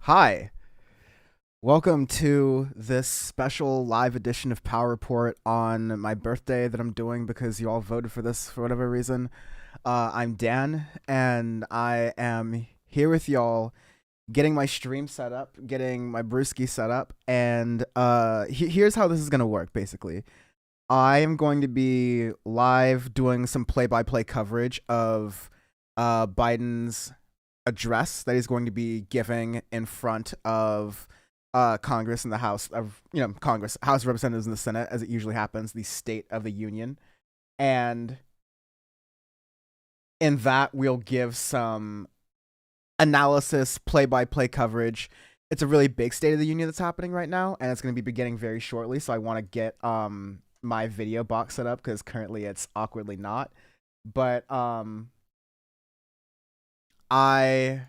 Hi, welcome to this special live edition of Power Report on my birthday that I'm doing because you all voted for this for whatever reason. I'm Dan, and I am here with y'all getting my stream set up, getting my brewski set up, and here's how this is going to work basically. I am going to be live doing some play by play coverage of Biden's address that he's going to be giving in front of Congress and the House of Congress, House of Representatives and the Senate, as it usually happens, the State of the Union, and in that we'll give some analysis, play-by-play coverage. It's a really big State of the Union that's happening right now, and it's going to be beginning very shortly. So I want to get my video box set up because currently it's awkwardly not. But I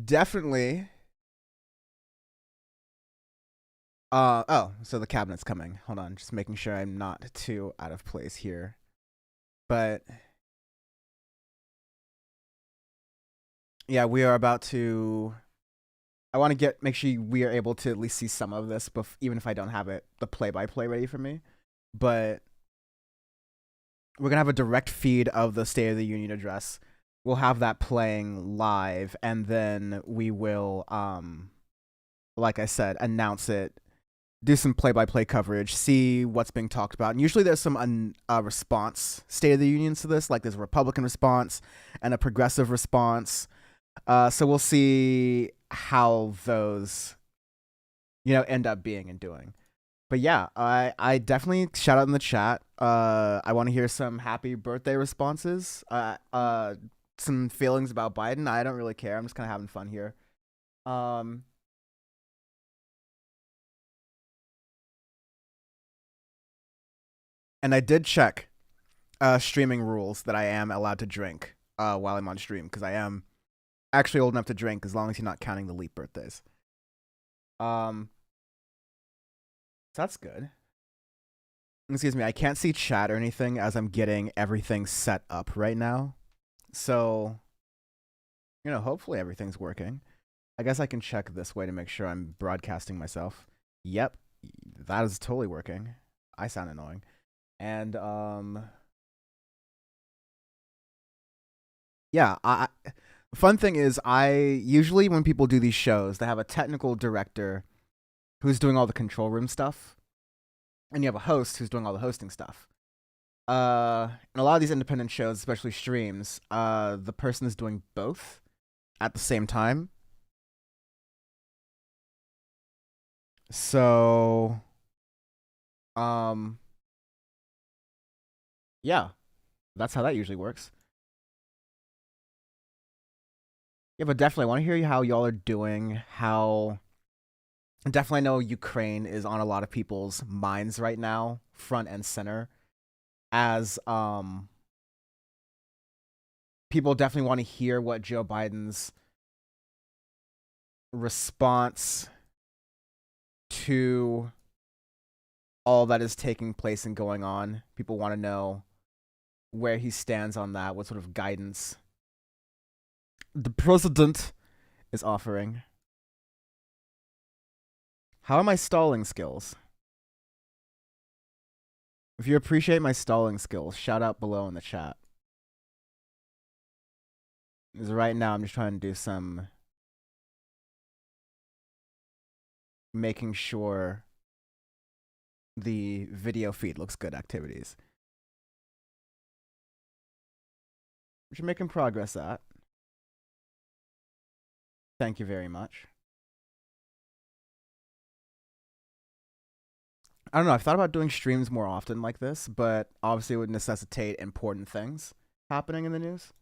definitely oh, so the cabinet's coming. Hold on, just making sure I'm not too out of place here. But yeah, we are about to I want to make sure we are able to at least see some of this, even if I don't have the play-by-play ready for me. But we're gonna have a direct feed of the State of the Union address. We'll have that playing live, and then we will, like I said, announce it, do some play-by-play coverage, see what's being talked about. And usually there's some response State of the Unions to this, like there's a Republican response and a progressive response. So we'll see how those, end up being and doing. But yeah, I definitely shout out in the chat. I want to hear some happy birthday responses. Some feelings about Biden. I don't really care. I'm just kind of having fun here. And I did check streaming rules that I am allowed to drink while I'm on stream, because I am actually old enough to drink as long as you're not counting the leap birthdays. So that's good. Excuse me, I can't see chat or anything as I'm getting everything set up right now. So, hopefully everything's working. I guess I can check this way to make sure I'm broadcasting myself. Yep, that is totally working. I sound annoying. And yeah, fun thing is, I usually, when people do these shows, they have a technical director who's doing all the control room stuff, and you have a host who's doing all the hosting stuff. In a lot of these independent shows, especially streams, the person is doing both at the same time. So, yeah, that's how that usually works. Yeah, but definitely I want to hear how y'all are doing. Definitely know Ukraine is on a lot of people's minds right now, front and center, as people definitely want to hear what Joe Biden's response to all that is taking place and going on. People want to know where he stands on that, what sort of guidance the president is offering. How are my stalling skills? If you appreciate my stalling skills, shout out below in the chat. Because right now I'm just trying to do some making sure the video feed looks good activities. Which I'm making progress at. Thank you very much. I don't know, I've thought about doing streams more often like this, but obviously it would necessitate important things happening in the news.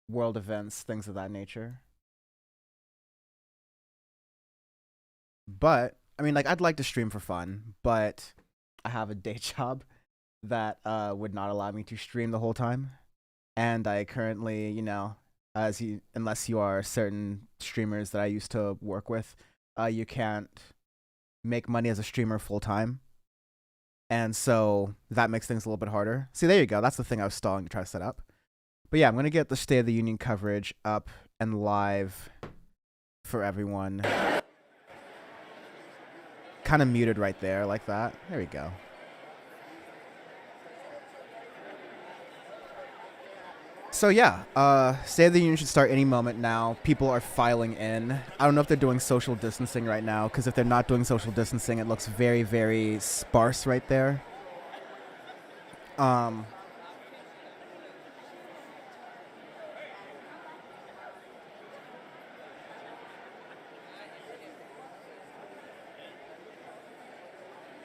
World events, things of that nature. But I mean, like, I'd like to stream for fun, but I have a day job that would not allow me to stream the whole time. And I currently, unless you are certain streamers that I used to work with, you can't make money as a streamer full time. And so that makes things a little bit harder. See, there you go. That's the thing I was stalling to try to set up. But yeah, I'm going to get the State of the Union coverage up and live for everyone. Kind of muted right there like that. There we go. So yeah, State of the Union should start any moment now. People are filing in. I don't know if they're doing social distancing right now, because if they're not doing social distancing, it looks very, very sparse right there.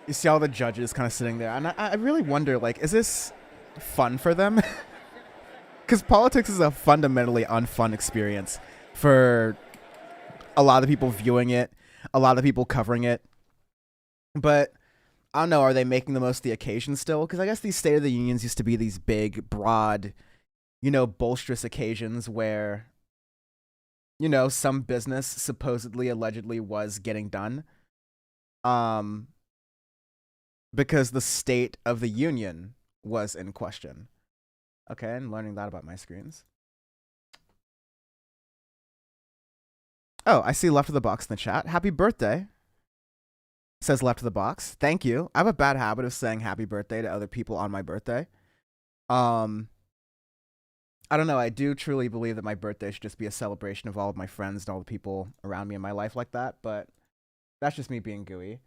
You see all the judges kind of sitting there, and I really wonder, like, is this fun for them? Because politics is a fundamentally unfun experience for a lot of people viewing it, a lot of people covering it. But I don't know, are they making the most of the occasion still? Because I guess these State of the Unions used to be these big, broad, boisterous occasions where, some business supposedly, allegedly was getting done. Because the State of the Union was in question. Okay, and learning that about my screens. Oh, I see Left of the Box in the chat. Happy birthday. Says Left of the Box. Thank you. I have a bad habit of saying happy birthday to other people on my birthday. I don't know. I do truly believe that my birthday should just be a celebration of all of my friends and all the people around me in my life like that, but that's just me being gooey.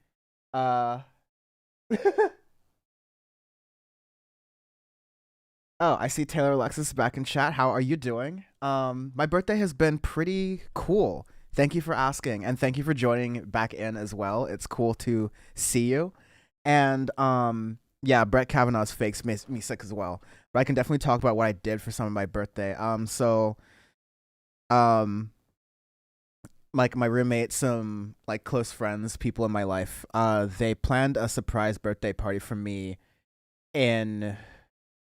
Oh, I see Taylor Alexis back in chat. How are you doing? My birthday has been pretty cool. Thank you for asking, and thank you for joining back in as well. It's cool to see you. And yeah, Brett Kavanaugh's fakes makes me sick as well. But I can definitely talk about what I did for some of my birthday. Like my roommate, some like close friends, people in my life, they planned a surprise birthday party for me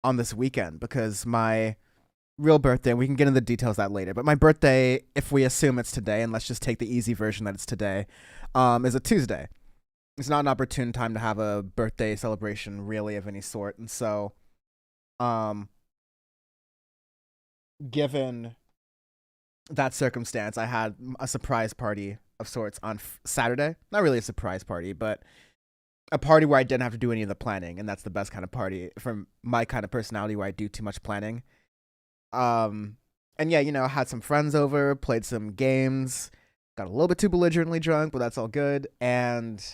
on this weekend, because my real birthday, we can get into the details of that later, but my birthday, if we assume it's today, and let's just take the easy version that it's today, is a Tuesday. It's not an opportune time to have a birthday celebration really of any sort. And so given that circumstance, I had a surprise party of sorts on Saturday. Not really a surprise party, but a party where I didn't have to do any of the planning, and that's the best kind of party for my kind of personality, where I do too much planning. And yeah, had some friends over, played some games, got a little bit too belligerently drunk, but that's all good. And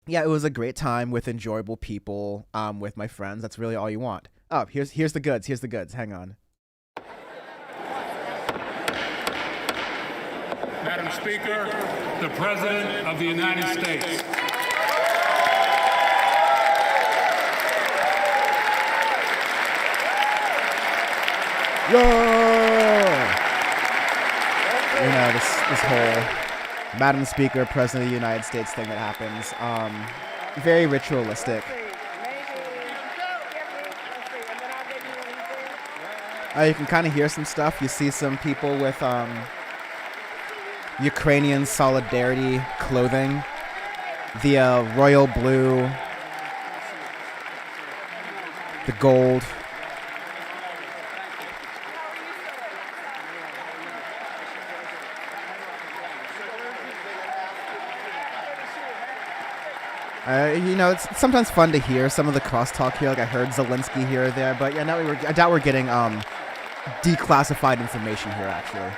yeah, it was a great time with enjoyable people, with my friends. That's really all you want. Oh, here's the goods. Here's the goods. Hang on. Madam Speaker, the President of the United States. Yeah! This whole Madam Speaker, President of the United States thing that happens. Very ritualistic. You can kind of hear some stuff. You see some people with Ukrainian solidarity clothing. The royal blue. The gold. It's sometimes fun to hear some of the crosstalk here. Like I heard Zelensky here or there, but yeah, I doubt we're getting declassified information here, actually.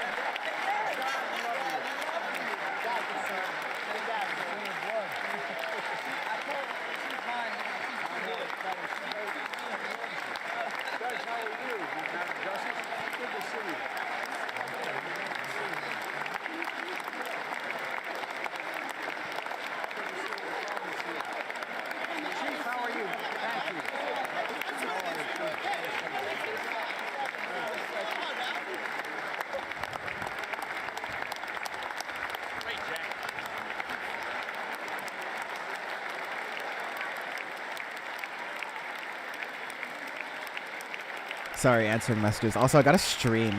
Sorry, answering messages. Also, I gotta stream.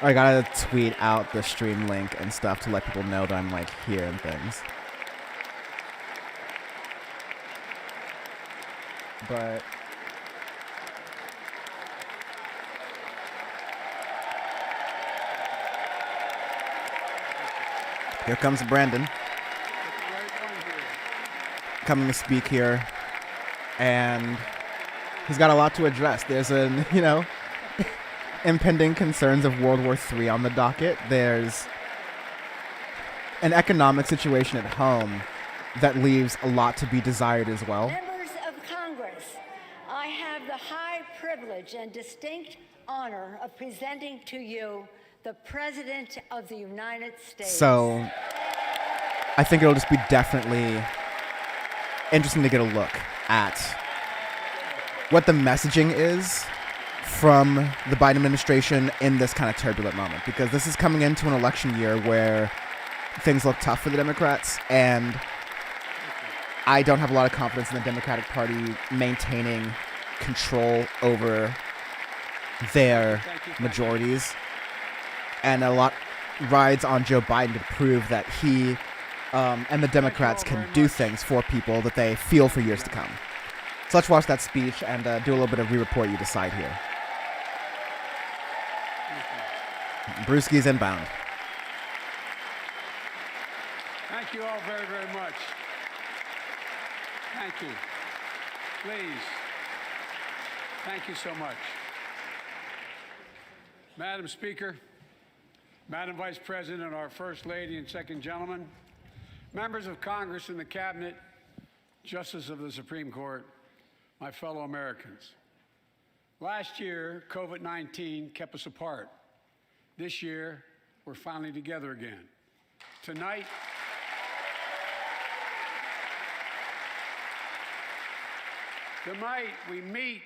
Or I gotta tweet out the stream link and stuff to let people know that I'm, like, here and things. but here comes Brandon coming to speak here, and he's got a lot to address. There's impending concerns of World War III on the docket. There's an economic situation at home that leaves a lot to be desired as well. Members of Congress, I have the high privilege and distinct honor of presenting to you the President of the United States. So I think it'll just be definitely interesting to get a look at what the messaging is from the Biden administration in this kind of turbulent moment, because this is coming into an election year where things look tough for the Democrats, and I don't have a lot of confidence in the Democratic Party maintaining control over their majorities, and a lot rides on Joe Biden to prove that he and the Democrats can do things for people that they feel for years to come. So let's watch that speech and do a little bit of re-report you decide here. Brewski's inbound. Thank you all very, very much. Thank you. Please. Thank you so much. Madam Speaker, Madam Vice President, our First Lady and Second Gentleman, members of Congress and the Cabinet, Justices of the Supreme Court, my fellow Americans. Last year, COVID-19 kept us apart. This year, we're finally together again. Tonight, we meet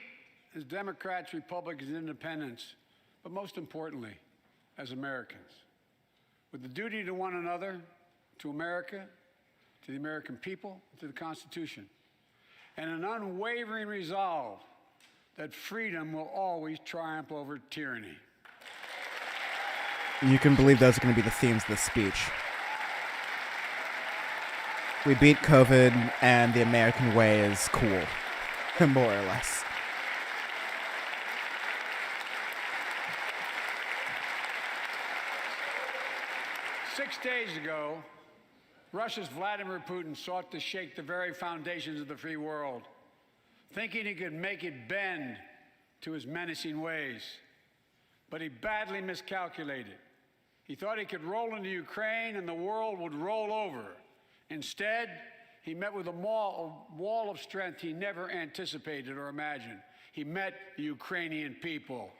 as Democrats, Republicans, and Independents, but most importantly, as Americans, with the duty to one another, to America, to the American people, to the Constitution, and an unwavering resolve that freedom will always triumph over tyranny. You can believe those are going to be the themes of this speech. We beat COVID, and the American way is cool, more or less. Six days ago, Russia's Vladimir Putin sought to shake the very foundations of the free world, thinking he could make it bend to his menacing ways. But he badly miscalculated. He thought he could roll into Ukraine and the world would roll over. Instead, he met with a wall of strength he never anticipated or imagined. He met the Ukrainian people.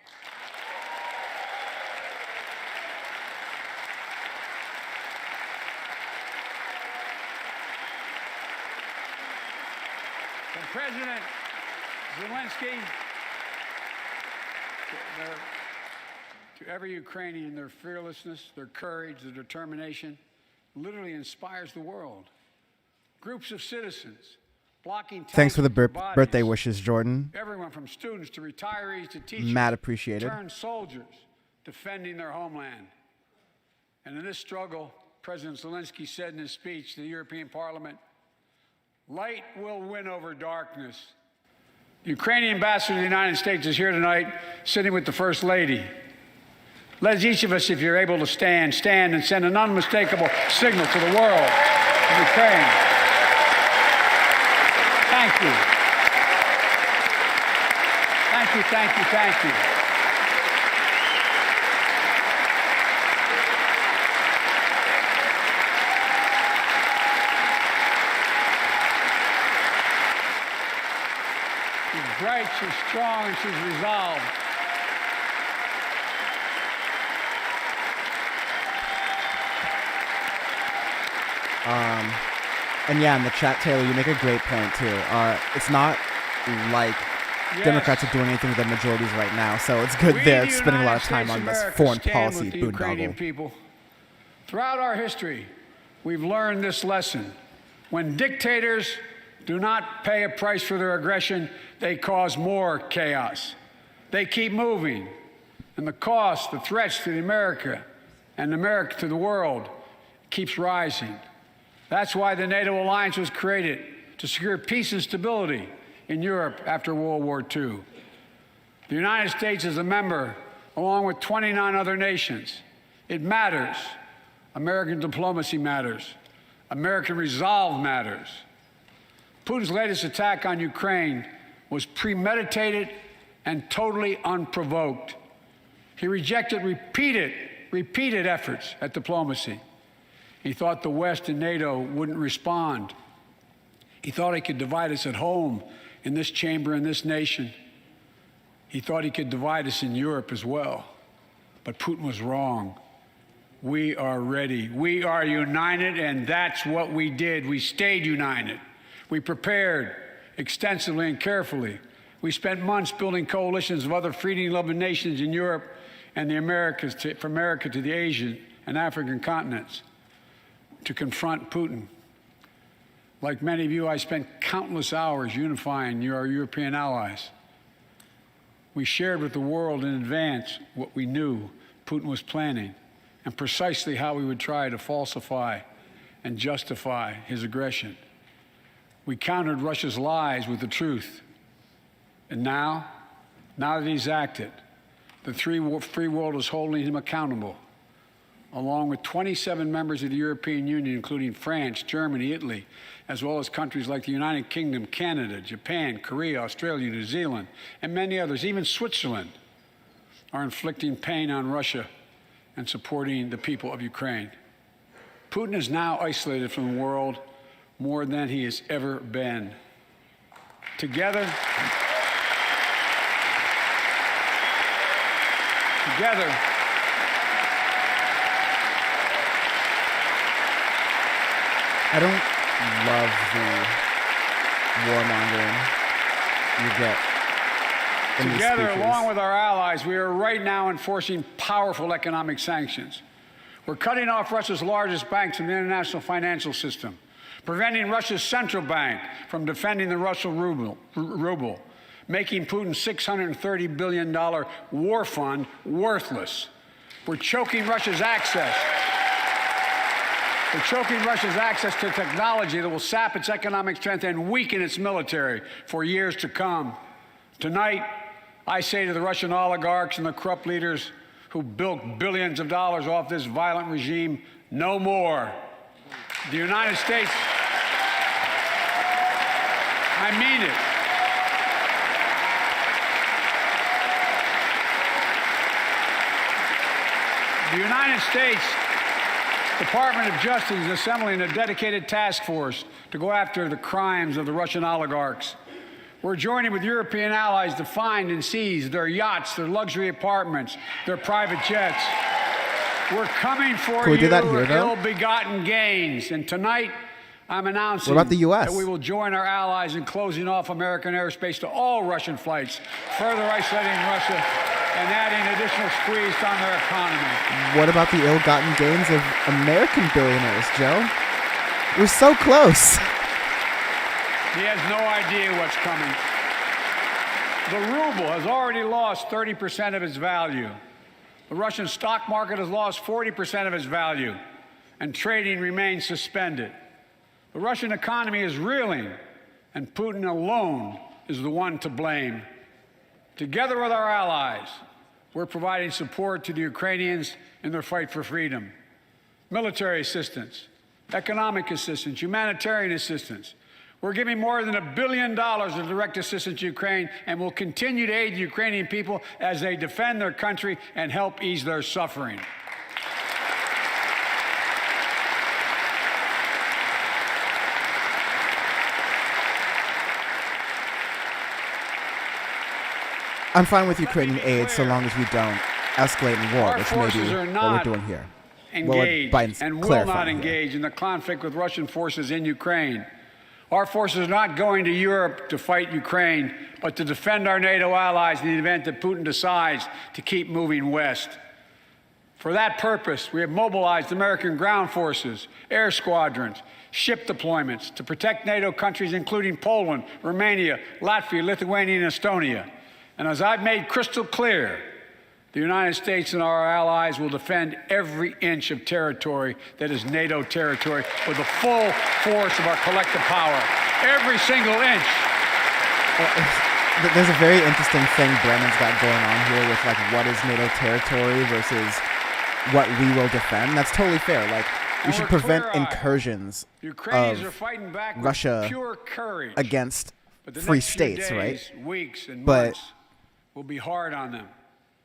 From President Zelensky to every Ukrainian, their fearlessness, their courage, their determination literally inspires the world. Groups of citizens blocking tanks. Thanks for the with their bodies. birthday wishes, Jordan. Everyone from students to retirees to teachers. Mad appreciated. Turned soldiers defending their homeland. And in this struggle, President Zelensky said in his speech to the European Parliament, "Light will win over darkness." The Ukrainian ambassador to the United States is here tonight, sitting with the First Lady. Let each of us, if you're able to stand and send an unmistakable signal to the world of Ukraine. Thank you. Thank you, thank you, thank you. She's bright, she's strong, and she's resolved. And yeah, in the chat, Taylor, you make a great point too. It's not like Democrats are doing anything with the majorities right now, so it's good they're spending a lot of time on this foreign policy boondoggle. People. Throughout our history, we've learned this lesson. When dictators do not pay a price for their aggression, they cause more chaos. They keep moving, and the cost, the threats to America and America to the world keeps rising. That's why the NATO alliance was created, to secure peace and stability in Europe after World War II. The United States is a member, along with 29 other nations. It matters. American diplomacy matters. American resolve matters. Putin's latest attack on Ukraine was premeditated and totally unprovoked. He rejected repeated efforts at diplomacy. He thought the West and NATO wouldn't respond. He thought he could divide us at home, in this chamber, in this nation. He thought he could divide us in Europe as well. But Putin was wrong. We are ready. We are united, and that's what we did. We stayed united. We prepared extensively and carefully. We spent months building coalitions of other freedom-loving nations in Europe and the Americas, from America to the Asian and African continents, to confront Putin. Like many of you, I spent countless hours unifying our European allies. We shared with the world in advance what we knew Putin was planning and precisely how we would try to falsify and justify his aggression. We countered Russia's lies with the truth. And now that he's acted, the free world is holding him accountable, along with 27 members of the European Union, including France, Germany, Italy, as well as countries like the United Kingdom, Canada, Japan, Korea, Australia, New Zealand, and many others, even Switzerland, are inflicting pain on Russia and supporting the people of Ukraine. Putin is now isolated from the world more than he has ever been. Together, I don't love the warmongering you get in these Together, speeches. along with our allies, we are right now enforcing powerful economic sanctions. We're cutting off Russia's largest banks from the international financial system, preventing Russia's central bank from defending the Russian ruble, making Putin's $630 billion war fund worthless. We're choking Russia's access to technology that will sap its economic strength and weaken its military for years to come. Tonight, I say to the Russian oligarchs and the corrupt leaders who bilked billions of dollars off this violent regime, no more. The United States, I mean it. The United States Department of Justice is assembling a dedicated task force to go after the crimes of the Russian oligarchs. We're joining with European allies to find and seize their yachts, their luxury apartments, their private jets. We're coming for we do that here, though? ill-begotten gains. And tonight, I'm announcing What about the US? that we will join our allies in closing off American airspace to all Russian flights, further isolating Russia and adding additional squeeze on their economy. What about the ill-gotten gains of American billionaires, Joe? We're so close. He has no idea what's coming. The ruble has already lost 30% of its value. The Russian stock market has lost 40% of its value, and trading remains suspended. The Russian economy is reeling, and Putin alone is the one to blame. Together with our allies, we're providing support to the Ukrainians in their fight for freedom. Military assistance, economic assistance, humanitarian assistance. We're giving more than $1 billion of direct assistance to Ukraine, and will continue to aid the Ukrainian people as they defend their country and help ease their suffering. I'm fine with Ukrainian aid so long as we don't escalate in war, Our which may be forces are what not we're doing here. engaged Biden's and will clarifying not here. engage in the conflict with Russian forces in Ukraine. Our forces are not going to Europe to fight Ukraine, but to defend our NATO allies in the event that Putin decides to keep moving west. For that purpose, we have mobilized American ground forces, air squadrons, ship deployments to protect NATO countries, including Poland, Romania, Latvia, Lithuania, and Estonia. And as I've made crystal clear, the United States and our allies will defend every inch of territory that is NATO territory with the full force of our collective power. Every single inch. There's a very interesting thing Brandon's got going on here with like what is NATO territory versus what we will defend. That's totally fair. Like we should prevent incursions Ukrainians are of fighting back with Russia pure courage. against But the free next few states, days, right? Weeks and But months will be hard on them.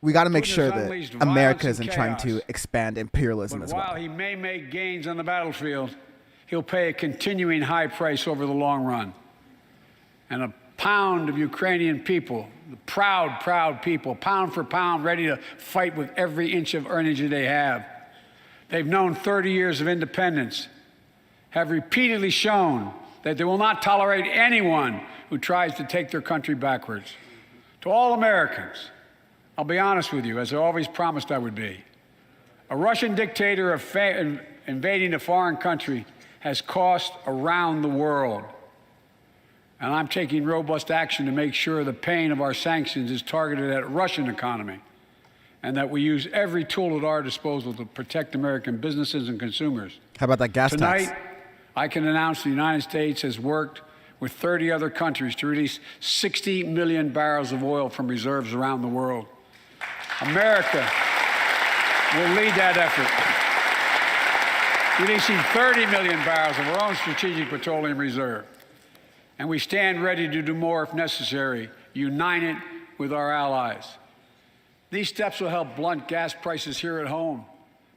we got to make Putin sure has that unleashed violence America and isn't trying to chaos. expand imperialism But as while well. he may make gains on the battlefield, he'll pay a continuing high price over the long run. And a pound of Ukrainian people, the proud, proud people, pound for pound, ready to fight with every inch of energy they have. They've known 30 years of independence, have repeatedly shown that they will not tolerate anyone who tries to take their country backwards. To all Americans, I'll be honest with you, as I always promised I would be. A Russian dictator invading a foreign country has cost around the world. And I'm taking robust action to make sure the pain of our sanctions is targeted at the Russian economy and that we use every tool at our disposal to protect American businesses and consumers. How about that gas Tonight, tax? I can announce the United States has worked with 30 other countries to release 60 million barrels of oil from reserves around the world. America will lead that effort, releasing 30 million barrels of our own strategic petroleum reserve. And we stand ready to do more if necessary, united with our allies. These steps will help blunt gas prices here at home,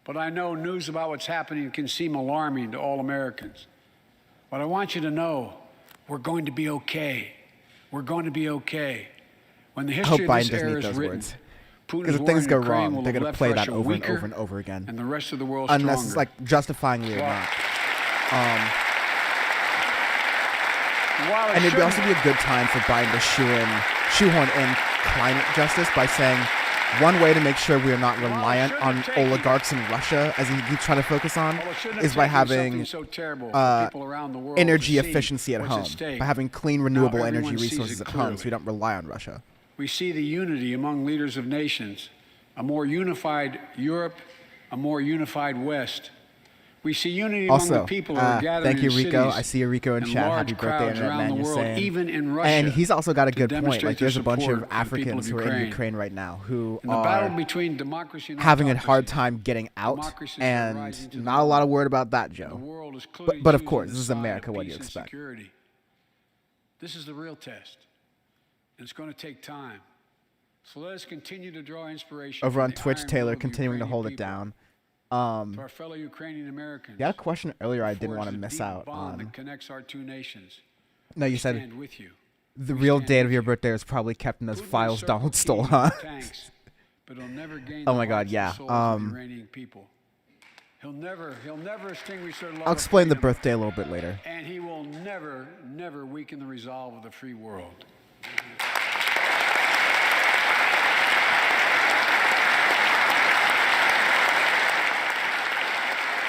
but I know news about what's happening can seem alarming to all Americans. But I want you to know we're going to be okay. We're going to be okay. When the I hope history of Biden this doesn't era eat is those written, words. Putin's Because if war things in go Ukraine wrong, will they're have going to left play that Russia over and weaker over and over again. and the rest of the world Unless, stronger. like, justifyingly or Well, not. While it And it'd also shouldn't- be a good time for Biden to shoehorn in climate justice by saying one way to make sure we are not reliant on oligarchs in Russia, as he keeps trying to focus on, Well, it shouldn't is have by taken having something so terrible for people around the world energy to see efficiency at what's home, stake. by having clean, renewable Now energy everyone sees resources it at home so we clearly. don't rely on Russia. We see the unity among leaders of nations, a more unified Europe, a more unified West. We see unity among the Also, people who are gathering thank you, in Rico. cities I see you, Rico, in and chat. large Happy birthday, crowds Internet around Man, the you're world, saying. even in Russia. And he's also got a to good point. demonstrate Like, there's their a bunch support of for the people Africans of who are in Ukraine. Ukraine right now who In the battle are between democracy and having a autocracy, hard time getting out, democracies are and rising to the not a lot of moment. word about that, the Joe. world is clearly But of choosing course, the this is side of America. What do you peace and expect? security. This is the real test, and it's going to take time. So let us continue to draw inspiration Over from on the Twitch, iron will Taylor of the continuing to Ukrainian hold it people. down. To our fellow Ukrainian Americans, You had a question earlier I didn't forge want to the miss deep out bond on. that connects our two nations. No, you said Stand with you. the We real stand date of with your you. birthday was probably kept in those Putin will files circle Donald keys stole, with huh? tanks, but he'll never gain Oh the my God, hearts and yeah. souls of the Iranian people. He'll never extinguish their love I'll of explain the freedom, birthday a little bit later. and he will never weaken the resolve of the free world.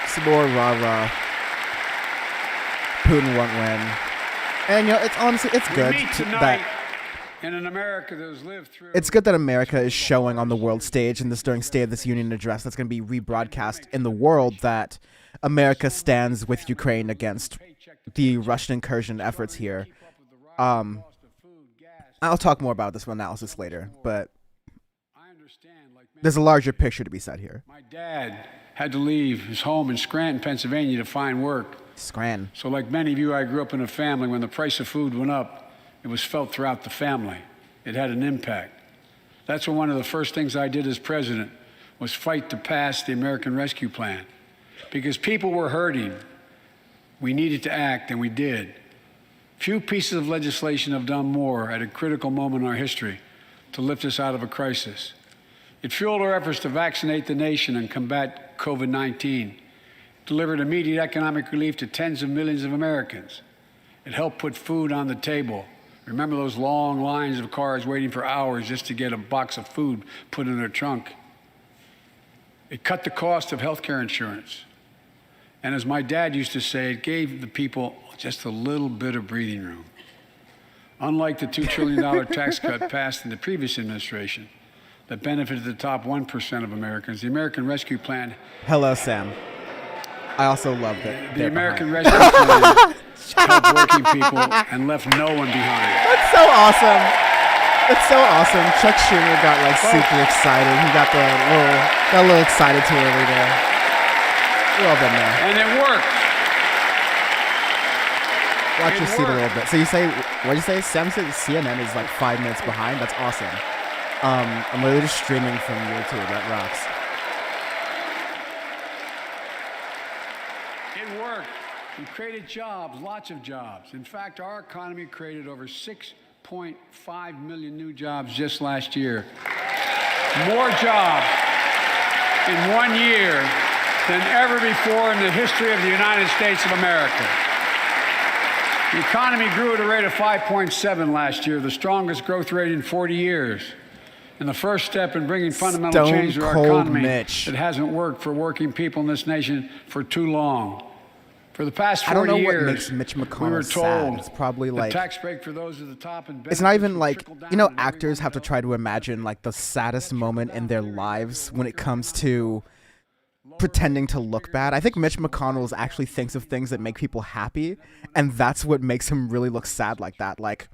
Some more rah-rah. Putin won't win. And, it's honestly, it's We good meet tonight that in an America that has lived through. it's good that America is showing on the world stage in this during State of this Union address that's going to be rebroadcast in the world that America stands with Ukraine against the Russian incursion efforts here. I'll talk more about this analysis later, but I understand, like many, there's a larger picture to be said here. my dad had to leave his home in Scranton, Pennsylvania to find work. Scran. So like many of you, I grew up in a family when the price of food went up, it was felt throughout the family. It had an impact. That's when one of the first things I did as president was fight to pass the American Rescue Plan. Because people were hurting. We needed to act, and we did. Few pieces of legislation have done more at a critical moment in our history to lift us out of a crisis. It fueled our efforts to vaccinate the nation and combat COVID-19, delivered immediate economic relief to tens of millions of Americans. It helped put food on the table. Remember those long lines of cars waiting for hours just to get a box of food put in their trunk? It cut the cost of health care insurance. And as my dad used to say, it gave the people just a little bit of breathing room. Unlike the $2 trillion tax cut passed in the previous administration that benefited the top 1% of Americans, the American Rescue Plan Hello, Sam. I also love that. The American Rescue Plan helped working people, and left no one behind. That's so awesome. It's so awesome. Chuck Schumer got like super excited. He got a little excited too early there. We've all been there. And it worked. Watch your seat a little bit. So you say, what did you say? Sam said CNN is like 5 minutes behind. That's awesome. I'm literally just streaming from YouTube. That rocks. It worked. We created jobs, lots of jobs. In fact, our economy created over 6.5 million new jobs just last year. More jobs in 1 year than ever before in the history of the United States of America. The economy grew at a rate of 5.7 last year, the strongest growth rate in 40 years. And the first step in bringing fundamental change to our economy that hasn't worked for working people in this nation for too long. For the past 40 years, I don't know what makes Mitch McConnell sad. It's probably like tax break for those at the top and it's not even like, you know, actors have to try to imagine like the saddest moment in their lives when it comes to pretending to look bad. I think Mitch McConnell actually thinks of things that make people happy, and that's what makes him really look sad like that, like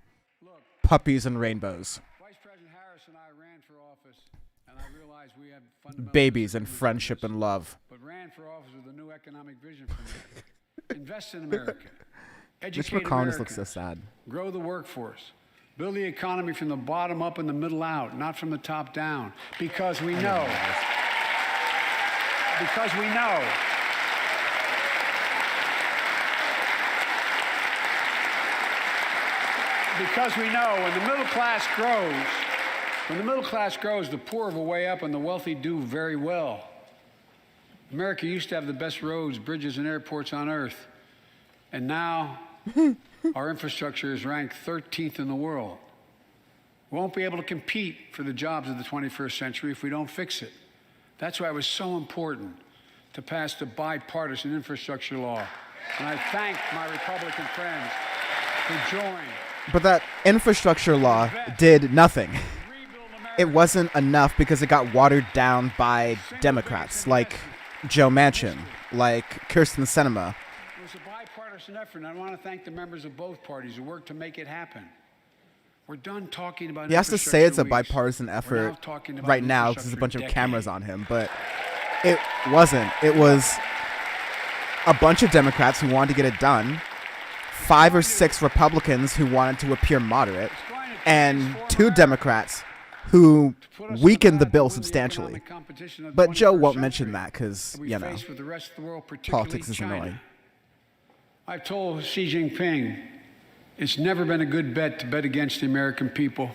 puppies and rainbows, Vice President Harris and I ran for office, and I realized we had fundamental babies and friendship and love. but ran for office with a new economic vision for America. Invest in America. Mitch Educate McConnell just looks Americans. so sad. Grow the workforce. Build the economy from the bottom up and the middle out, not from the top down. Because we know. Because we know. Because we know when the middle class grows, the poor have a way up and the wealthy do very well. America used to have the best roads, bridges, and airports on earth. And now our infrastructure is ranked 13th in the world. We won't be able to compete for the jobs of the 21st century if we don't fix it. That's why it was so important to pass the bipartisan infrastructure law. And I thank my Republican friends who joined. But that infrastructure law did nothing. It wasn't enough because it got watered down by Democrats like Joe Manchin, like Kirsten Sinema. It was a bipartisan effort, and I want to thank the members of both parties who worked to make it happen. We're done talking about He has to say it's a infrastructure weeks. bipartisan We're effort now talking about right an now because there's a bunch of infrastructure cameras decade. on him, but it wasn't. It was a bunch of Democrats who wanted to get it done, 5 or 6 Republicans who wanted to appear moderate, and 2 Democrats who weakened the bill substantially. But Joe won't mention that because, you know, politics is annoying. I've told Xi Jinping it's never been a good bet to bet against the American people.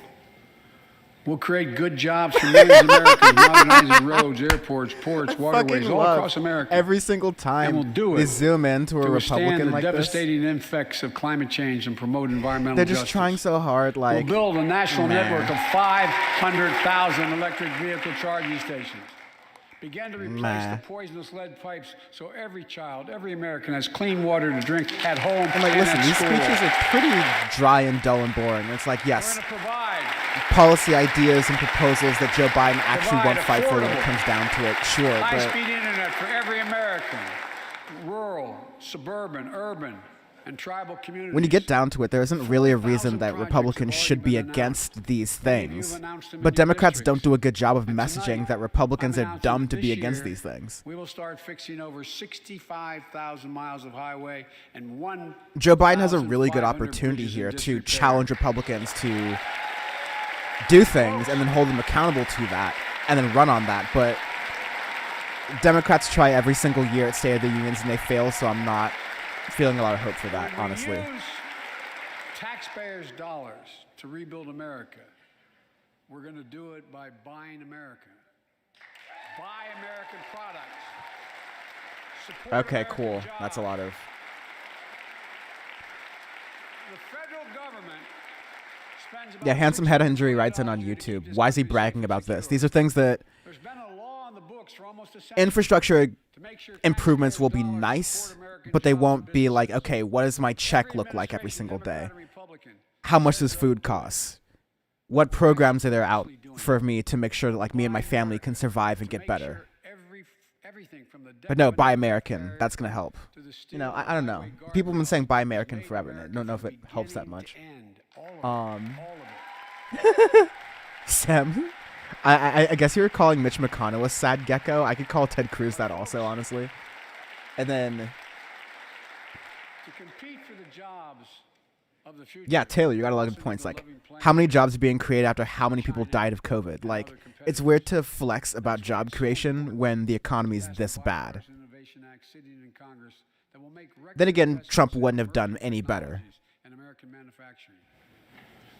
We'll create good jobs for millions of Americans, modernizing roads, airports, ports, waterways, all across America. Every single time And we'll do it they zoom in to a to withstand Republican the like this, devastating effects of climate change and promote environmental they're justice. just trying so hard, like, We'll build a national Nah. network of 500,000 electric vehicle charging stations. Begin to replace Nah. the poisonous lead pipes so every child, every American has clean water to drink at home and like, and listen, at these school. speeches are pretty dry and dull and boring. It's like, We're yes, going to provide policy ideas and proposals that Joe Biden actually Provide won't fight for when it affordable, comes down to it, sure, but high-speed internet for every American, rural, suburban, urban, and tribal communities. when you get down to it, there isn't really a reason that Republicans should be against these things. But Democrats don't do a good job of messaging that Republicans are dumb to be against these things. We will start fixing over 65,000 miles of highway and one. Joe Biden has a really good opportunity here to challenge Republicans to do things and then hold them accountable to that and then run on that. But Democrats try every single year at State of the Unions and they fail, so I'm not feeling a lot of hope for that, honestly. We use taxpayers' dollars to rebuild America. We're going to do it by buying America. Buy American products. Support Okay, American cool. jobs. That's a lot of... The federal government spends about Yeah, Handsome Head Injury $6 writes in on billion to keep YouTube. this Why is he country bragging safe about and this? secure. These are things that There's been a law on the books for almost a century infrastructure to make sure improvements will be taxpayers' dollars nice, support American but they jobs won't and be like, businesses. okay, what does my check Every look like every administration, single day? Democrat or Republican, How much does food cost? What programs are there out for me to make sure that like me and my family can survive and get better? everything from the But no, death Buy penalty American. That's gonna help. to the You know, steel I don't know. highway People have been saying guardrails Buy that American made forever, and I America don't know if from it helps that beginning much. to end. All of it. Sam, I guess you were calling Mitch McConnell a sad gecko. I could call Ted Cruz that also, honestly. And then, To compete for the jobs of the future. yeah, Taylor, you got a lot of good points. Like, how many jobs are being created after how many people died of COVID? Like, it's weird to flex about job creation when the economy's this bad. Then again, Trump wouldn't have done any better.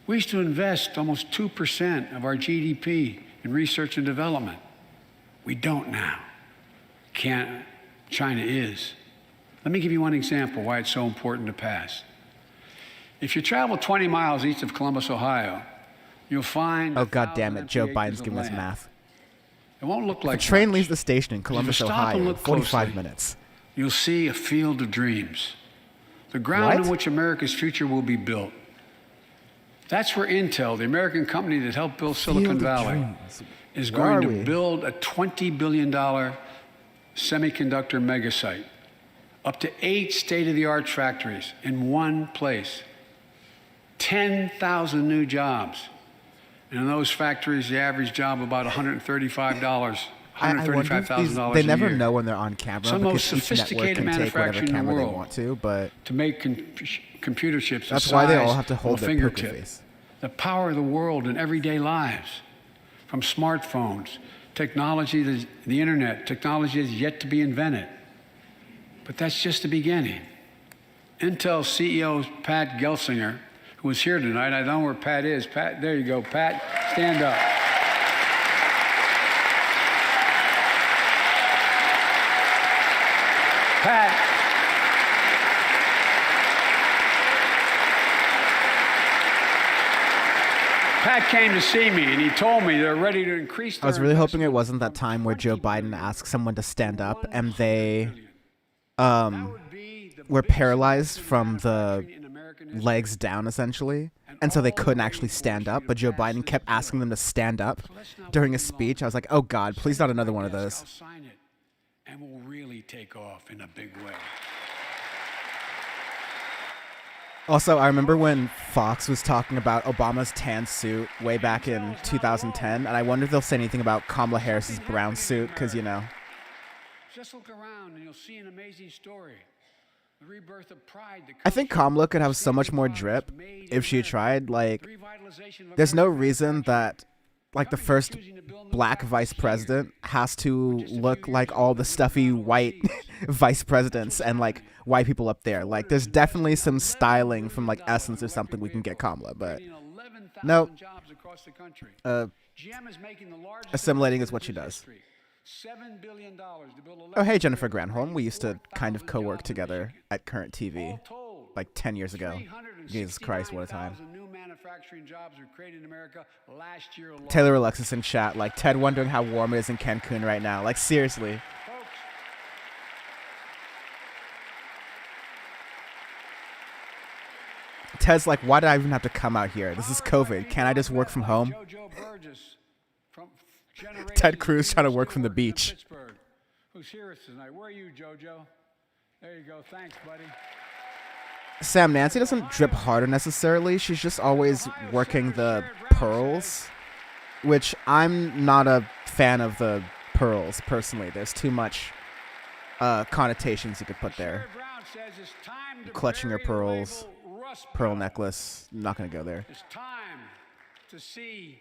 We used to invest almost 2% of our GDP in research and development. We don't now. Can't. China is. Let me give you one example why it's so important to pass. If you travel 20 miles east of Columbus, Ohio, you'll find. Oh, God damn it. Joe Biden's giving us math. It won't look like The train much. leaves the station in Columbus, stop and Ohio, in look 45 closely, minutes. You'll see a field of dreams. The ground What? on which America's future will be built. That's where Intel, the American company that helped build Silicon Field of Valley, dreams. is Where going are to we? build a $20 billion semiconductor megasite. Up to 8 state-of-the-art factories in one place. 10,000 new jobs. And in those factories, the average job about $135, I wonder if $135,000 they a never year. know when they're on camera Some of the because most each network sophisticated can take whatever manufacturing in the camera they world. want to, but To make computer chips that's the why they all size have to of hold a their poker fingertip. face. The power of the world in everyday lives, from smartphones, technology, the internet, technology is yet to be invented. But that's just the beginning. Intel CEO Pat Gelsinger, who was here tonight, I don't know where Pat is. Pat, there you go. Pat, stand up. Pat. Pat came to see me, and he told me they're ready to increase. I was really hoping it wasn't that time where Joe Biden asked someone to stand up and they were paralyzed from the legs down, essentially. And so they couldn't actually stand up, but Joe Biden kept asking them to stand up during a speech. I was like, oh, God, please not another one of those. I'll sign it, and we'll really take off in a big way. Also, I remember when Fox was talking about Obama's tan suit way back in 2010, and I wonder if they'll say anything about Kamala Harris's brown suit, because, you know. Just look around, and you'll see an amazing story. The rebirth of pride. I think Kamala could have so much more drip if she tried. Like, there's no reason that, like, the first black vice president has to look like all the stuffy white vice presidents and, like, white people up there. Like, there's definitely some styling from, like, Essence or something we can get Kamala, but no. Assimilating is what she does. $7 billion to build 11 Oh, hey, Jennifer Granholm. We used to kind of co-work together at Current TV, like 10 years ago. Jesus Christ, what a time. New manufacturing jobs were created in America last year alone. Taylor Alexis in chat, like, Ted wondering how warm it is in Cancun right now. Like, seriously. Ted's like, why did I even have to come out here? This is COVID. Can't I just work from home? Ted Cruz trying to work from the beach. Who's here tonight? Where are you, JoJo? There you go. Thanks, buddy. Sam, Nancy doesn't drip harder necessarily. She's just always working the pearls, which I'm not a fan of the pearls, personally. There's too much connotations you could put there. Clutching your pearls, pearl necklace. I'm not going to go there. It's time to see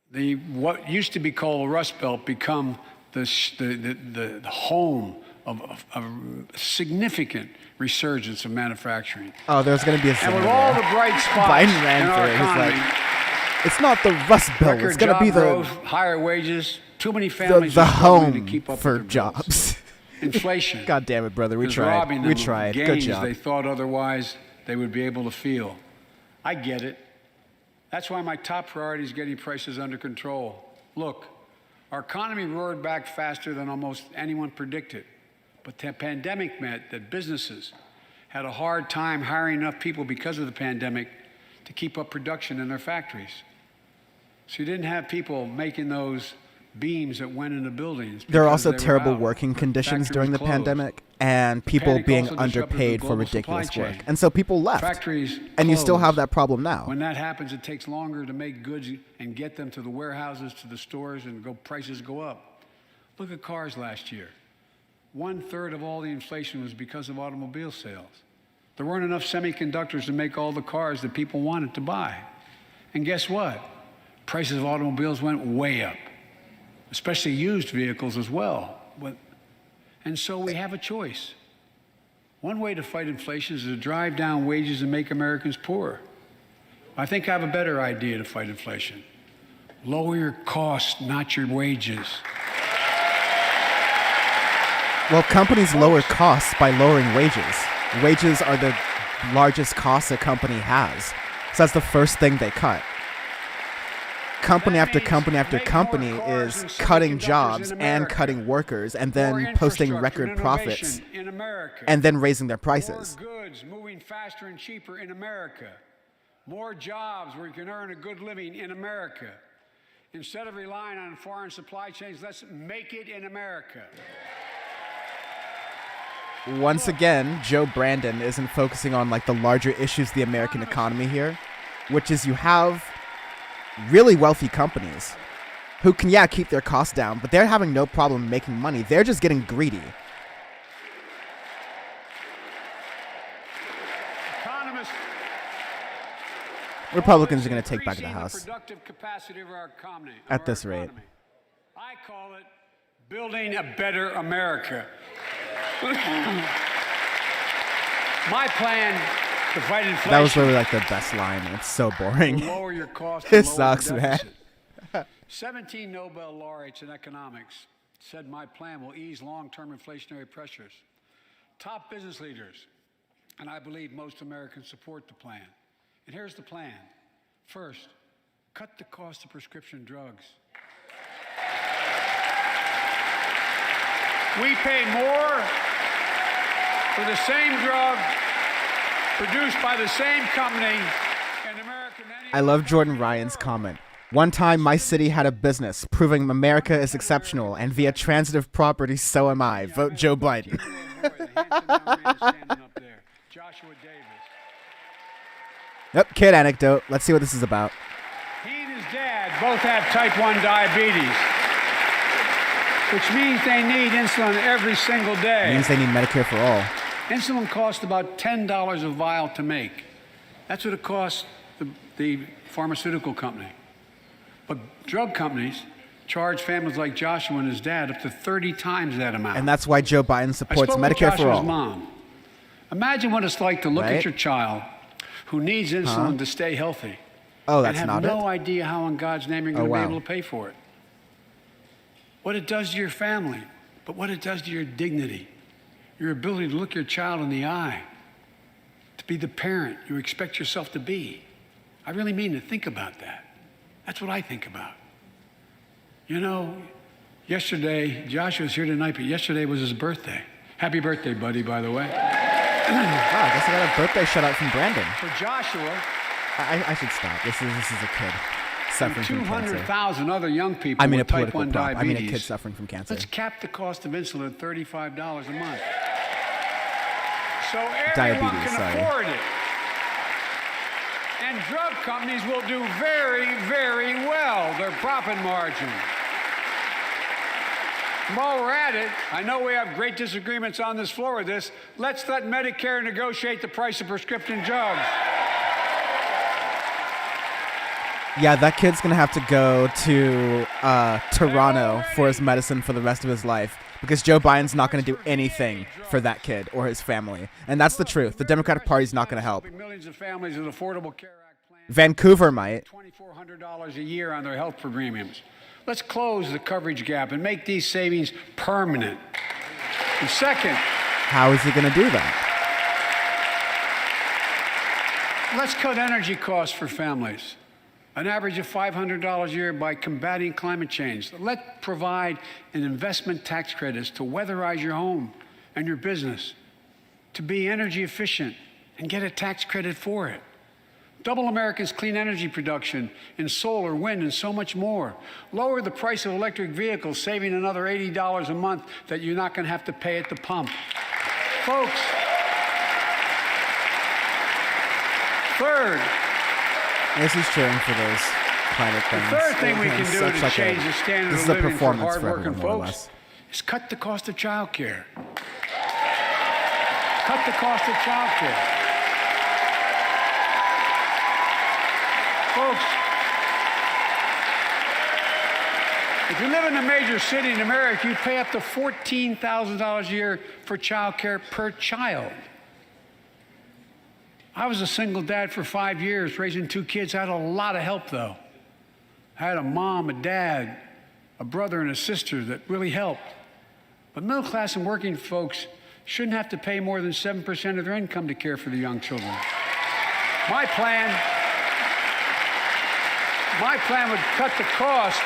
the what used to be called the Rust Belt become the home of a significant resurgence of manufacturing. Oh, there's going to be a And zinger with all there. the bright spots Biden ran in for our it. He's economy, like, it's not the Rust Belt. record It's going to be job growth, higher wages, too many families the are struggling to home keep up for with their bills. jobs. Inflation. God damn it, brother. We is tried. robbing them We of tried. Good gains job. they thought otherwise they would be able to feel. I get it. That's why my top priority is getting prices under control. Look, our economy roared back faster than almost anyone predicted. But the pandemic meant that businesses had a hard time hiring enough people because of the pandemic to keep up production in their factories. So you didn't have people making those beams that went into buildings. There are because also they were terrible out. working conditions Factories during the closed. pandemic and people Panic being also disrupted the underpaid for global ridiculous supply work. chain. And so people left. Factories And you still have closed. that problem now. When that happens, it takes longer to make goods and get them to the warehouses, to the stores, and prices go up. Look at cars last year. 1/3 of all the inflation was because of automobile sales. There weren't enough semiconductors to make all the cars that people wanted to buy. And guess what? Prices of automobiles went way up, especially used vehicles as well. And so we have a choice. One way to fight inflation is to drive down wages and make Americans poorer. I think I have a better idea to fight inflation. Lower your costs, not your wages. Well, companies lower costs by lowering wages. Wages are the largest cost a company has. So that's the first thing they cut. Company after company after company is cutting jobs and cutting workers and then posting record profits and then raising their prices. More goods moving faster and cheaper in America. More jobs where you can earn a good living in America. Instead of relying on foreign supply chains, let's make it in America. Once again, Joe Brandon isn't focusing on like the larger issues of the American economy here, which is you have really wealthy companies who can, keep their costs down, but they're having no problem making money. They're just getting greedy. Economists Republicans are going to take back the increasing House productive capacity of our economy, at this rate. I call it building a better America. My plan to fight inflation. That was literally like the best line. It's so boring. Lower your costs. It and lower sucks, the man. deficit. 17 Nobel laureates in economics said my plan will ease long-term inflationary pressures. Top business leaders, and I believe most Americans support the plan. And here's the plan. First, cut the cost of prescription drugs. We pay more for the same drug produced by the same company in America than any I love Jordan Ryan's comment. One time my city had a business proving America is exceptional, and via transitive property, so am I. Vote Joe Biden. Joshua Davis. Yep, kid anecdote. Let's see what this is about. He and his dad both have type 1 diabetes, which means they need insulin every single day. Means they need Medicare for all. Insulin costs about $10 a vial to make. That's what it costs the pharmaceutical company. But drug companies charge families like Joshua and his dad up to 30 times that amount. And that's why Joe Biden I supports spoke with Medicare for Joshua's all. mom. Imagine what it's like to look Right? at your child who needs insulin to stay healthy. Oh, and that's have not no it? idea how in God's name you're going to wow. be able to pay for it. What it does to your family, but what it does to your dignity, your ability to look your child in the eye, to be the parent you expect yourself to be. I really mean to think about that. That's what I think about. You know, yesterday, Joshua's here tonight, but yesterday was his birthday. Happy birthday, buddy, by the way. Wow, I guess I got a birthday shout out from Brandon. For Joshua, I should stop. This is a kid suffering from cancer. 200,000 other young people I mean a with type political 1 prop. diabetes. I mean a kid suffering from cancer. Let's cap the cost of insulin at $35 a month. So everyone Diabetes, can sorry. afford it. And drug companies will do very, very well, their profit margin. While we're at it, I know we have great disagreements on this floor with this. Let's let Medicare negotiate the price of prescription drugs. Yeah, that kid's going to have to go to Toronto for his medicine for the rest of his life because Joe Biden's not going to do anything for that kid or his family. And that's the truth. The Democratic Party's not going to help. Millions of families with Affordable Care Act plans. Vancouver might. $2,400 a year on their health premiums. Let's close the coverage gap and make these savings permanent. And second, How is he going to do that? let's cut energy costs for families, an average of $500 a year by combating climate change. Let's provide an investment tax credits to weatherize your home and your business, to be energy efficient and get a tax credit for it. Double America's clean energy production in solar, wind, and so much more. Lower the price of electric vehicles, saving another $80 a month that you're not going to have to pay at the pump. Folks, third. Yes, he's cheering for those climate things. The third thing we can do to change the standard of living for hardworking folks is cut the cost of child care. Cut the cost of child care. Folks, if you live in a major city in America, you pay up to $14,000 a year for child care per child. I was a single dad for 5 years, raising 2 kids. I had a lot of help, though. I had a mom, a dad, a brother, and a sister that really helped. But middle class and working folks shouldn't have to pay more than 7% of their income to care for the young children. My plan would cut the cost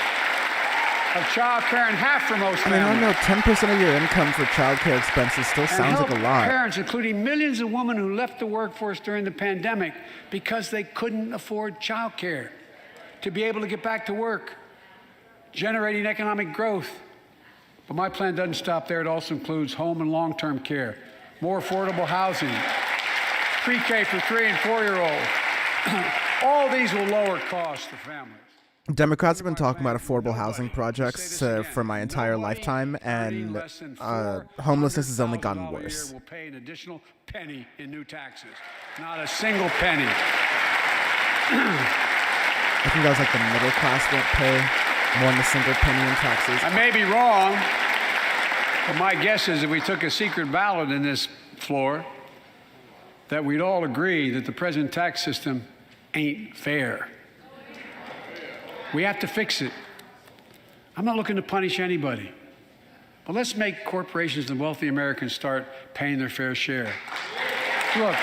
of child care in half for most families. I don't know, 10% of your income for child care expenses still sounds like a lot. Parents, including millions of women who left the workforce during the pandemic because they couldn't afford child care, to be able to get back to work, generating economic growth. But my plan doesn't stop there. It also includes home and long-term care, more affordable housing, pre-K for 3- and 4-year-olds. All these will lower costs to families. Democrats have been talking about affordable housing projects for my entire lifetime, and homelessness has only gotten worse. Will pay an additional penny in new taxes. Not a single penny. I think that was like the middle class won't pay more than a single penny in taxes. I may be wrong, but my guess is if we took a secret ballot in this floor, that we'd all agree that the present tax system ain't fair. We have to fix it. I'm not looking to punish anybody, but let's make corporations and wealthy Americans start paying their fair share. Look,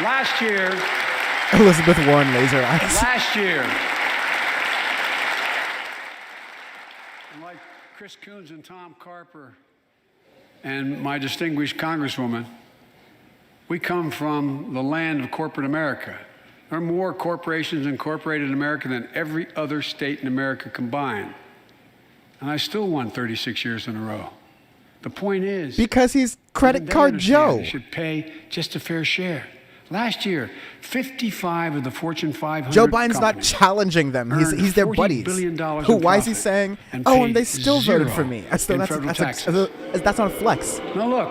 last year, Elizabeth Warren laser eyes. Last year, and like Chris Coons and Tom Carper and my distinguished Congresswoman, we come from the land of corporate America. There are more corporations incorporated in America than every other state in America combined. And I still won 36 years in a row. The point is, because he's Credit Card Joe. They should pay just a fair share. Last year, 55 of the Fortune 500 Joe Biden's not challenging them. He's their buddies. Why is he saying, "Oh, and they still voted for me"? That's not a flex. No, look,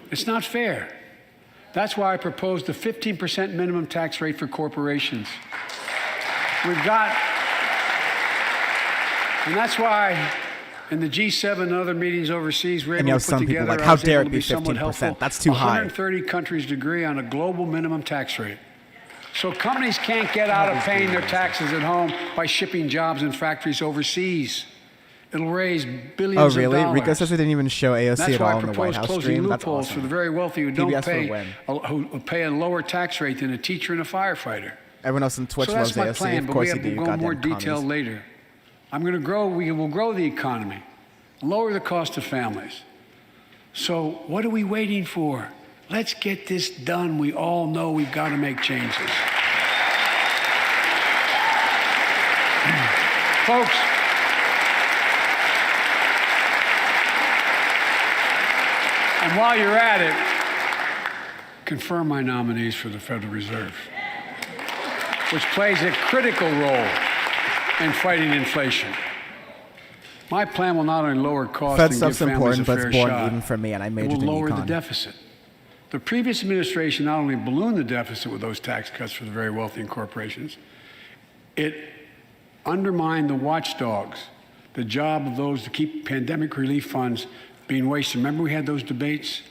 it's not fair. That's why I proposed a 15% minimum tax rate for corporations. And that's why in the G7 and other meetings overseas, we're able to put together, like, how dare it be 15%? That's too high. 130 countries agree on a global minimum tax rate. So companies can't get out of paying their taxes at home by shipping jobs and factories overseas. It'll raise billions of dollars. Oh, really? Rico says they didn't even show AOC at all in the White House stream. That's loopholes awesome. for the very wealthy who don't pay a lower tax rate than a teacher and a firefighter. Everyone else on Twitch loves AOC. Plan, of course you do. We'll go more detail later. We will grow the economy, lower the cost of families. So what are we waiting for? Let's get this done. We all know we've got to make changes. Folks, and while you're at it, confirm my nominees for the Federal Reserve, which plays a critical role in fighting inflation. My plan will not only lower costs and give families a fair shot, even for me, and I majored it will in lower econ. the deficit. The previous administration not only ballooned the deficit with those tax cuts for the very wealthy and corporations, it undermined the watchdogs, the job of those to keep pandemic relief funds being wasted. Remember we had those debates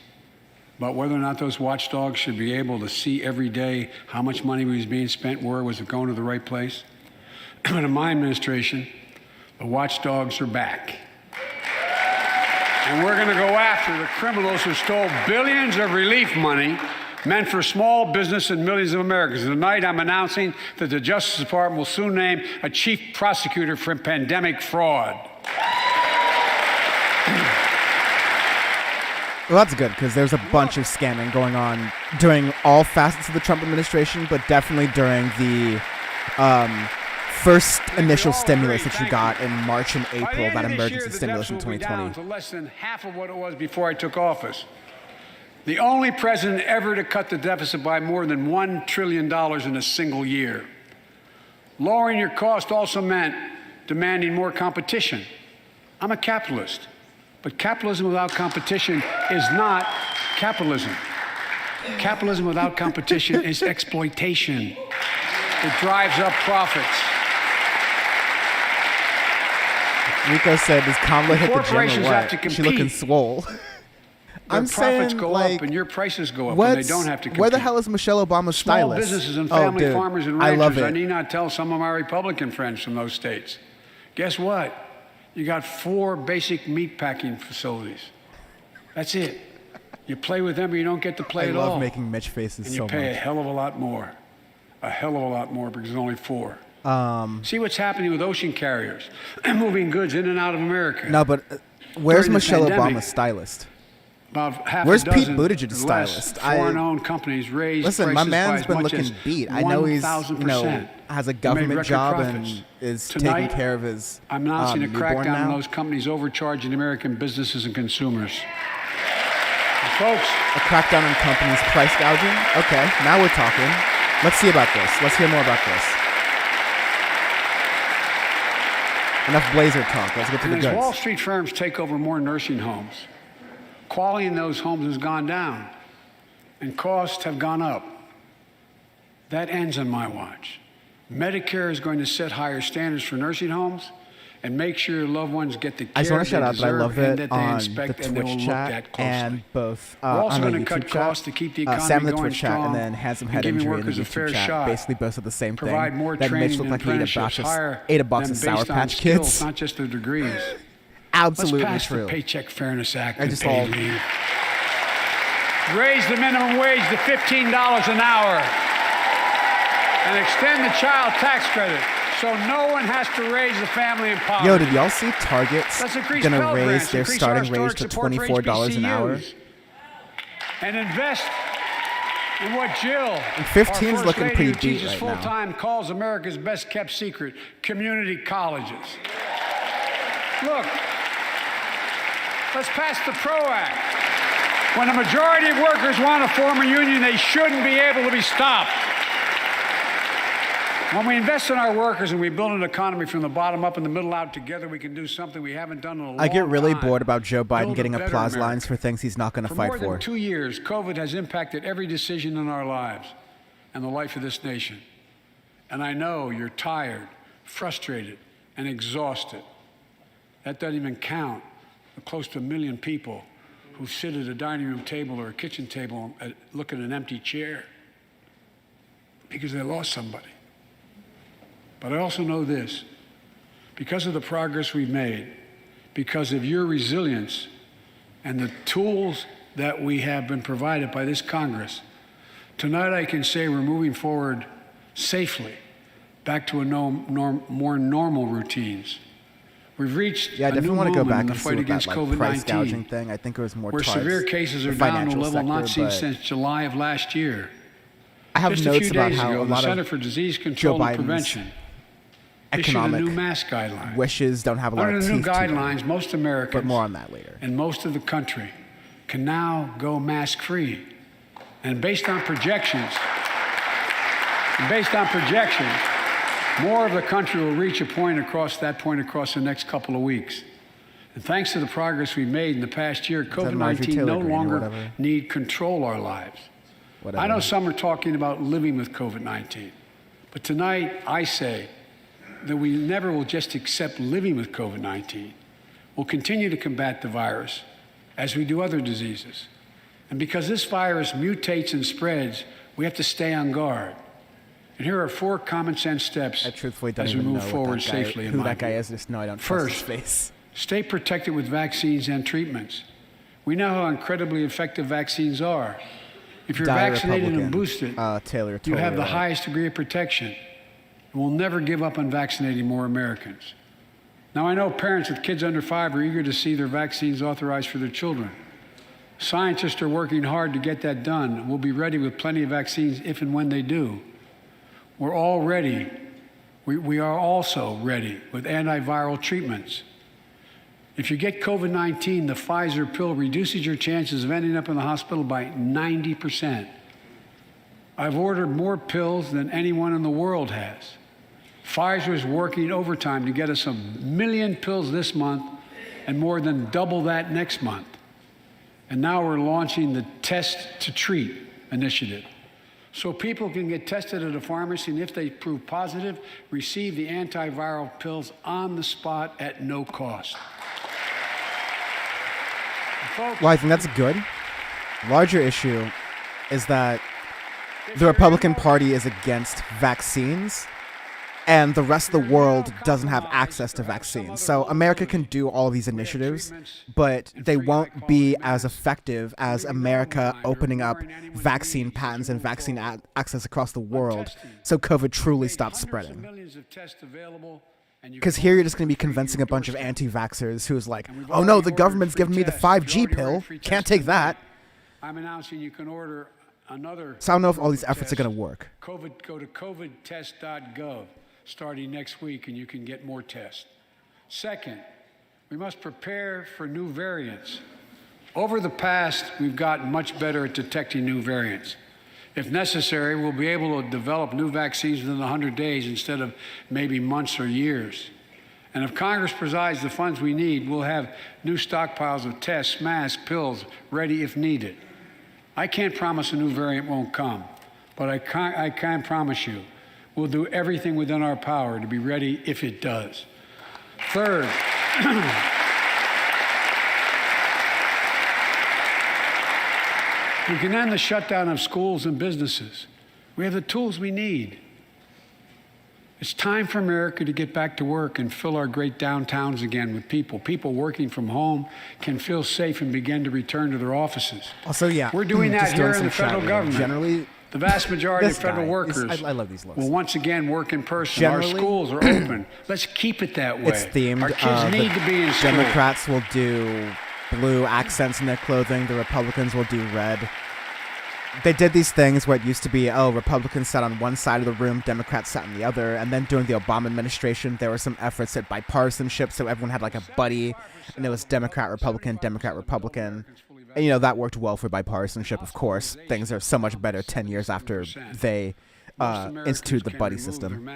about whether or not those watchdogs should be able to see every day how much money was being spent, where was it going to the right place? But in my administration, the watchdogs are back. And we're going to go after the criminals who stole billions of relief money meant for small business and millions of Americans. Tonight, I'm announcing that the Justice Department will soon name a chief prosecutor for pandemic fraud. Well, that's good because there's a bunch of scamming going on during all facets of the Trump administration, but definitely during the first initial stimulus that you got in March and April, that emergency stimulus in 2020. To less than half of what it was before I took office. The only president ever to cut the deficit by more than $1 trillion in a single year. Lowering your cost also meant demanding more competition. I'm a capitalist, but capitalism without competition is not capitalism. Capitalism without competition is exploitation. It drives up profits. Rico said, "Does Kamala hit the gym Corporations or have to what? She looking compete. swole." Their I'm profits saying, go like, up and your prices go up, and they don't have to compete. where the hell is Michelle Obama's Small stylist? businesses and Oh, family dude, farmers and I ranchers. love I it. need not tell some of my Republican friends from those states. Guess what? You got 4 basic meat packing facilities. That's it. You play with them or you don't get to play I at all. love making Mitch faces And so you pay a much. hell of a lot more. A hell of a lot more because there's only 4. See what's happening with ocean carriers moving goods in and out of America. No, but where's During the Michelle pandemic, Obama's stylist? About half Where's a Pete dozen Buttigieg's or less stylist? Foreign-owned companies raised Listen, my prices man's by been as much looking as beat. I know he's, 1,000%. has a They made government record job profits. and is Tonight, taking care of his I'm announcing a newborn crackdown now. on those companies overcharging American businesses and consumers. And folks, A crackdown on companies price gouging? Okay, now we're talking. Let's see about this. Let's hear more about this. Enough Blazer talk. Let's get to the and as Wall goods. Street firms take over more nursing homes, quality in those homes has gone down, and costs have gone up. That ends on my watch. Medicare is going to set higher standards for nursing homes and make sure your loved ones get the care I just want to they shout out that I deserve love and it that they on the inspect and they will Twitch look chat at closely. and both We're also on the going to cut YouTube chat. costs to keep the economy Sam in the going Twitch chat strong and then Handsome and Head giving Injury in the workers a YouTube fair chat shot. basically both said the same thing. Provide more That training Mitch looked and like he ate a apprenticeships box higher ate a box than of Sour based on Patch skills, Kids. not just their degrees. Absolutely Let's pass true. the Paycheck Fairness Act I and just pay all- leave. Raise the minimum wage to $15 an hour and extend the child tax credit so no one has to raise a family in poverty. Yo, did y'all see Target's Let's increase gonna Pell raise Grants, their increase starting our wage historic to support for $24 an hour? HBCUs, and invest in what Jill, And 15's our First looking Lady pretty who beat teaches right now. full-time, calls America's best kept secret, community colleges. Look, let's pass the PRO Act. When a majority of workers want to form a union, they shouldn't be able to be stopped. When we invest in our workers and we build an economy from the bottom up and the middle out together, we can do something we haven't done in a long time. I get really bored about Joe Biden Build a getting better applause America. lines for things he's not going to For fight more for. than 2 years, COVID has impacted every decision in our lives and the life of this nation. And I know you're tired, frustrated, and exhausted. That doesn't even count the close to 1 million people who sit at a dining room table or a kitchen table and look at an empty chair because they lost somebody. But I also know this, because of the progress we've made, because of your resilience and the tools that we have been provided by this Congress, tonight I can say we're moving forward safely back to a more normal routines. We've reached Yeah, I a new definitely want to go moment back in the and see fight what that against like, price gouging COVID-19, thing. I think it was more where towards severe cases the are down to a financial level sector, not seen but since July of last year. I have Just a notes few about days how ago, a the lot Center of for Disease Joe Control and Biden's Prevention issued a economic new mask guideline. wishes don't have a lot Under of the teeth new to them. guidelines, most Americans But more on that later. and most of the country can now go mask-free. And based on projections, more of the country will reach a point across the next couple of weeks. And thanks to the progress we've made in the past year, that Marjorie COVID-19 Taylor no Greene or longer whatever? need control our lives. Whatever. I know some are talking about living with COVID-19, but tonight I say that we never will just accept living with COVID-19. We'll continue to combat the virus as we do other diseases. And because this virus mutates and spreads, we have to stay on guard. And here are 4 common sense steps I truthfully don't as we even move know forward what that guy, safely in who my that guy view. is. Just know I don't trust his First, face. stay protected with vaccines and treatments. We know how incredibly effective vaccines are. If you're Die vaccinated and Republican. boosted, Taylor, you totally have the right. highest degree of protection. And we'll never give up on vaccinating more Americans. Now, I know parents with kids under 5 are eager to see their vaccines authorized for their children. Scientists are working hard to get that done. We'll be ready with plenty of vaccines if and when they do. We're all ready. We are also ready with antiviral treatments. If you get COVID-19, the Pfizer pill reduces your chances of ending up in the hospital by 90%. I've ordered more pills than anyone in the world has. Pfizer is working overtime to get us 1 million pills this month and more than double that next month. And now we're launching the Test to Treat initiative. So people can get tested at a pharmacy, and if they prove positive, receive the antiviral pills on the spot at no cost. Folks, Well, I think that's good. Larger issue is that the Republican Party is against vaccines, and the rest of the world doesn't have access to vaccines. So America can do all these initiatives, but they won't be as effective as America opening up vaccine patents and vaccine access across the world so COVID truly stops spreading. Because here you're just going to be convincing a bunch of anti-vaxxers who's like, oh no, the government's giving me the 5G pill. Can't take that. I'm announcing you can order another. So I don't know if all these efforts are going to work. Go to covidtest.gov starting next week, and you can get more tests. Second, we must prepare for new variants. Over the past, we've gotten much better at detecting new variants. If necessary, we'll be able to develop new vaccines within 100 days instead of maybe months or years. And if Congress provides the funds we need, we'll have new stockpiles of tests, masks, pills ready if needed. I can't promise a new variant won't come, but I can promise you we'll do everything within our power to be ready if it does. Third, we can end the shutdown of schools and businesses. We have the tools we need. It's time for America to get back to work and fill our great downtowns again with people. People working from home can feel safe and begin to return to their offices. Also, yeah, We're doing that here in the federal government. Generally, the vast majority of this federal guy workers I love these looks. will once again work in person. Generally, our schools are open. Let's keep it that way. It's themed. Our kids need to be in school. Democrats will do blue accents in their clothing. The Republicans will do red. They did these things where it used to be, oh, Republicans sat on one side of the room, Democrats sat on the other. And then during the Obama administration, there were some efforts at bipartisanship, so everyone had like a buddy, and it was Democrat, Republican, Democrat, Republican. And, you know, that worked well for bipartisanship, of course. Things are so much better 10 years after they instituted the buddy system.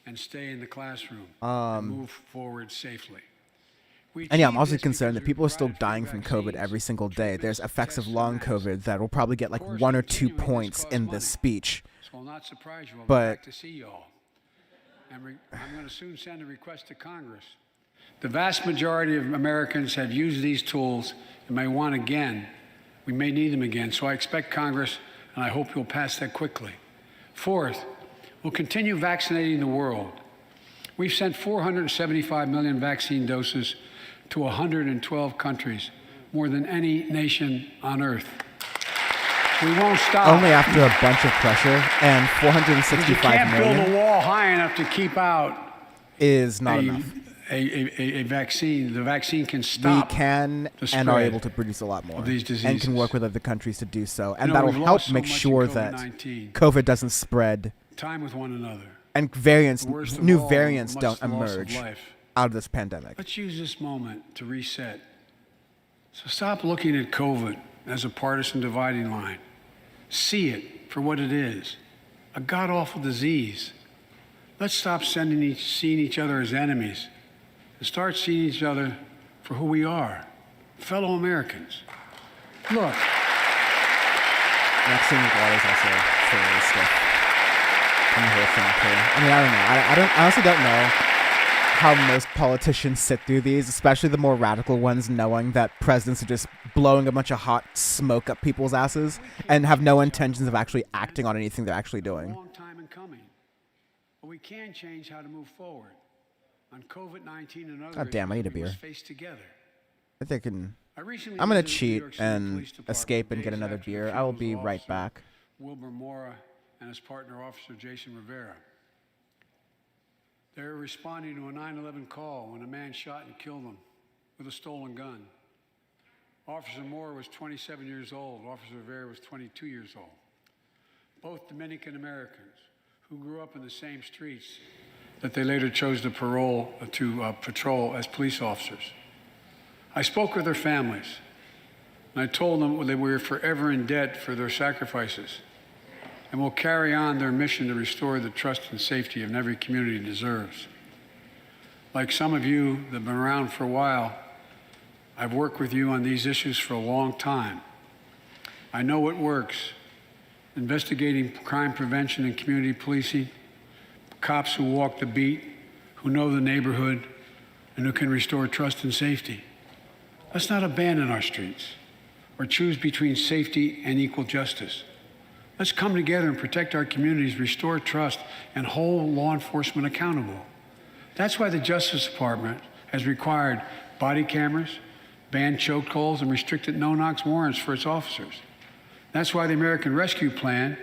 And stay in the classroom and move forward safely. And yeah, I'm also concerned that people are still dying from COVID every single day. There's effects of long COVID that will probably get like 1 or 2 points in this speech. So I'll not surprise you. I'll be But back to see y'all. And I'm going to soon send a request to Congress. The vast majority of Americans have used these tools and may want again. We may need them again. So I expect Congress, and I hope you'll pass that quickly. Fourth, we'll continue vaccinating the world. We've sent 475 million vaccine doses to 112 countries, more than any nation on earth. We won't stop. only after a bunch of pressure, and 465 you can't million build a wall high enough to keep out is not enough. a vaccine. The vaccine can stop. We can the and are spread able to produce a lot more, of these and can diseases. work with other countries to do so, and You know, that'll we've help lost so make much in sure that COVID-19. COVID doesn't spread Time with one another. and variants, Worst of new all, variants much don't the loss of emerge life. out of this pandemic. Let's use this moment to reset. So stop looking at COVID as a partisan dividing line. See it for what it is, a god-awful disease. Let's stop seeing each other as enemies and start seeing each other for who we are, fellow Americans. Look. Vaccine with water is also fairly stiff. And the whole thing too. I mean, I don't know. I honestly don't know how most politicians sit through these, especially the more radical ones, knowing that presidents are just blowing a bunch of hot smoke up people's asses and have no intentions of actually acting on anything they're actually doing. A long time in coming. But we can change how to move forward on COVID-19 and other God damn, I need a issues we must beer. face together. I think I'm I'm gonna cheat and escape and get another beer. I will be right back. Wilbur Mora and his partner, Officer Jason Rivera. They were responding to a 9/11 call when a man shot and killed them with a stolen gun. Officer Moore was 27 years old. Officer Rivera was 22 years old. Both Dominican Americans who grew up in the same streets that they later chose to patrol as police officers. I spoke with their families, and I told them that we were forever in debt for their sacrifices and will carry on their mission to restore the trust and safety of every community deserves. Like some of you that have been around for a while, I've worked with you on these issues for a long time. I know what works. Investigating crime prevention and community policing, cops who walk the beat, who know the neighborhood, and who can restore trust and safety. Let's not abandon our streets or choose between safety and equal justice. Let's come together and protect our communities, restore trust, and hold law enforcement accountable. That's why the Justice Department has required body cameras, banned chokeholds, and restricted no-knock warrants for its officers. That's why the American Rescue Plan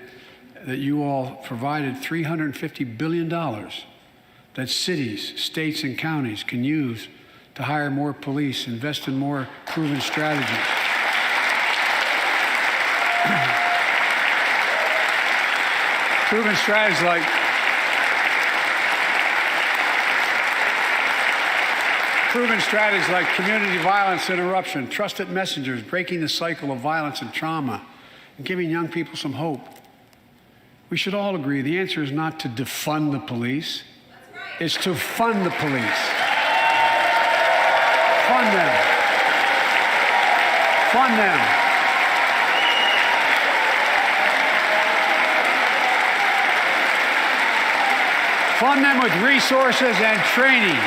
that you all provided $350 billion that cities, states, and counties can use to hire more police, invest in more proven strategies. Proven strategies like community violence interruption, trusted messengers, breaking the cycle of violence and trauma, and giving young people some hope. We should all agree the answer is not to defund the police. It's to fund the police. Fund them. Fund them. Fund them with resources and training.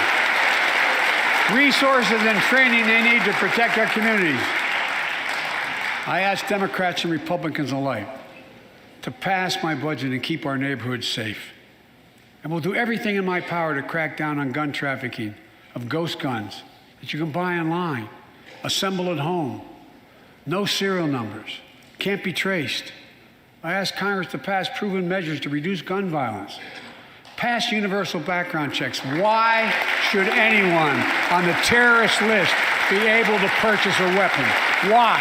Resources and training they need to protect our communities. I ask Democrats and Republicans alike to pass my budget and keep our neighborhoods safe. And we'll do everything in my power to crack down on gun trafficking of ghost guns that you can buy online, assemble at home, no serial numbers, can't be traced. I ask Congress to pass proven measures to reduce gun violence. Pass universal background checks. Why should anyone on the terrorist list be able to purchase a weapon? Why?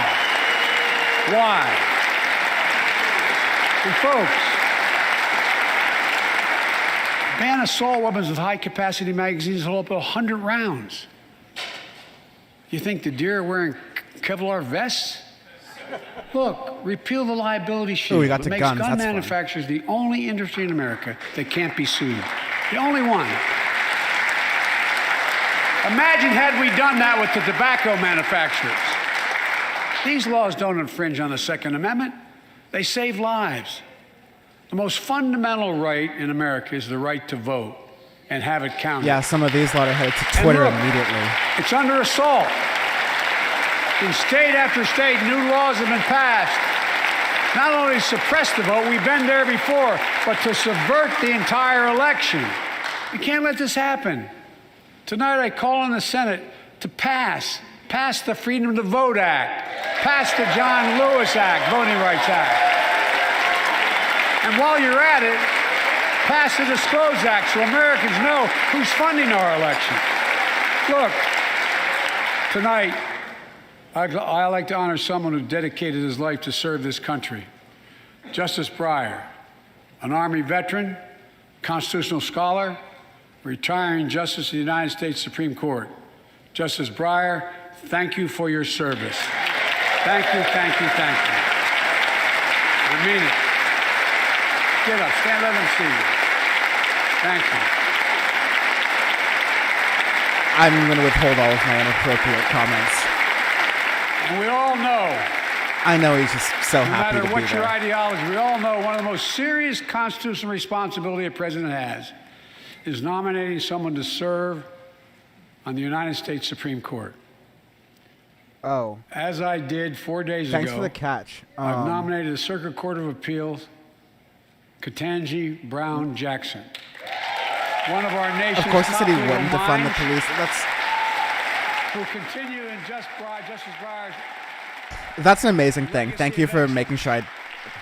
Why? And folks, ban assault weapons with high-capacity magazines that hold up to 100 rounds. You think the deer are wearing Kevlar vests? Look, repeal the liability shield. Ooh, we got it to makes guns. gun That's manufacturers the only industry in America that can't be sued. The only one. Imagine had we done that with the tobacco manufacturers. These laws don't infringe on the Second Amendment. They save lives. The most fundamental right in America is the right to vote and have it counted. Yeah, some of these law are headed to Twitter immediately. It's under assault. In state after state, new laws have been passed. Not only to suppress the vote, we've been there before, but to subvert the entire election. We can't let this happen. Tonight I call on the Senate to pass the Freedom to Vote Act, pass the John Lewis Act, Voting Rights Act. And while you're at it, pass the Disclose Act so Americans know who's funding our election. Look, tonight, I like to honor someone who dedicated his life to serve this country. Justice Breyer, an Army veteran, constitutional scholar, retiring Justice of the United States Supreme Court. Justice Breyer, thank you for your service. Thank you, thank you, thank you. I mean it. Get up, stand, let them see you. Thank you. I'm going to withhold all of my inappropriate comments. And we all know, I know he's just so happy to no be matter what your there. ideology, we all know one of the most serious constitutional responsibility a president has is nominating someone to serve on the United States Supreme Court. Oh, As I did 4 days thanks ago, for the catch. I've nominated the Circuit Court of Appeals, Ketanji Brown Jackson, one of our nation's Of course, he said he top legal wouldn't defund the minds police. who continue in Justice Breyer's. That's an amazing thing. Thank you for making sure I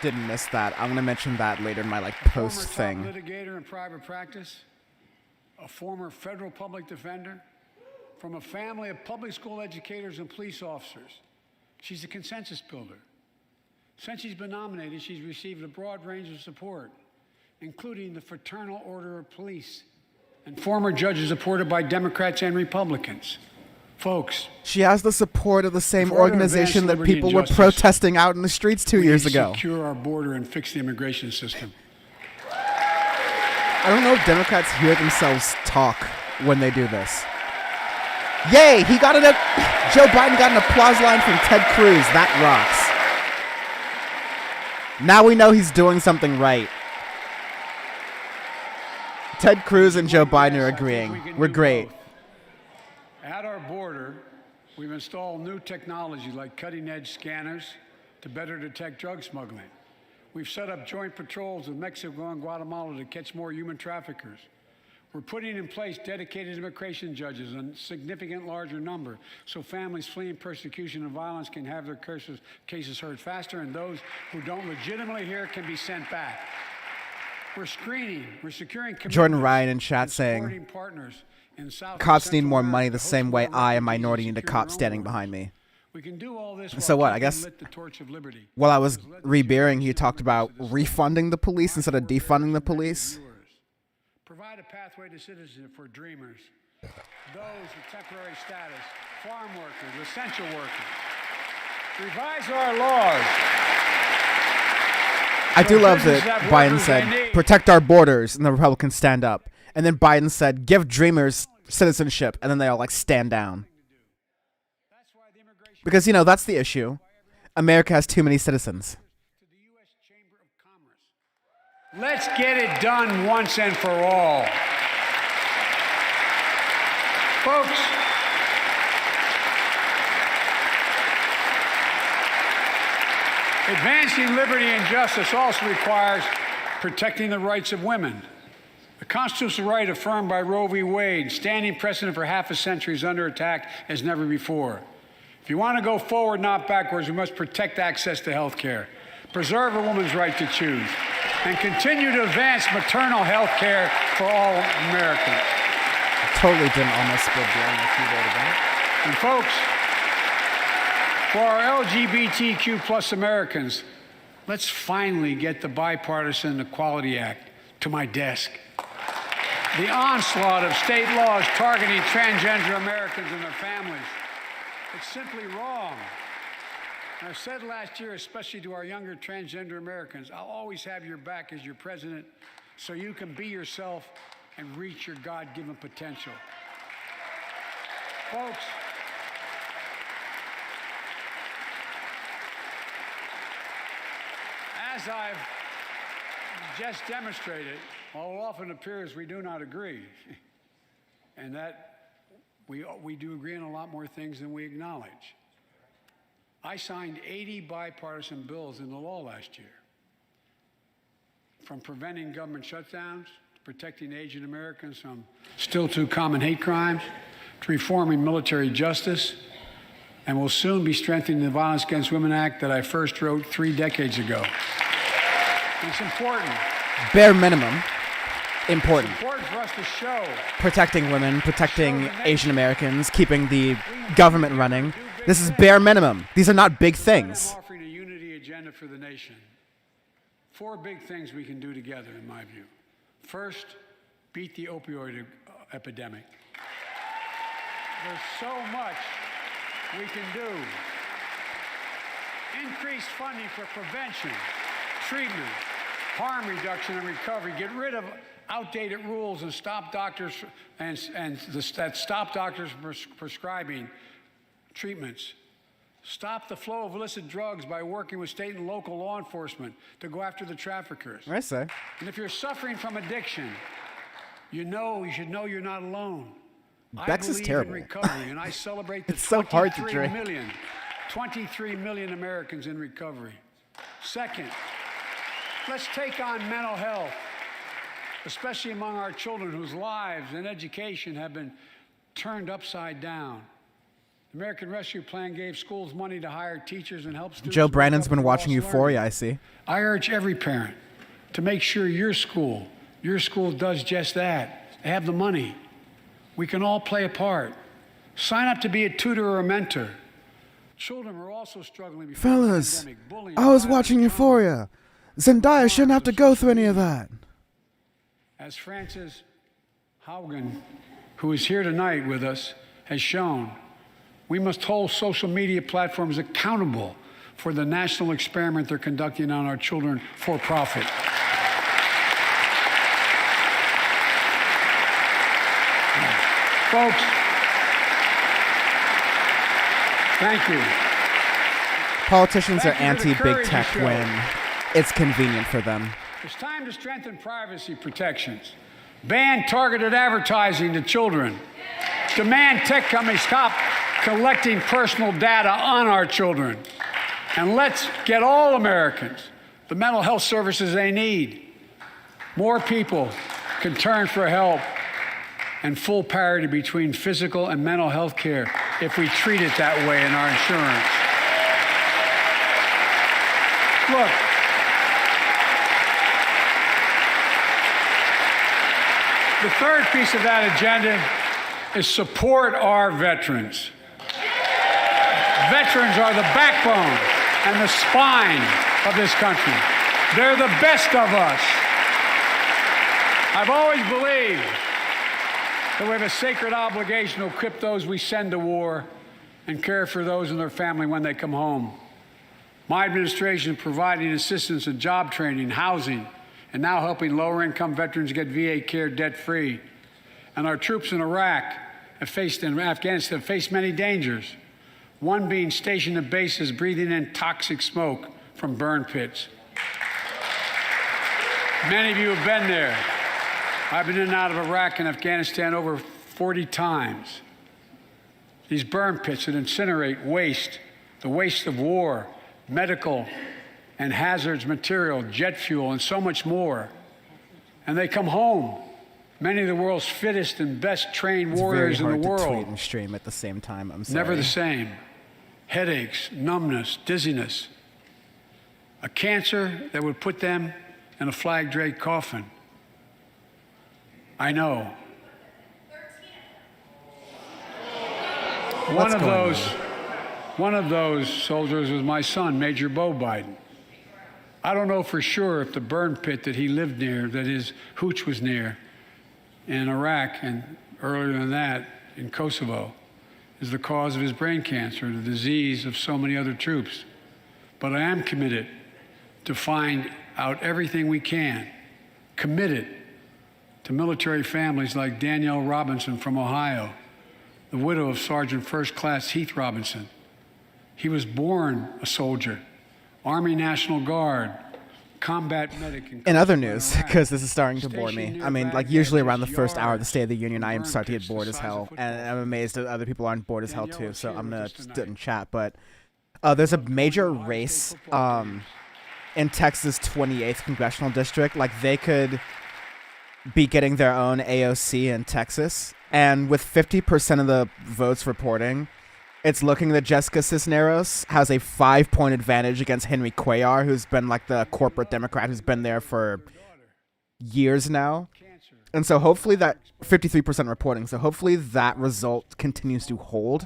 didn't miss that. I'm going to mention that later in my post thing. Former top litigator in private practice, a former federal public defender, from a family of public school educators and police officers. She's a consensus builder. Since she's been nominated, she's received a broad range of support, including the Fraternal Order of Police and former judges supported by Democrats and Republicans. Folks, She has the support of the same in order to organization advance that liberty people and were justice, protesting out in the streets 2 we years need to ago. secure our border and fix the immigration system. I don't know if Democrats hear themselves talk when they do this. Yay! Joe Biden got an applause line from Ted Cruz. That rocks. Now we know he's doing something right. Ted Cruz and Joe Biden are Yes, I think we agreeing. can We're do great. both. At our border, we've installed new technology like cutting-edge scanners to better detect drug smuggling. We've set up joint patrols with Mexico and Guatemala to catch more human traffickers. We're putting in place dedicated immigration judges in a significant larger number so families fleeing persecution and violence can have their cases heard faster, and those who don't legitimately hear can be sent back. We're screening, we're securing Jordan Ryan in chat and saying, supporting partners in South and cops need Central more America money to the host same way more I, a refugees minority, and need a secure cop their own standing borders. behind me. We can do all this So while what, I keeping guess lit the torch of liberty. While I was rebearing, he talked about refunding the police instead of defunding the police. Provide a pathway to citizenship for dreamers, those with temporary status, farm workers, essential workers. Revise our laws. I do love businesses that have Biden workers they said, need. protect our borders, and the Republicans stand up. And then Biden said, give dreamers citizenship, and then they all like stand down. Because, you know, that's the issue. America has too many citizens. Let's get it done once and for all. Folks, advancing liberty and justice also requires protecting the rights of women. The constitutional right affirmed by Roe v. Wade, standing precedent for half a century, is under attack as never before. If you want to go forward, not backwards, we must protect access to health care, preserve a woman's right to choose, and continue to advance maternal health care for all Americans. I totally didn't almost spill beer on my keyboard again. And folks, for our LGBTQ plus Americans, let's finally get the Bipartisan Equality Act to my desk. The onslaught of state laws targeting transgender Americans and their families. It's simply wrong. And I said last year, especially to our younger transgender Americans, I'll always have your back as your president so you can be yourself and reach your God-given potential. Folks, as I've just demonstrated, while it often appears we do not agree, and that we do agree on a lot more things than we acknowledge. I signed 80 bipartisan bills into law last year, from preventing government shutdowns, to protecting Asian Americans from still too common hate crimes, to reforming military justice, and will soon be strengthening the Violence Against Women Act that I first wrote 3 decades ago. It's important. Bare minimum. Important. It's important for us to show Protecting women, protecting Asian Americans, keeping the government running. This is bare minimum. These are not big things. I'm offering a unity agenda for the nation. 4 big things we can do together, in my view. First, beat the opioid epidemic. There's so much we can do. Increase funding for prevention, treatment, harm reduction, and recovery. Get rid of outdated rules and stop doctors that stop doctors from prescribing treatments. Stop the flow of illicit drugs by working with state and local law enforcement to go after the traffickers. I say. And if you're suffering from addiction, you should know you're not alone. Bex is terrible. I believe in recovery, and I celebrate the It's so hard to 23 drink. 23 million Americans in recovery. Second, let's take on mental health, especially among our children whose lives and education have been turned upside down. The American Rescue Plan gave schools money to hire teachers and help students. Joe Brandon's recover been watching lost Euphoria, learning. I see. I urge every parent to make sure your school does just that. They have the money. We can all play a part. Sign up to be a tutor or a mentor. Children are also struggling before the Fellas, pandemic. Bullying, I was violence, watching trauma. Euphoria. Zendaya shouldn't have to go through any of that. As Frances Haugen, who is here tonight with us, has shown, we must hold social media platforms accountable for the national experiment they're conducting on our children for profit. Folks, thank you. Politicians are Thank you for the anti-big courage you tech showed. when it's convenient for them. It's time to strengthen privacy protections, ban targeted advertising to children, demand tech companies stop collecting personal data on our children, and let's get all Americans the mental health services they need. More people can turn for help and full parity between physical and mental health care if we treat it that way in our insurance. Look, the third piece of that agenda is support our veterans. Veterans are the backbone and the spine of this country. They're the best of us. I've always believed that we have a sacred obligation to equip those we send to war and care for those in their family when they come home. My administration is providing assistance in job training, housing, and now helping lower-income veterans get VA care debt-free. And our troops in Iraq and Afghanistan have faced many dangers, one being stationed at bases breathing in toxic smoke from burn pits. Many of you have been there. I've been in and out of Iraq and Afghanistan over 40 times. These burn pits that incinerate waste, the waste of war, medical and hazardous material, jet fuel, and so much more. And they come home, many of the world's fittest and best trained warriors in the It's very hard to tweet world. and stream at the same time. I'm sorry. Never the same. Headaches, numbness, dizziness. A cancer that would put them in a flag-draped coffin. I know. What's going on? One of those soldiers was my son, Major Bo Biden. I don't know for sure if the burn pit that he lived near, that his hooch was near in Iraq and earlier than that in Kosovo, is the cause of his brain cancer, the disease of so many other troops. But I am committed to find out everything we can, committed to military families like Danielle Robinson from Ohio, the widow of Sergeant First Class Heath Robinson. He was born a soldier, Army National Guard, combat medic. In other news, because this is starting to bore me. I mean, like usually around the first hour of the State of the Union, I am starting to get bored as hell, and I'm amazed that other people aren't bored as hell too. So I'm gonna sit and chat. But there's a major race in Texas' 28th congressional district. Like they could be getting their own AOC in Texas, and with 50% of the votes reporting, it's looking that Jessica Cisneros has a 5-point advantage against Henry Cuellar, who's been like the corporate Democrat who's been there for years now. And so hopefully that 53% reporting. So hopefully that result continues to hold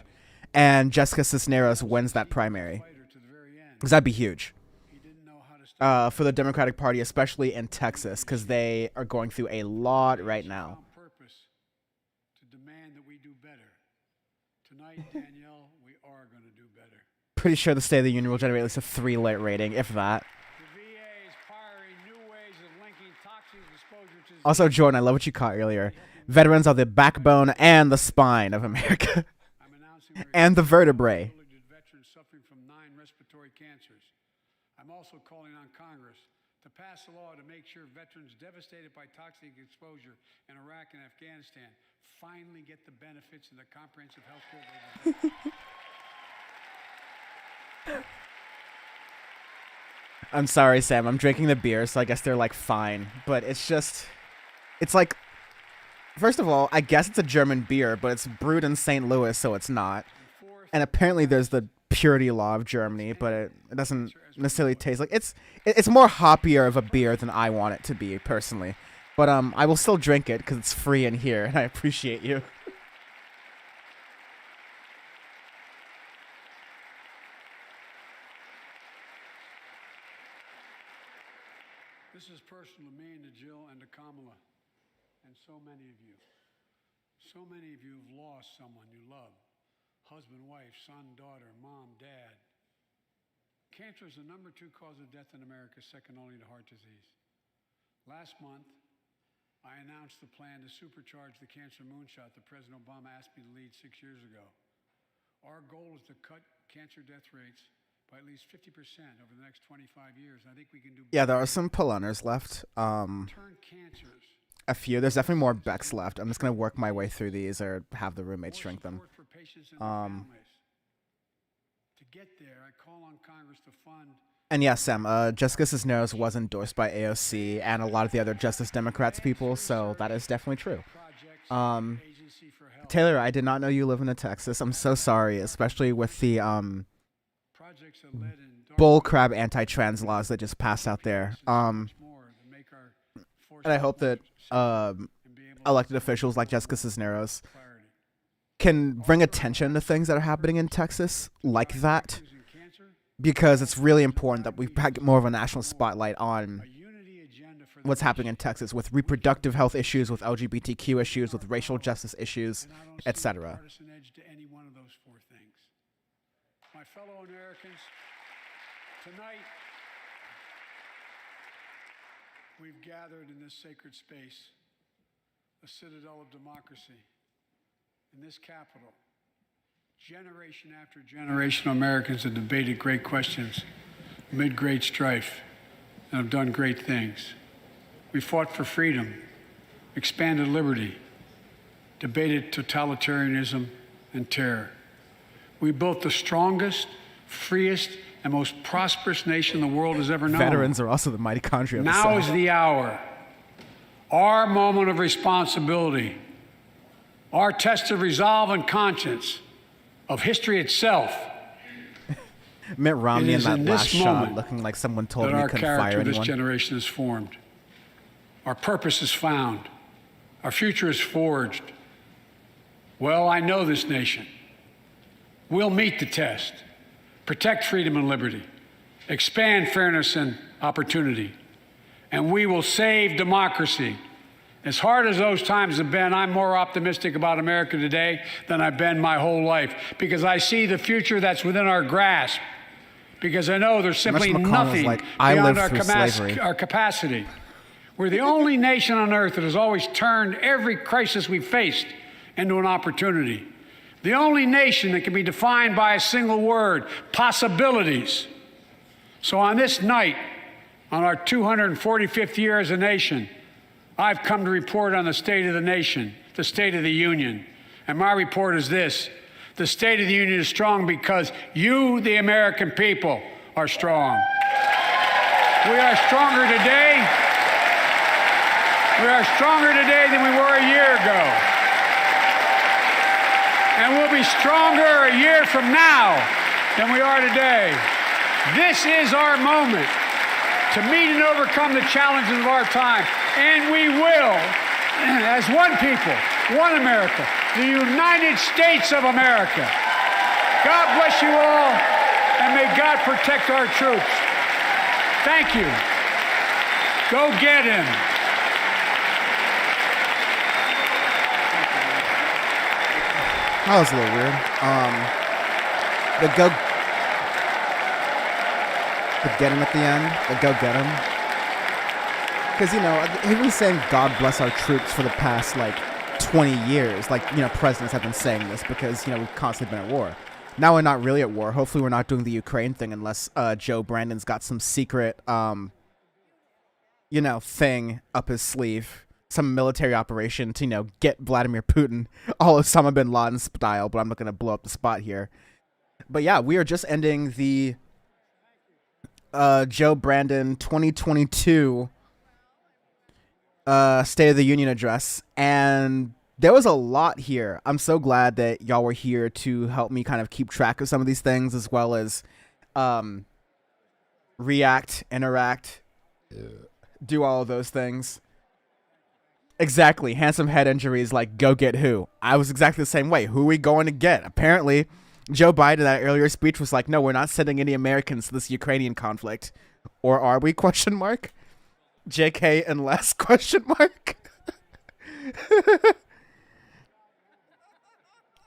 and Jessica Cisneros wins that primary. Because that'd be huge for the Democratic Party, especially in Texas, because they are going through a lot right now. Pretty sure the State of the Union will generate at least a 3-lit rating, if that. Also, Jordan, I love what you caught earlier. Veterans are the backbone and the spine of America. And the vertebrae. I'm also calling on Congress to pass a law to make sure veterans devastated by toxic exposure in Iraq and Afghanistan finally get the benefits and the comprehensive health care they deserve. I'm sorry, Sam. I'm drinking the beer, so I guess they're like fine. But it's just, it's like, first of all, I guess it's a German beer, but it's brewed in St. Louis, so it's not. And apparently there's the purity law of Germany, but it doesn't necessarily taste like it's more hoppier of a beer than I want it to be personally. But I will still drink it because it's free in here, and I appreciate you. personal to me and to Jill and to Kamala and so many of you. So many of you have lost someone you love. Husband, wife, son, daughter, mom, dad. Cancer is the #2 cause of death in America, second only to heart disease. Last month, I announced the plan to supercharge the cancer moonshot that President Obama asked me to lead 6 years ago. Our goal is to cut cancer death rates by at least 50% over the next 25 years. I think we can do. Yeah, there are some Poloners left. Turn cancers. A few. There's definitely more Becks left. I'm just gonna work my way through these, or have the roommates drink them. For patients and their families. To get there, I call on Congress to fund. And yes, Sam, Jessica Cisneros was endorsed by AOC and a lot of the other Justice Democrats people, so that is definitely true. Taylor, I did not know you live in Texas. I'm so sorry, especially with the bullcrab anti-trans laws that just passed out there. And I hope that elected officials like Jessica Cisneros can bring attention to things that are happening in Texas like that, because it's really important that we get more of a national spotlight on what's happening in Texas with reproductive health issues, with LGBTQ issues, with racial justice issues, etc. My fellow Americans, tonight we've gathered in this sacred space, a citadel of democracy, in this capital. Generation after generation of Americans have debated great questions amid great strife and have done great things. We fought for freedom, expanded liberty, debated totalitarianism and terror. We built the strongest, freest, and most prosperous nation the world has ever known. Veterans are also the mitochondria of the Now cell. is the hour, our moment of responsibility, our test of resolve and conscience, of history itself. Mitt Romney in that last shot moment looking like someone told that him he our couldn't fire character of this anyone. generation is formed. Our purpose is found. Our future is forged. Well, I know this nation. We'll meet the test, protect freedom and liberty, expand fairness and opportunity, and we will save democracy. As hard as those times have been, I'm more optimistic about America today than I've been my whole life, because I see the future that's within our grasp, because I know there's simply Mitch McConnell's nothing like, I beyond lived through slavery. our capacity. We're the only nation on earth that has always turned every crisis we've faced into an opportunity. The only nation that can be defined by a single word: possibilities. So on this night, on our 245th year as a nation, I've come to report on the state of the nation, the State of the Union. And my report is this: the State of the Union is strong because you, the American people, are strong. We are stronger today. We are stronger today than we were a year ago. And we'll be stronger a year from now than we are today. This is our moment to meet and overcome the challenges of our time. And we will, as one people, one America, the United States of America. God bless you all, and may God protect our troops. Thank you. Go get him. That was a little weird. The get him at the end, the go get him. Because, you know, he was saying God bless our troops for the past, 20 years. Presidents have been saying this because, we've constantly been at war. Now we're not really at war. Hopefully we're not doing the Ukraine thing unless Joe Brandon's got some secret, thing up his sleeve. Some military operation to, get Vladimir Putin, all Osama bin Laden style, but I'm not going to blow up the spot here. But yeah, we are just ending the Joe Brandon 2022 State of the Union address, and there was a lot here. I'm so glad that y'all were here to help me kind of keep track of some of these things, as well as react, interact, do all of those things. Exactly. Handsome head injuries, go get who? I was exactly the same way. Who are we going to get? Apparently, Joe Biden, that earlier speech, was like, no, we're not sending any Americans to this Ukrainian conflict. Or are we? Question mark. JK unless question mark.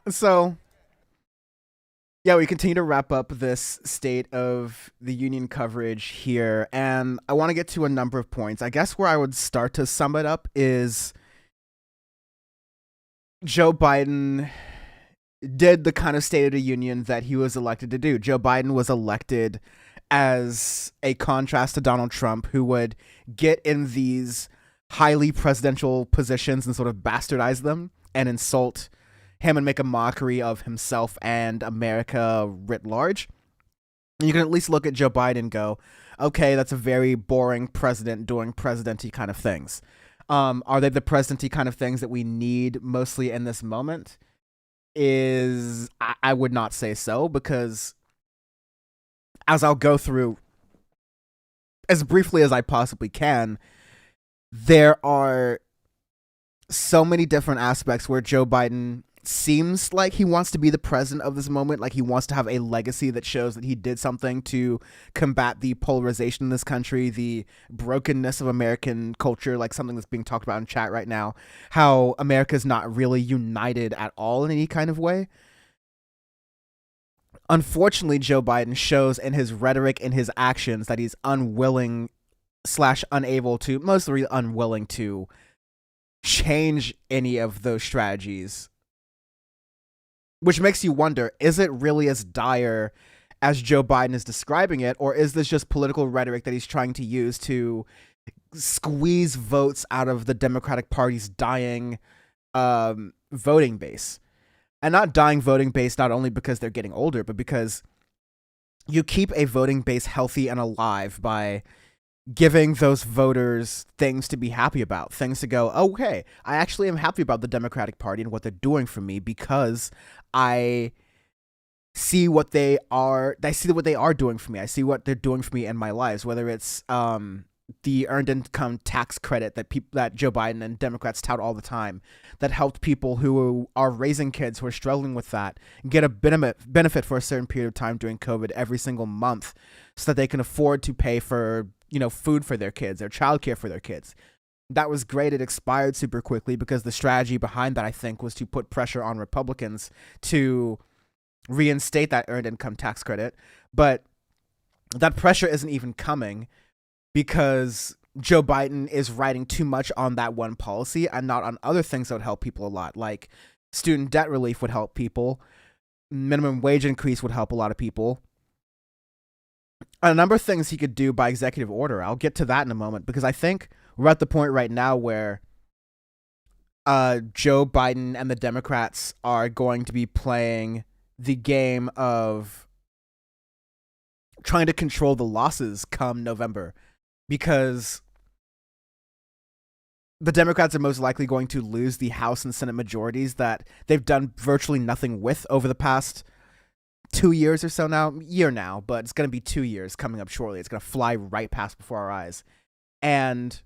So yeah, we continue to wrap up this State of the Union coverage here, and I want to get to a number of points. I guess where I would start to sum it up is Joe Biden did the kind of State of the Union that he was elected to do. Joe Biden was elected as a contrast to Donald Trump, who would get in these highly presidential positions and sort of bastardize them and insult him and make a mockery of himself and America writ large. And you can at least look at Joe Biden and go, okay, that's a very boring president doing president-y kind of things. Are they the president-y kind of things that we need mostly in this moment? I would not say so, because as I'll go through as briefly as I possibly can, there are so many different aspects where Joe Biden seems like he wants to be the president of this moment, like he wants to have a legacy that shows that he did something to combat the polarization in this country, the brokenness of American culture, like something that's being talked about in chat right now, how America's not really united at all in any kind of way. Unfortunately, Joe Biden shows in his rhetoric and his actions that he's unwilling / unable to, mostly unwilling to change any of those strategies. Which makes you wonder, is it really as dire as Joe Biden is describing it, or is this just political rhetoric that he's trying to use to squeeze votes out of the Democratic Party's dying voting base? And not dying voting base not only because they're getting older, but because you keep a voting base healthy and alive by giving those voters things to be happy about, things to go, oh, okay, I actually am happy about the Democratic Party and what they're doing for me because I see what they are doing for me. I see what they're doing for me in my lives, whether it's the earned income tax credit that Joe Biden and Democrats tout all the time, that helped people who are raising kids who are struggling with that get a benefit for a certain period of time during COVID every single month so that they can afford to pay for, food for their kids, their childcare for their kids. That was great. It expired super quickly because the strategy behind that, I think, was to put pressure on Republicans to reinstate that earned income tax credit. But that pressure isn't even coming because Joe Biden is writing too much on that one policy and not on other things that would help people a lot, like student debt relief would help people, minimum wage increase would help a lot of people, a number of things he could do by executive order. I'll get to that in a moment, because I think we're at the point right now where Joe Biden and the Democrats are going to be playing the game of trying to control the losses come November, because the Democrats are most likely going to lose the House and Senate majorities that they've done virtually nothing with over the past 2 years or so now, but it's going to be 2 years coming up shortly. It's going to fly right past before our eyes. And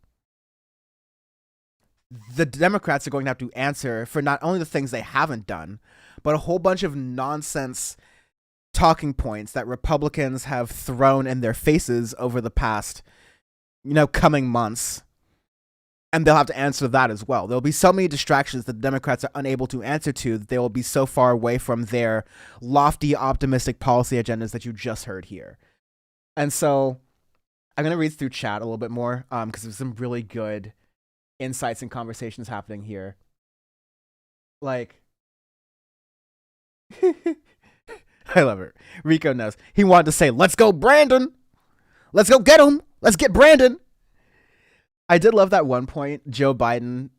the Democrats are going to have to answer for not only the things they haven't done, but a whole bunch of nonsense talking points that Republicans have thrown in their faces over the past, coming months. And they'll have to answer that as well. There'll be so many distractions that the Democrats are unable to answer to that they will be so far away from their lofty, optimistic policy agendas that you just heard here. And so I'm going to read through chat a little bit more because there's some really good insights and conversations happening here. Like, I love it. Rico knows. He wanted to say, let's go, Brandon. Let's go get him. Let's get Brandon. I did love that one point Joe Biden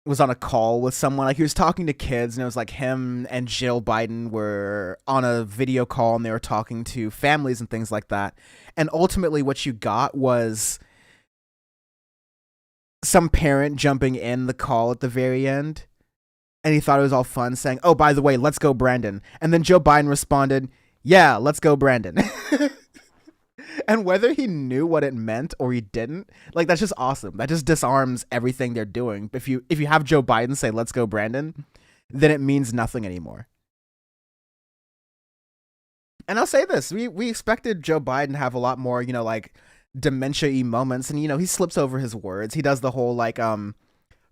was on a call with someone, like he was talking to kids, and it was like him and Jill Biden were on a video call and they were talking to families and things like that. And ultimately what you got was some parent jumping in the call at the very end, and he thought it was all fun, saying, oh, by the way, let's go, Brandon. And then Joe Biden responded, yeah, let's go, Brandon. And whether he knew what it meant or he didn't, like, that's just awesome. That just disarms everything they're doing. If you have Joe Biden say, let's go, Brandon, then it means nothing anymore. And I'll say this, we expected Joe Biden to have a lot more, like, dementia-y moments, and he slips over his words. He does the whole like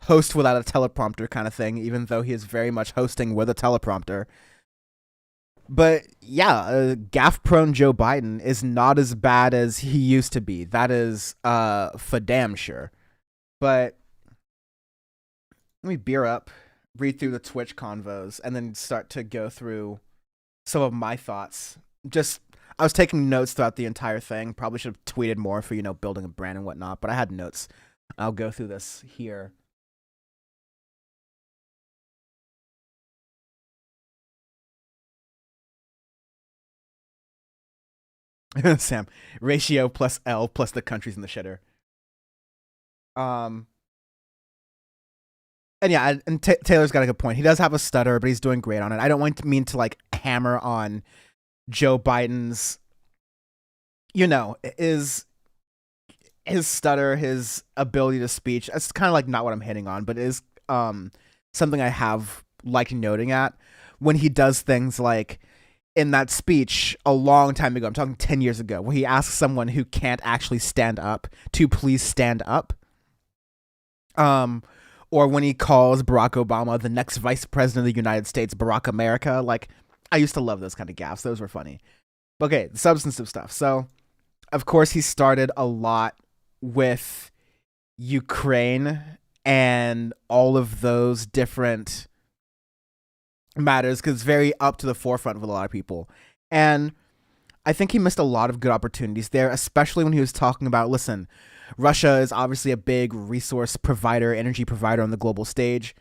host without a teleprompter kind of thing, even though he is very much hosting with a teleprompter. But yeah, gaffe-prone Joe Biden is not as bad as he used to be. That is for damn sure. But let me beer up, read through the Twitch convos, and then start to go through some of my thoughts. I was taking notes throughout the entire thing. Probably should have tweeted more for, building a brand and whatnot, but I had notes. I'll go through this here. Sam, ratio plus L plus the countries in the shitter. And yeah, and Taylor's got a good point. He does have a stutter, but he's doing great on it. I don't mean to like hammer on Joe Biden's, his stutter, his ability to speech. That's kind of like not what I'm hitting on, but it is something I have liked noting at when he does things like in that speech a long time ago. I'm talking 10 years ago, where he asks someone who can't actually stand up to please stand up. Or when he calls Barack Obama the next vice president of the United States, Barack America. Like, I used to love those kind of gaffes. Those were funny. Okay, the substantive stuff. So, of course, he started a lot with Ukraine and all of those different matters, because it's very up to the forefront with a lot of people. And I think he missed a lot of good opportunities there, especially when he was talking about, listen, Russia is obviously a big resource provider, energy provider on the global stage.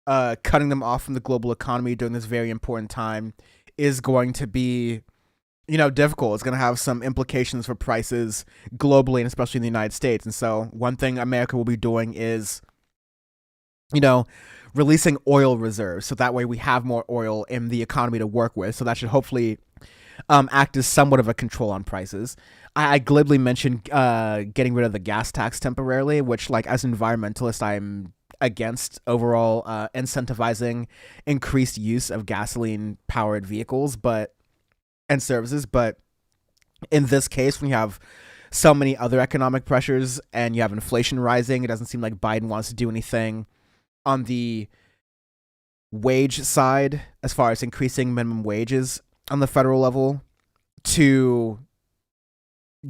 Cutting them off from the global economy during this very important time is going to be, difficult. It's going to have some implications for prices globally, and especially in the United States. And so one thing America will be doing is, releasing oil reserves. So that way we have more oil in the economy to work with. So that should hopefully act as somewhat of a control on prices. I glibly mentioned getting rid of the gas tax temporarily, which, like, as an environmentalist, I'm against overall incentivizing increased use of gasoline-powered vehicles and services. But in this case, when you have so many other economic pressures and you have inflation rising, it doesn't seem like Biden wants to do anything on the wage side as far as increasing minimum wages on the federal level to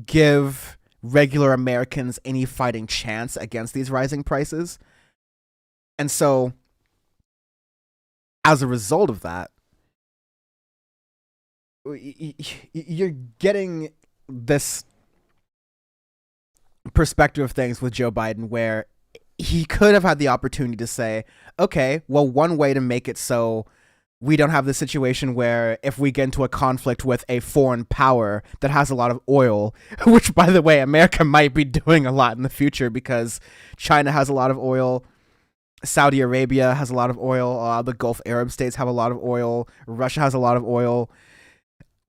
give regular Americans any fighting chance against these rising prices. And so, as a result of that, you're getting this perspective of things with Joe Biden where he could have had the opportunity to say, okay, well, one way to make it so we don't have this situation where if we get into a conflict with a foreign power that has a lot of oil, which, by the way, America might be doing a lot in the future because China has a lot of oil, Saudi Arabia has a lot of oil, the Gulf Arab states have a lot of oil, Russia has a lot of oil.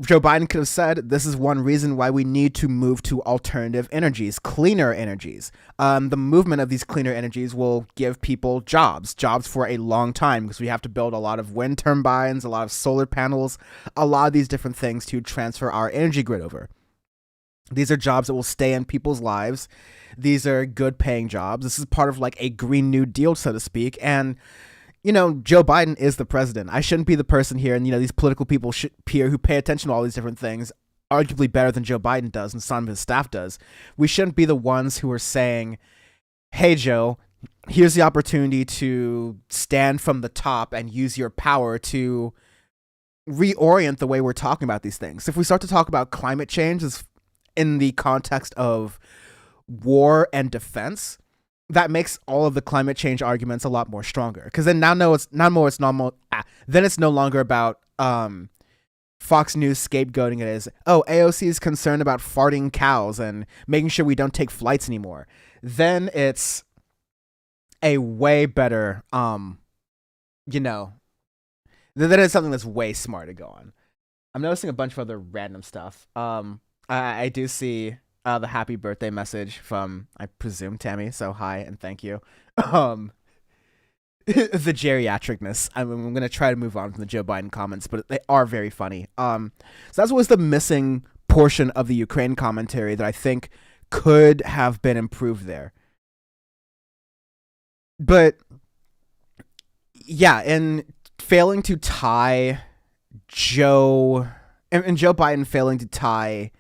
Joe Biden could have said, this is one reason why we need to move to alternative energies, cleaner energies. The movement of these cleaner energies will give people jobs for a long time, because we have to build a lot of wind turbines, a lot of solar panels, a lot of these different things to transfer our energy grid over. These are jobs that will stay in people's lives. These are good paying jobs. This is part of like a Green New Deal, so to speak. And Joe Biden is the president. I shouldn't be the person here, and these political people here who pay attention to all these different things, arguably better than Joe Biden does and some of his staff does. We shouldn't be the ones who are saying, hey, Joe, here's the opportunity to stand from the top and use your power to reorient the way we're talking about these things. If we start to talk about climate change in the context of war and defense, that makes all of the climate change arguments a lot more stronger. Because then then it's no longer about Fox News scapegoating it as, oh, AOC is concerned about farting cows and making sure we don't take flights anymore. Then it's a way better, then it's something that's way smart to go on. I'm noticing a bunch of other random stuff. I do see the happy birthday message from, I presume, Tammy. So hi and thank you. The geriatricness. I'm going to try to move on from the Joe Biden comments, but they are very funny. So that was the missing portion of the Ukraine commentary that I think could have been improved there. But yeah, and failing to tie Joe and Joe Biden failing to tie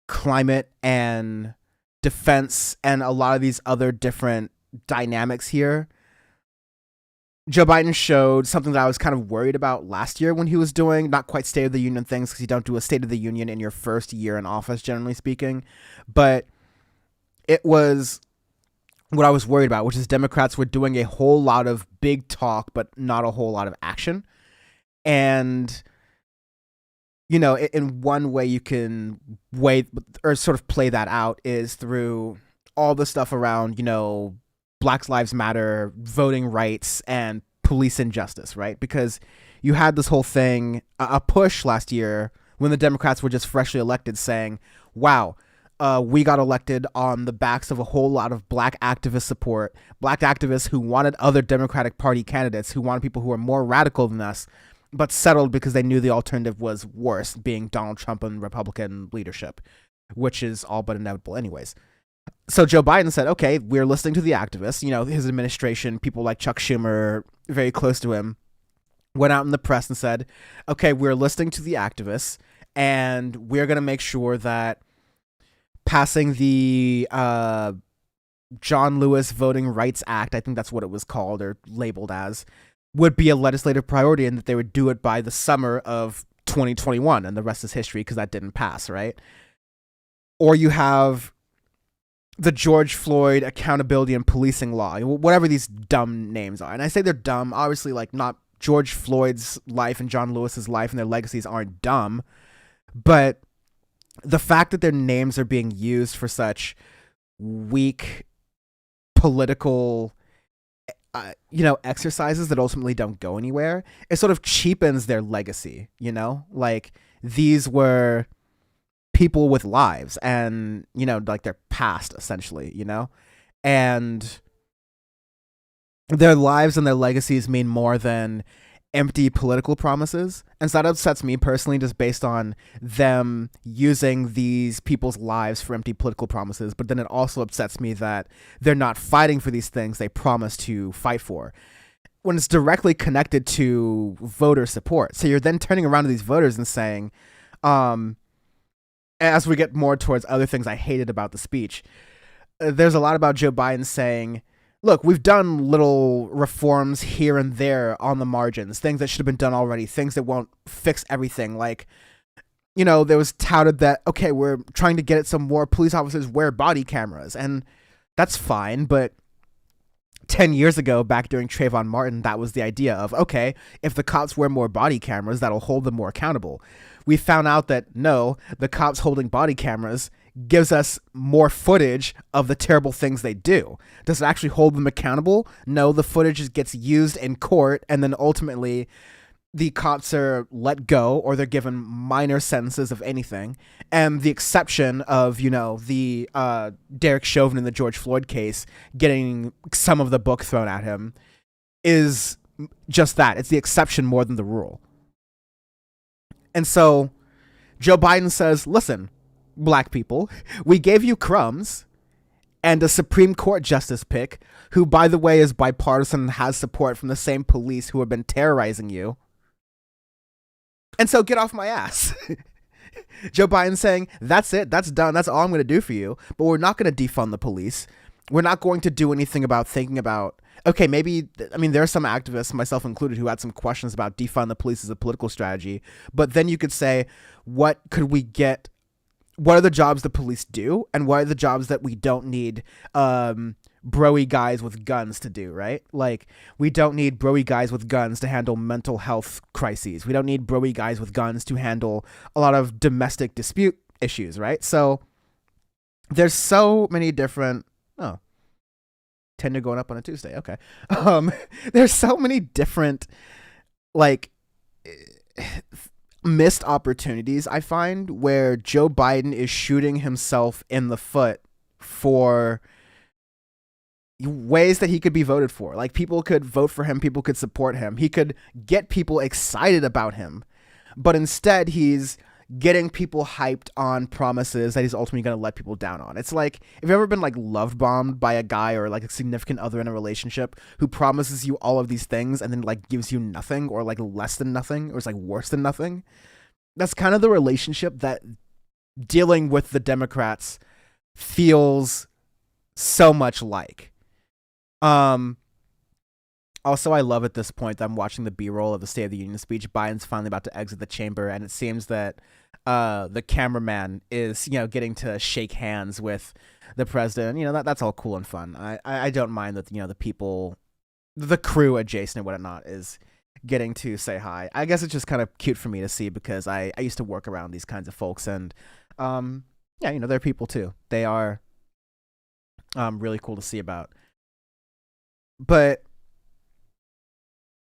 climate and defense and a lot of these other different dynamics here, Joe Biden showed something that I was kind of worried about last year when he was doing not quite State of the Union things, because you don't do a State of the Union in your first year in office, generally speaking. But it was what I was worried about, which is Democrats were doing a whole lot of big talk, but not a whole lot of action. And, you know, in one way you can wait or sort of play that out is through all the stuff around, you know, Black Lives Matter, voting rights, and police injustice, right? Because you had this whole thing, a push last year when the Democrats were just freshly elected saying, wow, we got elected on the backs of a whole lot of black activist support, black activists who wanted other Democratic Party candidates, who wanted people who were more radical than us, but settled because they knew the alternative was worse, being Donald Trump and Republican leadership, which is all but inevitable anyways. So Joe Biden said, okay, we're listening to the activists. You know, his administration, people like Chuck Schumer, very close to him, went out in the press and said, okay, we're listening to the activists, and we're going to make sure that passing the John Lewis Voting Rights Act, I think that's what it was called or labeled as, would be a legislative priority, and that they would do it by the summer of 2021, and the rest is history because that didn't pass, right? Or you have the George Floyd accountability and policing law, whatever these dumb names are. And I say they're dumb, obviously, like, not George Floyd's life and John Lewis's life and their legacies aren't dumb, but the fact that their names are being used for such weak political, exercises that ultimately don't go anywhere, it sort of cheapens their legacy, you know? Like, these were people with lives and, you know, like their past, essentially, you know? And their lives and their legacies mean more than empty political promises. And so that upsets me personally, just based on them using these people's lives for empty political promises. But then it also upsets me that they're not fighting for these things they promised to fight for, when it's directly connected to voter support. So you're then turning around to these voters and saying, as we get more towards other things I hated about the speech, there's a lot about Joe Biden saying, look, we've done little reforms here and there on the margins, things that should have been done already, things that won't fix everything. Like, you know, there was touted that, okay, we're trying to get it some more police officers wear body cameras, and that's fine, but 10 years ago, back during Trayvon Martin, that was the idea of, okay, if the cops wear more body cameras, that'll hold them more accountable. We found out that, no, the cops holding body cameras gives us more footage of the terrible things they do. Does it actually hold them accountable? No, the footage gets used in court, and then ultimately the cops are let go, or they're given minor sentences of anything. And the exception of, you know, the Derek Chauvin in the George Floyd case getting some of the book thrown at him is just that. It's the exception more than the rule. And so Joe Biden says, listen, black people, we gave you crumbs and a Supreme Court justice pick, who, by the way, is bipartisan and has support from the same police who have been terrorizing you. And so get off my ass. Joe Biden saying, that's it, that's done, that's all I'm going to do for you. But we're not going to defund the police. We're not going to do anything about thinking about, okay, maybe, I mean, there are some activists, myself included, who had some questions about defund the police as a political strategy. But then you could say, what could we get? What are the jobs the police do? And what are the jobs that we don't need bro-y guys with guns to do, right? Like, we don't need bro-y guys with guns to handle mental health crises. We don't need bro-y guys with guns to handle a lot of domestic dispute issues, right? So there's so many different... Oh, Tinder going up on a Tuesday. Okay. There's so many different, like, missed opportunities, I find, where Joe Biden is shooting himself in the foot for ways that he could be voted for. Like, people could vote for him, people could support him, he could get people excited about him, but instead he's getting people hyped on promises that he's ultimately going to let people down on. It's like, if you've ever been like love bombed by a guy or like a significant other in a relationship who promises you all of these things and then like gives you nothing, or like less than nothing, or it's like worse than nothing. That's kind of the relationship that dealing with the Democrats feels so much like. Also, I love at this point that I'm watching the B-roll of the State of the Union speech. Biden's finally about to exit the chamber, and it seems that the cameraman is, getting to shake hands with the president. That's all cool and fun. I don't mind that, the people, the crew adjacent and whatnot is getting to say hi. I guess it's just kind of cute for me to see, because I used to work around these kinds of folks, and they're people too. They are really cool to see about. But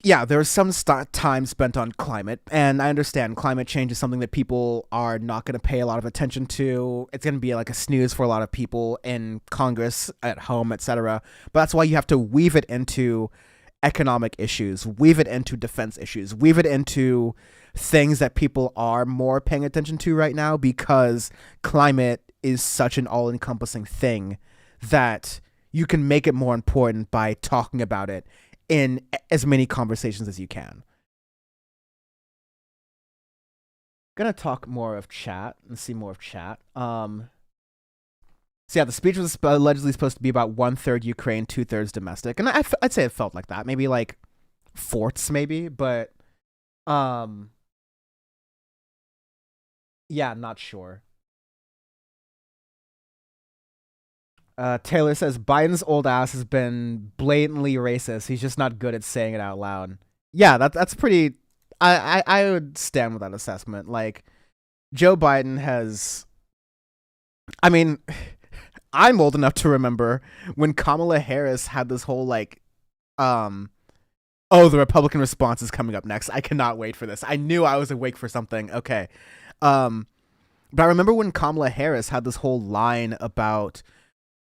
yeah, there was some time spent on climate, and I understand climate change is something that people are not going to pay a lot of attention to. It's going to be like a snooze for a lot of people in Congress, at home, etc. But that's why you have to weave it into economic issues, weave it into defense issues, weave it into things that people are more paying attention to right now, because climate is such an all-encompassing thing that you can make it more important by talking about it in as many conversations as you can. Gonna talk more of chat and see more of chat. So yeah, the speech was allegedly supposed to be about 1/3 Ukraine, 2/3 domestic, and I'd say it felt like that. Maybe like fourths, maybe, but yeah, not sure. Taylor says Biden's old ass has been blatantly racist. He's just not good at saying it out loud. Yeah, that's pretty. I would stand with that assessment. Like, Joe Biden has. I mean, I'm old enough to remember when Kamala Harris had this whole like, the Republican response is coming up next. I cannot wait for this. I knew I was awake for something. Okay, but I remember when Kamala Harris had this whole line about,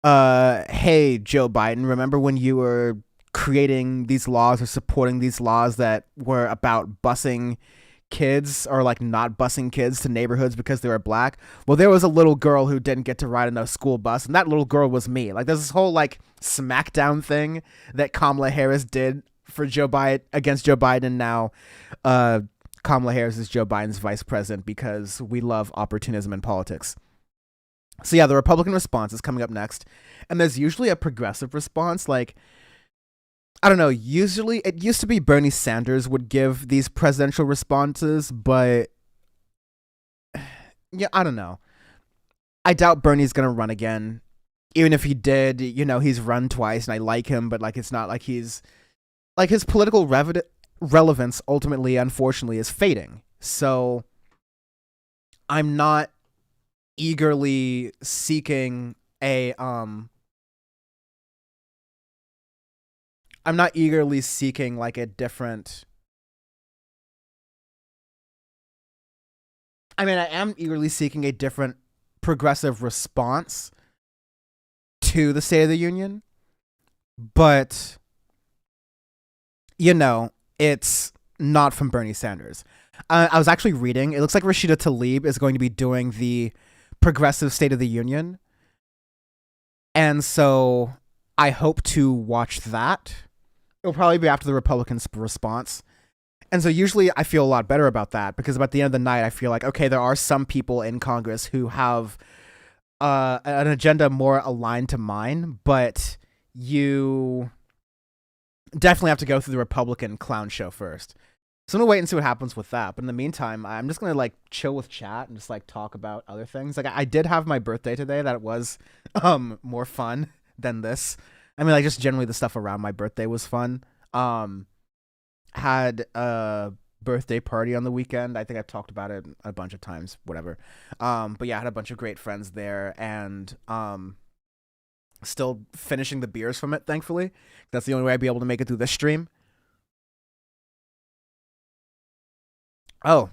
hey, Joe Biden, remember when you were creating these laws or supporting these laws that were about busing kids, or like not busing kids to neighborhoods because they were black? Well, there was a little girl who didn't get to ride in a school bus, and that little girl was me. Like, there's this whole like smackdown thing that Kamala Harris did for Joe Biden, against Joe Biden. Now, Kamala Harris is Joe Biden's vice president, because we love opportunism in politics. So yeah, the Republican response is coming up next, and there's usually a progressive response. Like, I don't know, usually it used to be Bernie Sanders would give these presidential responses, but yeah, I don't know. I doubt Bernie's gonna run again. Even if he did, he's run twice, and I like him, but like, it's not like he's like, his political relevance ultimately, unfortunately, is fading. So I'm not eagerly seeking a like a different. I mean, I am eagerly seeking a different progressive response to the State of the Union, but it's not from Bernie Sanders. I was actually reading, it looks like Rashida Tlaib is going to be doing the progressive State of the Union, and so I hope to watch that. It'll probably be after the Republicans' response, and so usually I feel a lot better about that, because about the end of the night I feel like, okay, there are some people in Congress who have an agenda more aligned to mine, but you definitely have to go through the Republican clown show first. So I'm gonna wait and see what happens with that. But in the meantime, I'm just gonna like chill with chat and just like talk about other things. Like, I did have my birthday today. That was more fun than this. I mean, like, just generally the stuff around my birthday was fun. Had a birthday party on the weekend. I think I've talked about it a bunch of times, whatever. But yeah, I had a bunch of great friends there, and still finishing the beers from it, thankfully. That's the only way I'd be able to make it through this stream. Oh,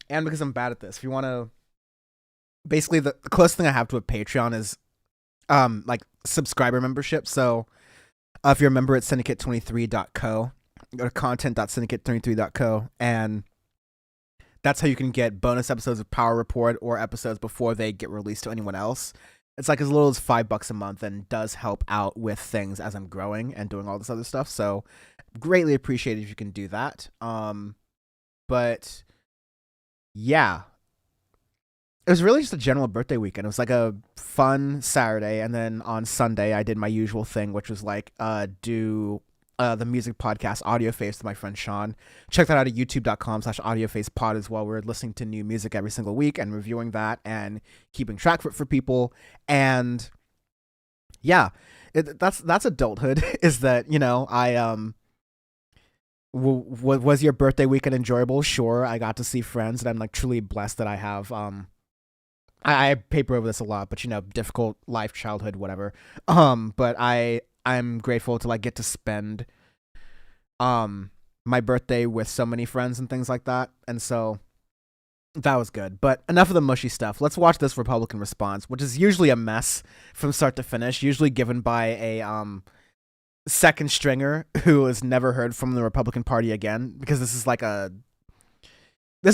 and because I'm bad at this, if you want to, basically the closest thing I have to a Patreon is like subscriber membership. So if you're a member at syndicate23.co, go to content.syndicate23.co, and That's how you can get bonus episodes of Power Report or episodes before they get released to anyone else. It's like as little as $5 a month and does help out with things as I'm growing and doing all this other stuff. So greatly appreciate it if you can do that. But yeah, it was really just a general birthday weekend. It was like a fun Saturday. And then on Sunday, I did my usual thing, which was like do the music podcast Audio Face with my friend Sean. Check that out at youtube.com/audiofacepod as well. We're listening to new music every single week and reviewing that and keeping track of it for people. And yeah, that's adulthood. Is that, you know, was your birthday weekend enjoyable? Sure. I got to see friends, and I'm like truly blessed that I have I paper over this a lot, but you know, difficult life, childhood, whatever. But I'm grateful to like get to spend my birthday with so many friends and things like that. And so that was good. But enough of the mushy stuff. Let's watch this Republican response, which is usually a mess from start to finish, usually given by a second stringer who has never heard from the Republican Party again, because this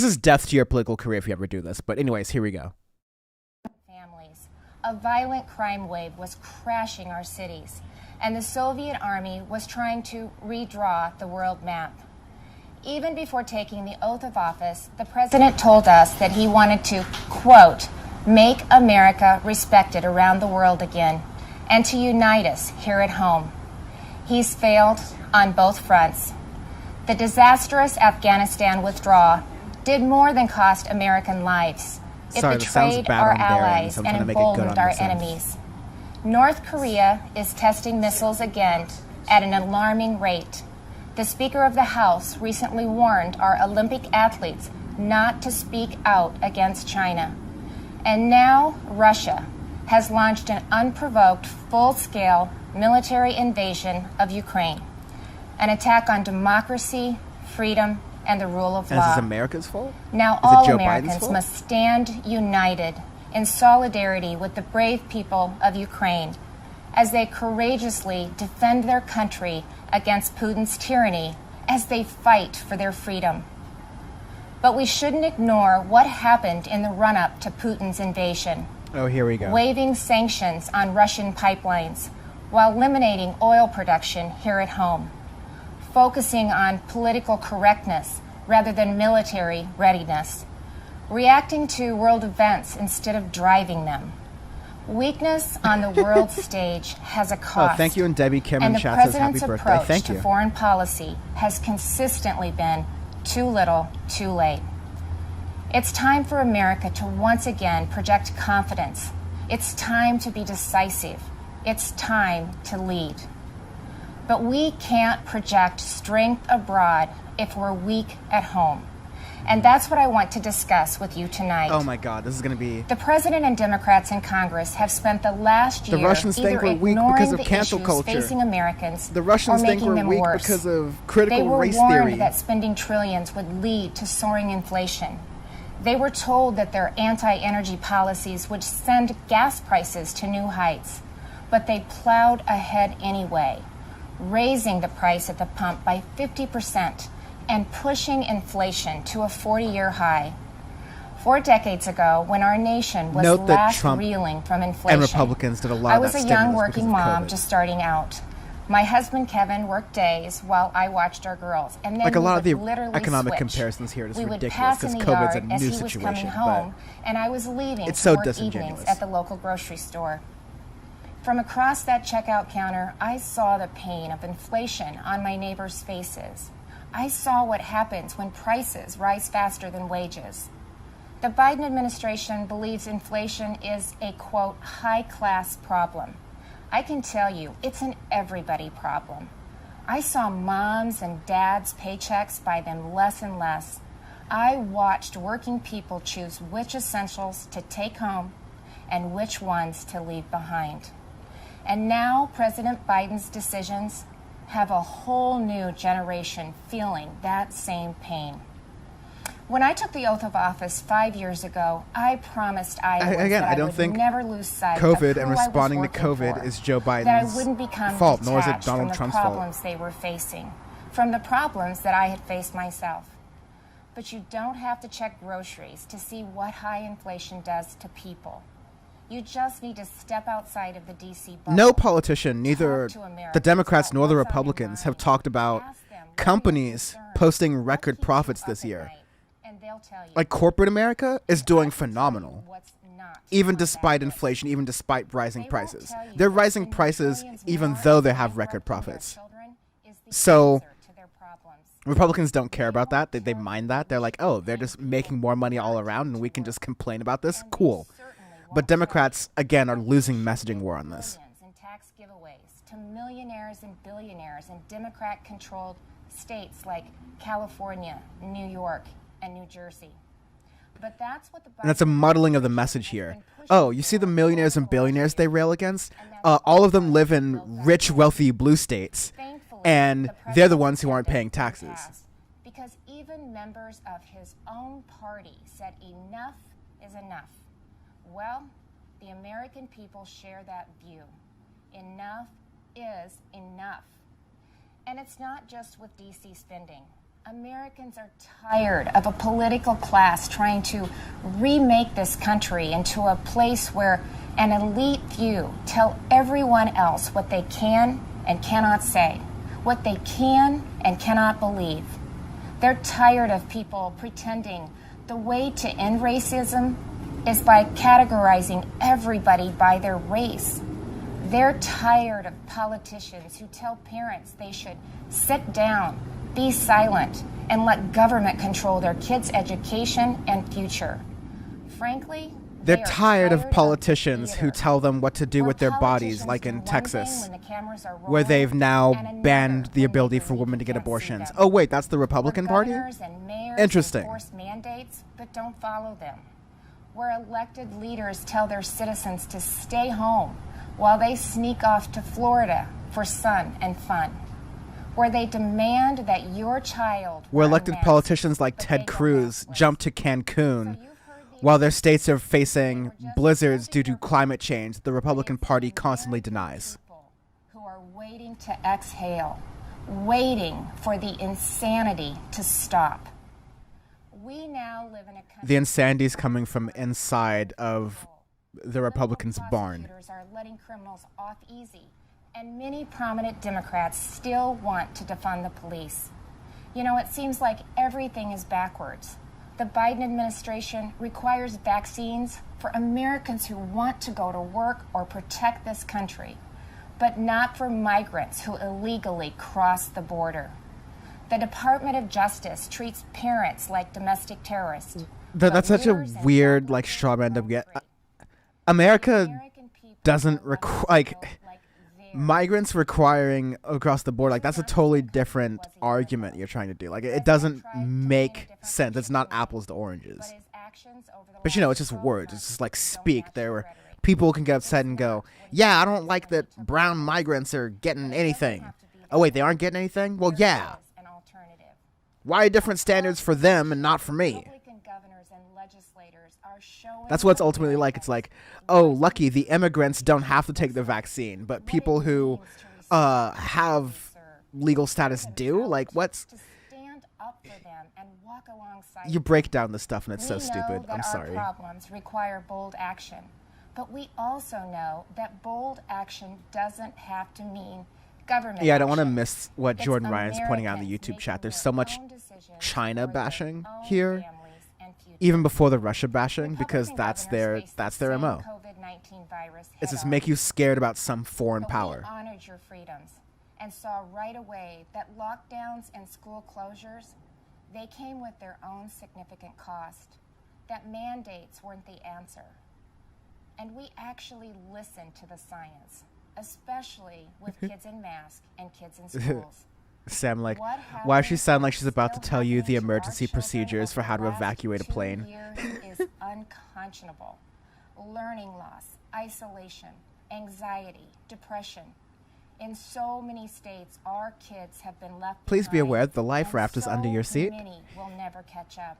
is death to your political career if you ever do this. But anyways, here we go. Families. A violent crime wave was crashing our cities, and the Soviet army was trying to redraw the world map. Even before taking the oath of office, the president told us that he wanted to, quote, make America respected around the world again, and to unite us here at home. He's failed on both fronts. The disastrous Afghanistan withdrawal did more than cost American lives. It betrayed our allies and emboldened our enemies. North Korea is testing missiles again at an alarming rate. The Speaker of the House recently warned our Olympic athletes not to speak out against China. And now Russia has launched an unprovoked, full-scale military invasion of Ukraine, an attack on democracy, freedom, and the rule of law. And is this America's fault? Now all Americans must stand united in solidarity with the brave people of Ukraine as they courageously defend their country against Putin's tyranny as they fight for their freedom. But we shouldn't ignore what happened in the run-up to Putin's invasion. Oh, here we go. Waiving sanctions on Russian pipelines while eliminating oil production here at home. Focusing on political correctness rather than military readiness. Reacting to world events instead of driving them. Weakness on the world stage has a cost. Oh, thank you, and Debbie Kim and in the chat says happy president's birthday. approach Thank to you. foreign policy has consistently been too little, too late. It's time for America to once again project confidence. It's time to be decisive. It's time to lead. But we can't project strength abroad if we're weak at home. And that's what I want to discuss with you tonight. Oh my God, this is going to be... The president and Democrats in Congress have spent the last year The Russians think either we're weak ignoring because of the cancel issues culture. facing Americans The Russians or think making we're them weak worse. because of critical They were race warned theory. that spending trillions would lead to soaring inflation. They were told that their anti-energy policies would send gas prices to new heights. But they plowed ahead anyway, raising the price at the pump by 50% and pushing inflation to a 40-year high. 4 decades ago, when our nation was Note that last Trump reeling from inflation, and Republicans did a lot I of was that a young stimulus working because of mom COVID. just starting out. My husband Kevin worked days while I watched our girls, and then Like a we lot would of the literally economic switch. comparisons here is we would ridiculous pass because in the COVID's a yard as new he was coming situation, home, and I was leaving it's so to work disingenuous. evenings at the local grocery store. From across that checkout counter, I saw the pain of inflation on my neighbors' faces. I saw what happens when prices rise faster than wages. The Biden administration believes inflation is a, quote, high-class problem. I can tell you, it's an everybody problem. I saw moms and dads' paychecks buy them less and less. I watched working people choose which essentials to take home and which ones to leave behind. And now President Biden's decisions have a whole new generation feeling that same pain. When I took the oath of office 5 years ago, I promised Iowans that I would never lose sight of COVID who and I was responding to working COVID for, is Joe that I Biden's wouldn't become fault, nor is it detached Donald from Trump's the fault. problems they were facing, from the problems that I had faced myself. But you don't have to check groceries to see what high inflation does to people. You just need to step outside of the D.C. bubble. No politician, neither Talk to the Americans Democrats about nor the what's on your Republicans, have mind. talked about Ask them, what are your companies concerns? posting What record keeps you profits up this at year. night? And they'll tell you. Like corporate America is doing They'll tell you phenomenal. what's not Even on that despite list. inflation, even despite rising They won't prices. tell you They're that rising spending prices billions even more though they on have record bankrupting their profits. children is the So answer to their problems. Republicans don't care about that. They mind that. They're like, oh, they're just making more money all around and we can just complain about this. And they Cool. certainly But won't tell Democrats, you again, are that losing you should messaging give war on this. billions in tax giveaways to millionaires and billionaires in Democrat-controlled states like California, New York, and New Jersey. But that's what the And that's a muddling of the message here. Oh, you see the millionaires and billionaires they rail against? All of them live in rich, wealthy blue states. Thankfully, And the they're the president's ones who aren't paying agenda taxes. passed, because even members of his own party said enough is enough. Well, the American people share that view. Enough is enough. And it's not just with DC spending. Americans are tired of a political class trying to remake this country into a place where an elite few tell everyone else what they can and cannot say, what they can and cannot believe. They're tired of people pretending the way to end racism is by categorizing everybody by their race. They're tired of politicians who tell parents they should sit down, be silent, and let government control their kids' education and future. Frankly, They're they are tired of politicians who theater, tell them what to do where with their bodies, politicians like do in one Texas, thing when the cameras are where they've rolling, now and another banned the when ability they for women to get can't see abortions. them. Oh, wait, that's the Where Republican Party? governors and mayors Interesting. enforce mandates but don't follow them. Where elected leaders tell their citizens to stay home while they sneak off to Florida for sun and fun. Where they demand that your child Where wear a elected mask, politicians like but Ted they don't Cruz have jump to So Cancun you've heard the while their states are facing They were just blizzards due building to their climate change the Republican It's Party the constantly American denies. people who are waiting to exhale, waiting for the insanity to stop. We now live in a country The insanity is coming from inside of the Republicans' Federal barn. prosecutors are letting criminals off easy, and many prominent Democrats still want to defund the police. You know, it seems like everything is backwards. The Biden administration requires vaccines for Americans who want to go to work or protect this country, but not for migrants who illegally cross the border. The Department of Justice treats parents like domestic terrorists. That's but such a leaders and weird, governors like, straw man to roam get. free. America American people doesn't are letting require, it like, go like they're migrants requiring across the board, like, that's a totally different argument you're trying to do. Like, it doesn't make sense. It's not apples to oranges. But his actions over the But you know, last it's just 12 words. It's months just like don't speak. match There the were rhetoric. people can get upset and go, "Yeah, I don't like that brown migrants are getting anything." Oh wait, they aren't getting anything? Well, yeah. There is an alternative. Why are different standards for them and not for me? Republican governors and legislators are showing That's what it's ultimately like. It's like, oh, lucky the immigrants don't have to take the vaccine, but people who have legal status do. Like, what's? to stand up for them and walk alongside You break down this stuff and it's so We know stupid. that I'm our sorry. problems require bold action, but we also know that bold action doesn't have to mean government Yeah, I don't want to action. miss what It's Jordan Ryan's pointing out in the Americans YouTube chat. making There's their so much own decisions China for their bashing own here, families and future. even before the Russia bashing, because Republican that's governors face that's the their same MO. COVID-19 virus It's just head-on. make you scared about some foreign But power. We honored your freedoms and saw right away that lockdowns and school closures, they came with their own significant cost, that mandates weren't the answer. And we actually listened to the science, especially with kids in masks and kids in schools. Sam, like, What why does she happens sound like she's about to still tell you the happening to our emergency children procedures over for how the to last evacuate a 2 plane? years is unconscionable. Learning loss, isolation, anxiety, depression. In so many states, our kids have been left Please be behind, aware that the life and raft is under your so seat. many will never catch up.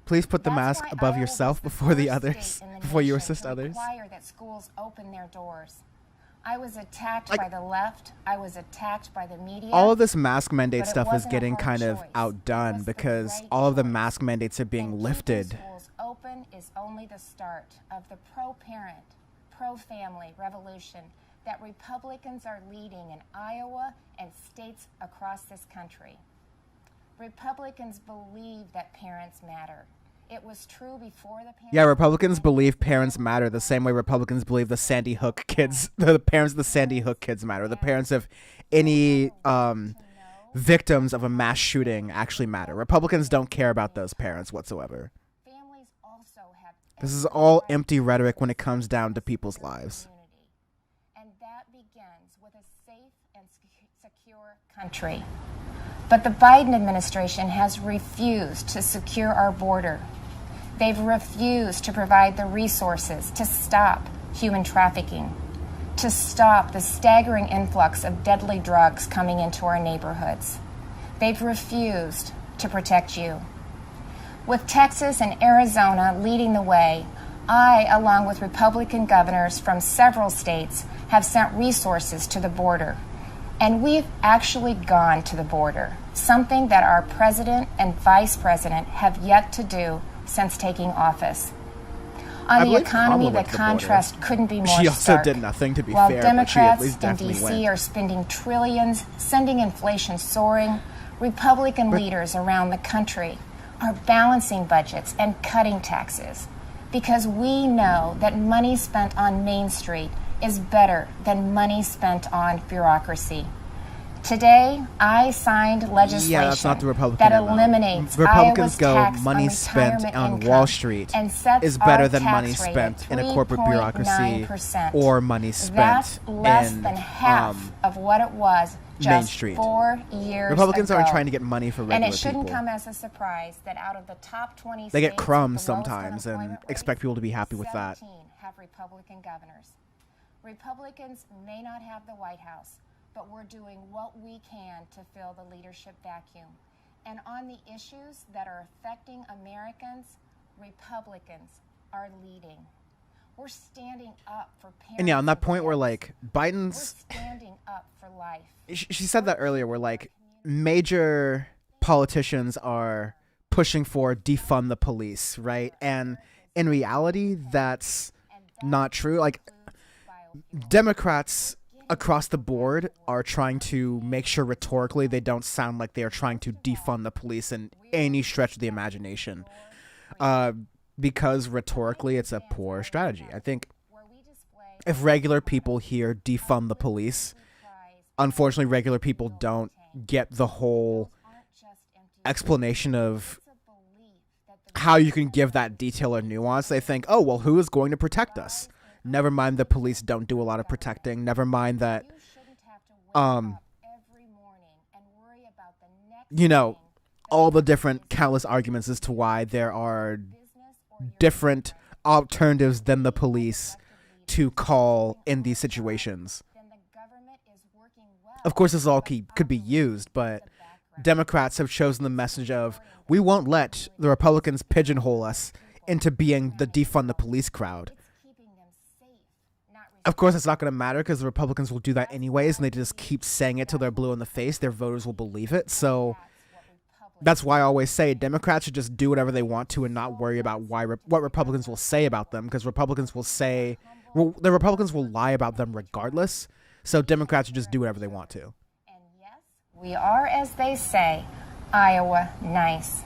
Please put the That's mask why above Iowa yourself was the before the first others, state in the before you nation assist to others. require that schools open their doors. I was attacked Like, by the left. I was attacked by the media. all of this mask mandate but it stuff is wasn't a getting hard kind of choice. It outdone was the because right all of the choice. mask mandates are being And lifted. keeping schools open is only the start of the pro-parent, pro-family revolution that Republicans are leading in Iowa and states across this country. Republicans believe that parents matter. It was true before the pandemic. Yeah, Republicans believe parents matter the same way Republicans believe the Sandy Hook kids, the parents of the Sandy Hook kids matter. The parents of any victims of a mass shooting actually matter. Republicans don't care about those parents whatsoever. Families also have This is all empty rhetoric when it comes down to people's lives. and that begins with a safe and secure country. But the Biden administration has refused to secure our border. They've refused to provide the resources to stop human trafficking, to stop the staggering influx of deadly drugs coming into our neighborhoods. They've refused to protect you. With Texas and Arizona leading the way, I, along with Republican governors from several states, have sent resources to the border. And we've actually gone to the border, something that our president and vice president have yet to do since taking office. On the believe economy, Kamala the went to the border. contrast couldn't be more She also stark. did nothing, to be While fair, but she at Democrats least in definitely D.C. went. are spending trillions, sending inflation soaring, Republican leaders around the country are balancing budgets and cutting taxes because we know that money spent on Main Street is better than money spent on bureaucracy. Today, I signed legislation Yeah, that's not the Republican that MO. eliminates Republicans Iowa's go, tax money on spent retirement on income Wall Street and sets is better our than tax money rate spent at in a corporate bureaucracy 3.9%. or money spent That's less in than half of what it was just Main Street. 4 years Republicans ago. aren't trying to get money for regular And it shouldn't people. come as a surprise that out of the top 20 They get states crumbs with the lowest sometimes and unemployment expect rates, people to be happy with that. 17 have Republican governors. Republicans may not have the White House, but we're doing what we can to fill the leadership vacuum. And on the issues that are affecting Americans, Republicans are leading. We're standing up for parents. And yeah, on that point where kids. like We're Biden's, standing up for life. she said that earlier, where like major politicians are pushing for defund the police, right? And in reality, that's not true. Like Democrats across the board are trying to make sure rhetorically they don't sound like they are trying to defund the police in any stretch of the imagination. Because rhetorically it's a poor strategy. I think if regular people hear defund the police, unfortunately regular people don't get the whole explanation of how you can give that detail or nuance. They think, oh, well, who is going to protect us? Never mind the police don't do a lot of protecting. Never mind that, you know, all the different countless arguments as to why there are different alternatives than the police to call in these situations. Of course, this all could be used, but Democrats have chosen the message of, we won't let the Republicans pigeonhole us into being the defund the police crowd. Of course, it's not going to matter because the Republicans will do that anyways, and they just keep saying it till they're blue in the face. Their voters will believe it. So that's why I always say Democrats should just do whatever they want to and not worry about what Republicans will say about them, because Republicans will say, well, the Republicans will lie about them regardless. So Democrats should just do whatever they want to. And yes, we are, as they say, Iowa nice.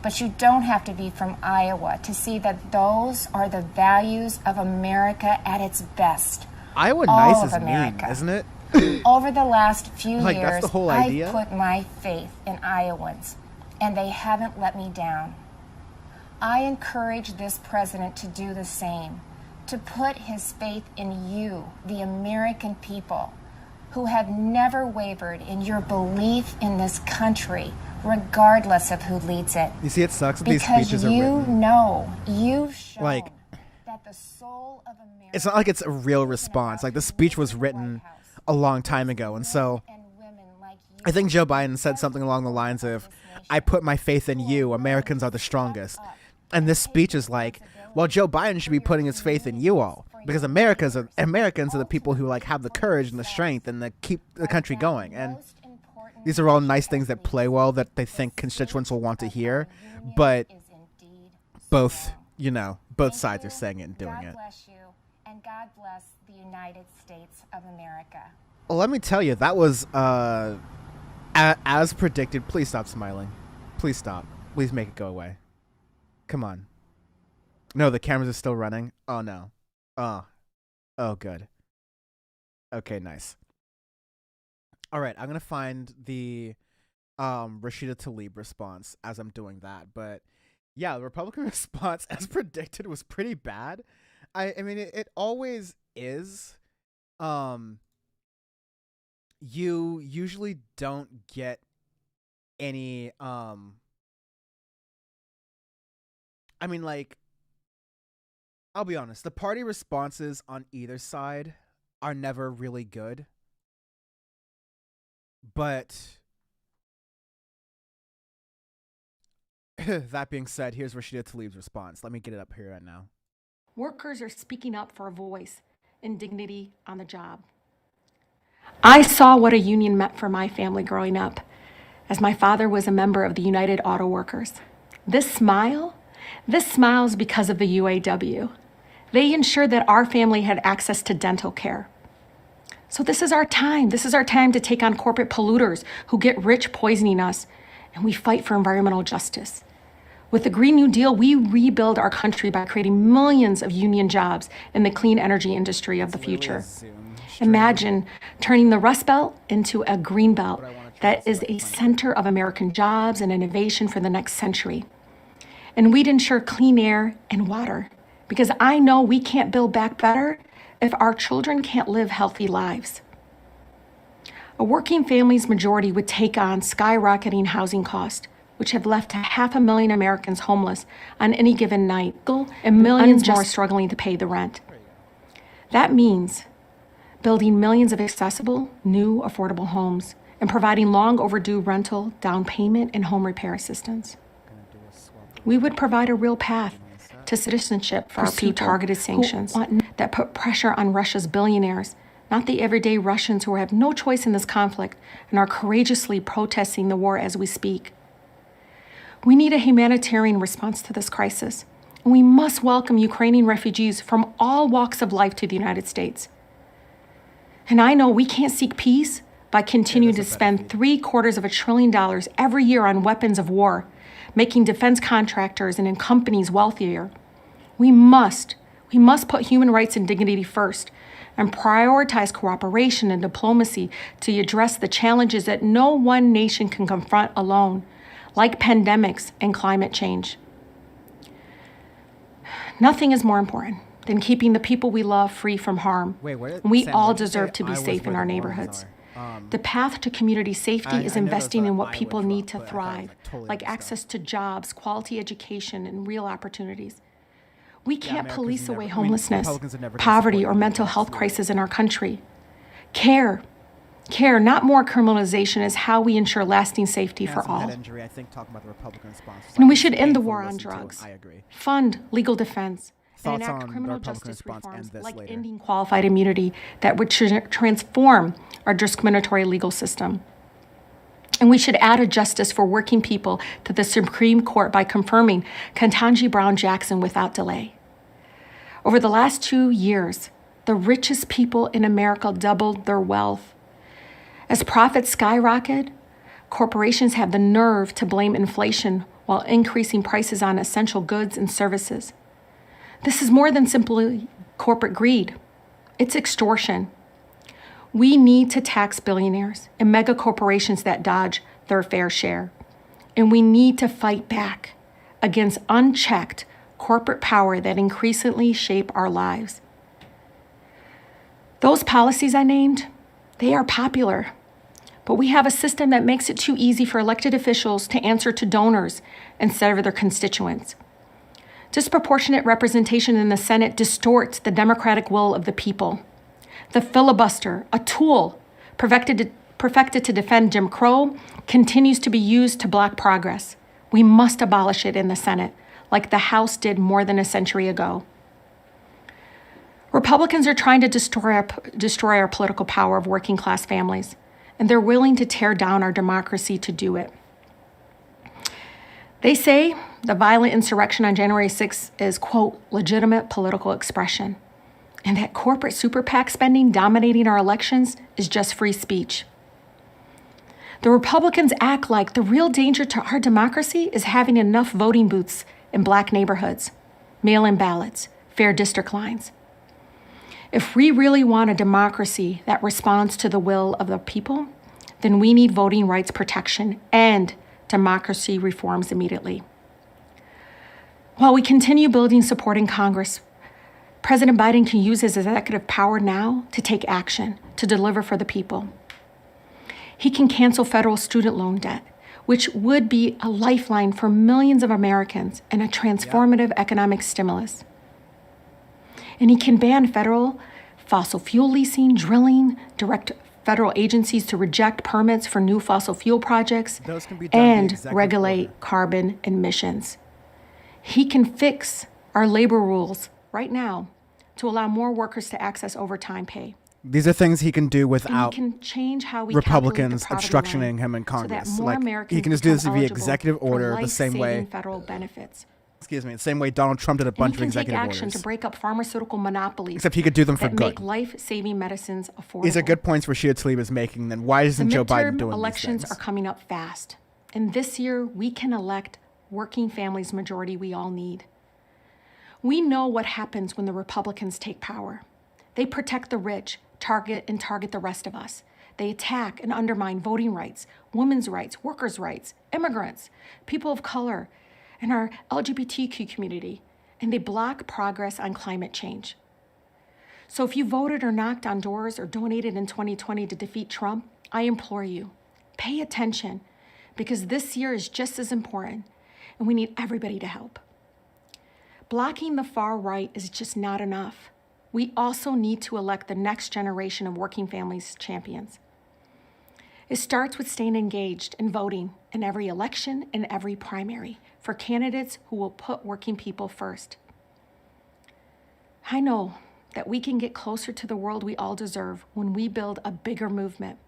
But you don't have to be from Iowa to see that those are the values of America at its best. Iowa All nice of is mean, America. isn't it? Over the last few Like, years, that's the whole I've idea? put my faith in Iowans, and they haven't let me down. I encourage this president to do the same, to put his faith in you, the American people, who have never wavered in your belief in this country, regardless of who leads it. You see, it sucks that these Because speeches are you written. know, you've shown Like, that the soul of America. It's not like it's a real response. Like, the speech was written a long time ago, and so I think Joe Biden said something along the lines of, I put my faith in you, Americans are the strongest. And this speech is like, well, Joe Biden should be putting his faith in you all. because Americans are the people who like have the courage and the strength and the keep the country going. And these are all nice things that play well that they think constituents will want to hear, but both sides are saying it and doing it. God bless you, and God bless the United States of America. Well, let me tell you, that was as predicted. Please stop smiling. Please stop. Please make it go away. Come on. No, the cameras are still running. Oh no. Oh good. Okay, nice. All right, I'm gonna find the Rashida Tlaib response as I'm doing that. But yeah, the Republican response, as predicted, was pretty bad. I mean, it always is. You usually don't get any. I mean, like, I'll be honest. The party responses on either side are never really good. But that being said, here's Rashida Tlaib's response. Let me get it up here right now. Workers are speaking up for a voice and dignity on the job. I saw what a union meant for my family growing up, as my father was a member of the United Auto Workers. This smile is because of the UAW. They ensured that our family had access to dental care. So this is our time. This is our time to take on corporate polluters who get rich poisoning us, and we fight for environmental justice. With the Green New Deal, we rebuild our country by creating millions of union jobs in the clean energy industry of the future. Imagine turning the Rust Belt into a green belt that is a center of American jobs and innovation for the next century. And we'd ensure clean air and water, because I know we can't build back better if our children can't live healthy lives. A working family's majority would take on skyrocketing housing costs, which have left 500,000 Americans homeless on any given night, and millions more struggling to pay the rent. That means building millions of accessible, new, affordable homes and providing long overdue rental, down payment, and home repair assistance. We would provide a real path to citizenship for our people, targeted sanctions that put pressure on Russia's billionaires, not the everyday Russians who have no choice in this conflict and are courageously protesting the war as we speak. We need a humanitarian response to this crisis, and we must welcome Ukrainian refugees from all walks of life to the United States. And I know we can't seek peace by continuing to spend $750 billion every year on weapons of war, making defense contractors and companies wealthier. We must put human rights and dignity first and prioritize cooperation and diplomacy to address the challenges that no one nation can confront alone, like pandemics and climate change. Nothing is more important than keeping the people we love free from harm. We all deserve to be safe in our neighborhoods. The path to community safety is investing in what people need to thrive, like access to jobs, quality education, and real opportunities. We can't police away homelessness, poverty, or mental health crisis in our country. Care, not more criminalization, is how we ensure lasting safety for all. And we should end the war on drugs, fund legal defense, and enact criminal justice reforms like ending qualified immunity that would transform our discriminatory legal system. And we should add a justice for working people to the Supreme Court by confirming Ketanji Brown Jackson without delay. Over the last 2 years, the richest people in America doubled their wealth. As profits skyrocket, corporations have the nerve to blame inflation while increasing prices on essential goods and services. This is more than simply corporate greed. It's extortion. We need to tax billionaires and mega corporations that dodge their fair share. And we need to fight back against unchecked corporate power that increasingly shape our lives. Those policies I named, they are popular, but we have a system that makes it too easy for elected officials to answer to donors instead of their constituents. Disproportionate representation in the Senate distorts the democratic will of the people. The filibuster, a tool perfected to defend Jim Crow, continues to be used to block progress. We must abolish it in the Senate, like the House did more than a century ago. Republicans are trying to destroy our political power of working class families, and they're willing to tear down our democracy to do it. They say the violent insurrection on January 6th is, quote, legitimate political expression, and that corporate super PAC spending dominating our elections is just free speech. The Republicans act like the real danger to our democracy is having enough voting booths in Black neighborhoods, mail-in ballots, fair district lines. If we really want a democracy that responds to the will of the people, then we need voting rights protection and democracy reforms immediately. While we continue building support in Congress, President Biden can use his executive power now to take action, to deliver for the people. He can cancel federal student loan debt, which would be a lifeline for millions of Americans and a transformative economic stimulus. And he can ban federal fossil fuel leasing, drilling, direct federal agencies to reject permits for new fossil fuel projects, Those can be done via and executive regulate order. carbon emissions. He can fix our labor rules right now to allow more workers to access overtime pay. These are things he can do And without he can change how we Republicans calculate the obstructing poverty him in line Congress. so that more Like, Americans he can just do this become via eligible executive for order the same way. life-saving federal benefits. Excuse me, the same way Donald Trump did a And bunch he of can take executive action orders. to break up pharmaceutical monopolies Except he could do them for that good. make life-saving medicines affordable. These are good points Rashida Tlaib is making. Then why The isn't Joe Biden midterm doing elections these are things? coming up fast. And this year, we can elect working families majority we all need. We know what happens when the Republicans take power. They protect the rich, target the rest of us. They attack and undermine voting rights, women's rights, workers' rights, immigrants, people of color, and our LGBTQ community, and they block progress on climate change. So if you voted or knocked on doors or donated in 2020 to defeat Trump, I implore you, pay attention, because this year is just as important, and we need everybody to help. Blocking the far right is just not enough. We also need to elect the next generation of working families champions. It starts with staying engaged and voting in every election and every primary for candidates who will put working people first. I know that we can get closer to the world we all deserve when we build a bigger movement.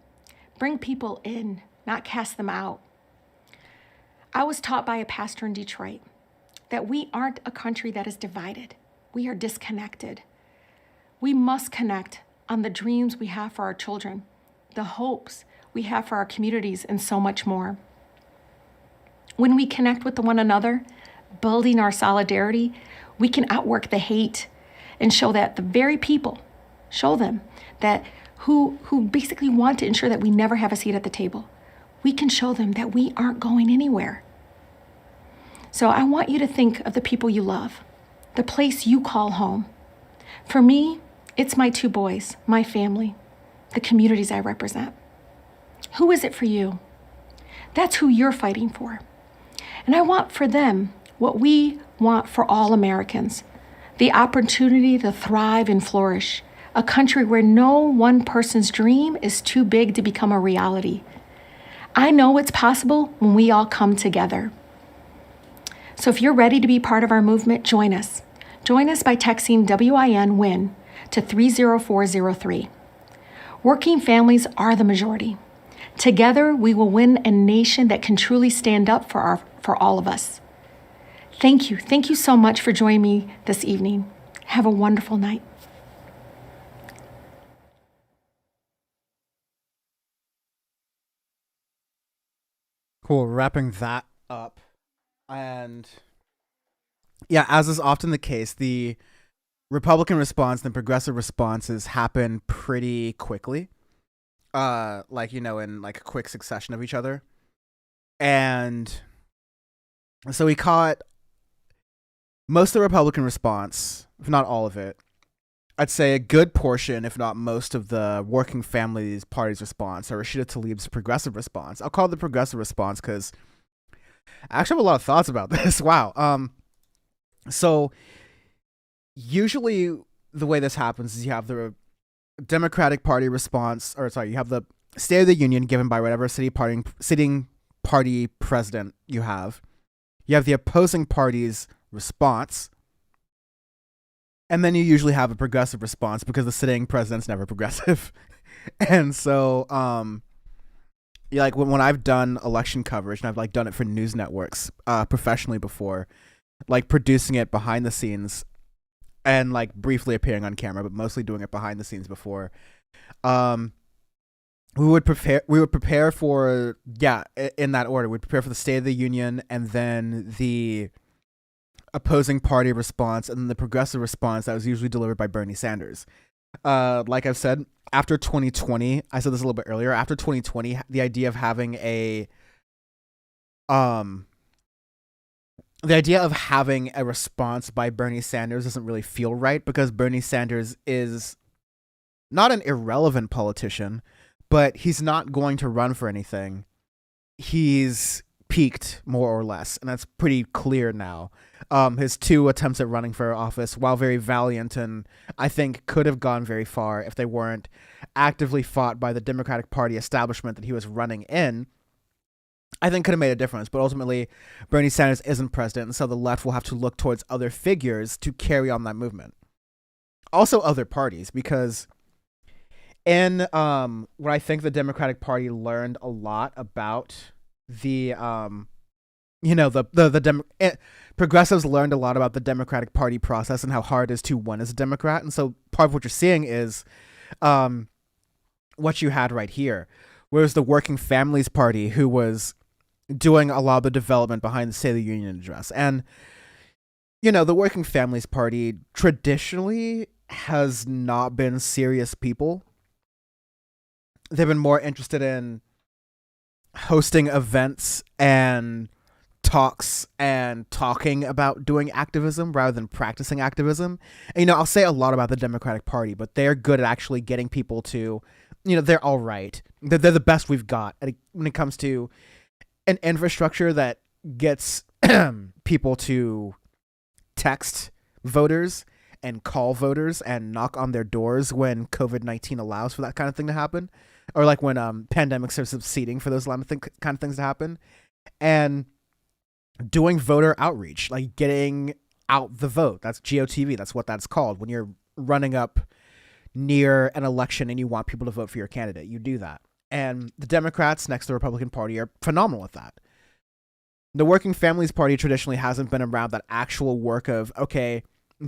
Bring people in, not cast them out. I was taught by a pastor in Detroit that we aren't a country that is divided. We are disconnected. We must connect on the dreams we have for our children, the hopes we have for our communities, and so much more. When we connect with one another, building our solidarity, we can outwork the hate and show that the very people, show them that who basically want to ensure that we never have a seat at the table. We can show them that we aren't going anywhere. So I want you to think of the people you love, the place you call home. For me, it's my two boys, my family, the communities I represent. Who is it for you? That's who you're fighting for. And I want for them what we want for all Americans, the opportunity to thrive and flourish, a country where no one person's dream is too big to become a reality. I know it's possible when we all come together. So if you're ready to be part of our movement, join us. Join us by texting WIN-WIN to 30403. Working families are the majority. Together, we will win a nation that can truly stand up for all of us. Thank you. Thank you so much for joining me this evening. Have a wonderful night. Cool. Wrapping that up. And yeah, as is often the case, the Republican response and the progressive responses happen pretty quickly. Like, in like a quick succession of each other. And so we caught most of the Republican response, if not all of it. I'd say a good portion, if not most, of the Working Families Party's response, or Rashida Tlaib's progressive response. I'll call it the progressive response because I actually have a lot of thoughts about this. Wow. So usually the way this happens is you have the Democratic Party response, you have the State of the Union given by whatever sitting party president you have. You have the opposing party's response. And then you usually have a progressive response because the sitting president's never progressive. And so, like when I've done election coverage, and I've like done it for news networks professionally before, like producing it behind the scenes and like briefly appearing on camera, but mostly doing it behind the scenes before. We would prepare for, in that order. We'd prepare for the State of the Union, and then the opposing party response, and then the progressive response that was usually delivered by Bernie Sanders. Like I've said, after 2020, I said this a little bit earlier, after 2020, the idea of having a response by Bernie Sanders doesn't really feel right, because Bernie Sanders is not an irrelevant politician, but he's not going to run for anything. He's peaked, more or less, and that's pretty clear now. His 2 attempts at running for office, while very valiant and I think could have gone very far if they weren't actively fought by the Democratic Party establishment that he was running in, I think could have made a difference. But ultimately, Bernie Sanders isn't president, and so the left will have to look towards other figures to carry on that movement. Also other parties, because in what I think the Democratic Party learned a lot about the progressives learned a lot about the Democratic Party process and how hard it is to win as a Democrat. And so part of what you're seeing is what you had right here, whereas the Working Families Party, who was doing a lot of the development behind the State of the Union address. And, the Working Families Party traditionally has not been serious people. They've been more interested in hosting events and talks and talking about doing activism rather than practicing activism. And, I'll say a lot about the Democratic Party, but they're good at actually getting people to, they're all right. They're the best we've got when it comes to an infrastructure that gets people to text voters and call voters and knock on their doors when COVID-19 allows for that kind of thing to happen. Or like when pandemics are succeeding for those kind of things to happen. And doing voter outreach, like getting out the vote. That's GOTV. That's what that's called. When you're running up near an election and you want people to vote for your candidate, you do that. And the Democrats next to the Republican Party are phenomenal at that. The Working Families Party traditionally hasn't been around that actual work of,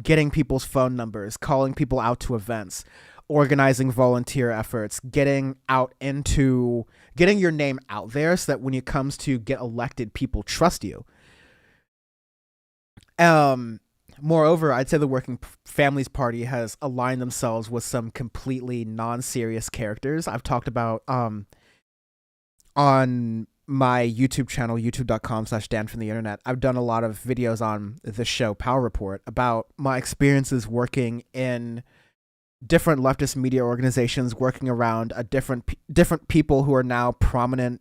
getting people's phone numbers, calling people out to events, organizing volunteer efforts, getting your name out there so that when it comes to get elected, people trust you. Moreover, I'd say the Working Families Party has aligned themselves with some completely non-serious characters. I've talked about on my YouTube channel, youtube.com/Dan from the internet. I've done a lot of videos on the show Power Report about my experiences working in different leftist media organizations, working around different people who are now prominent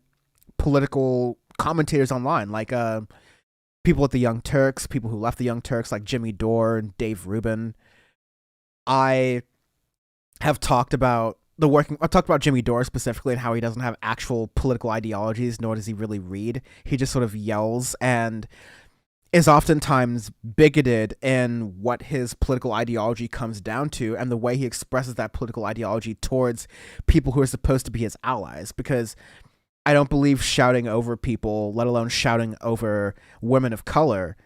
political commentators online, like people at the Young Turks, people who left the Young Turks, like Jimmy Dore and Dave Rubin. I have talked about Jimmy Dore specifically and how he doesn't have actual political ideologies, nor does he really read. He just sort of yells and is oftentimes bigoted in what his political ideology comes down to and the way he expresses that political ideology towards people who are supposed to be his allies. Because I don't believe shouting over people, let alone shouting over women of color,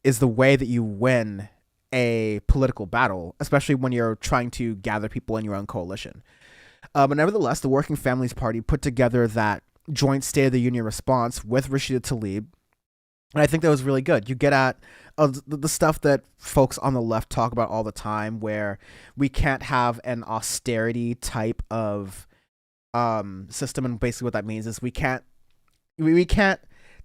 is the way that you win a political battle, especially when you're trying to gather people in your own coalition. But nevertheless, the Working Families Party put together that joint State of the Union response with Rashida Tlaib, and I think that was really good. You get at the stuff that folks on the left talk about all the time, where we can't have an austerity type of system, and basically what that means is we can't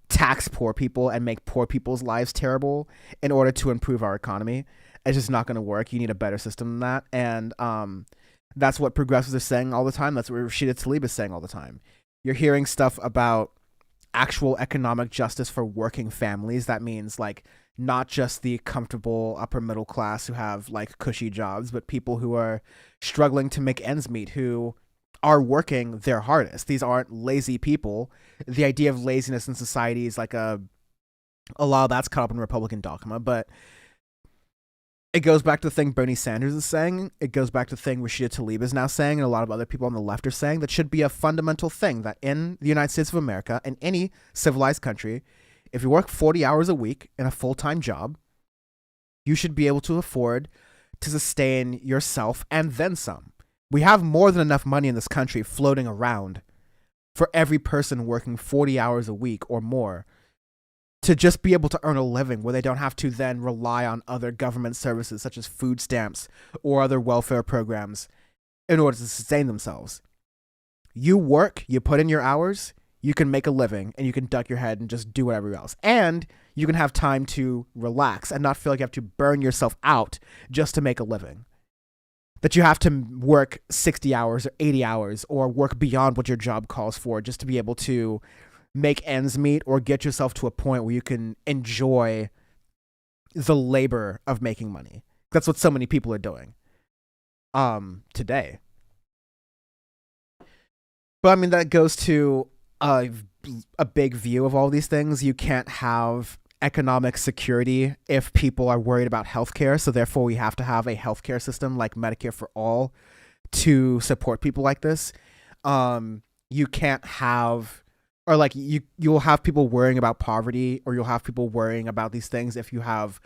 tax poor people and make poor people's lives terrible in order to improve our economy. It's just not going to work. You need a better system than that, and that's what progressives are saying all the time. That's what Rashida Tlaib is saying all the time. You're hearing stuff about actual economic justice for working families. That means like not just the comfortable upper middle class who have like cushy jobs, but people who are struggling to make ends meet, who are working their hardest. These aren't lazy people. The idea of laziness in society is like a lot of that's caught up in Republican dogma, but it goes back to the thing Bernie Sanders is saying. It goes back to the thing Rashida Tlaib is now saying, and a lot of other people on the left are saying, that should be a fundamental thing, that in the United States of America, in any civilized country, if you work 40 hours a week in a full-time job, you should be able to afford to sustain yourself and then some. We have more than enough money in this country floating around for every person working 40 hours a week or more to just be able to earn a living where they don't have to then rely on other government services such as food stamps or other welfare programs in order to sustain themselves. You work, you put in your hours, you can make a living, and you can duck your head and just do whatever else. And you can have time to relax and not feel like you have to burn yourself out just to make a living. That you have to work 60 hours or 80 hours or work beyond what your job calls for just to be able to make ends meet or get yourself to a point where you can enjoy the labor of making money. That's what so many people are doing today. But I mean, that goes to a big view of all these things. You can't have economic security if people are worried about healthcare. So therefore we have to have a healthcare system like Medicare for all to support people like this. You can't have, or like you'll have people worrying about poverty, or you'll have people worrying about these things if you have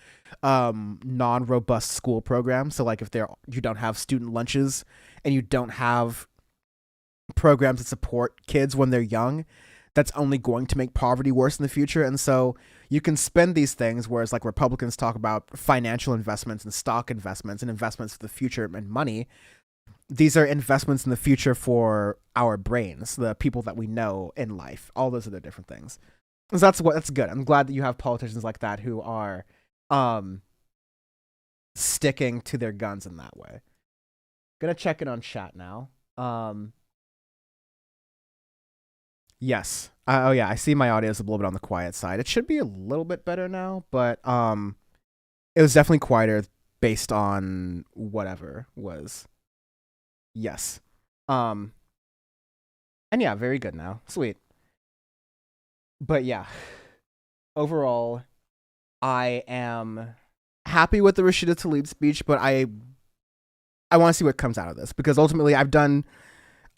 non-robust school programs. So like if you don't have student lunches and you don't have programs that support kids when they're young, that's only going to make poverty worse in the future. And so you can spend these things, whereas like Republicans talk about financial investments and stock investments and investments for the future and money. These are investments in the future for our brains, the people that we know in life. All those other different things. So that's good. I'm glad that you have politicians like that who are sticking to their guns in that way. Gonna check in on chat now. Yes. Oh yeah, I see my audio is a little bit on the quiet side. It should be a little bit better now, but it was definitely quieter based on whatever was. Yes. And yeah, very good now. Sweet. But yeah, overall, I am happy with the Rashida Tlaib speech, but I want to see what comes out of this, because ultimately I'm going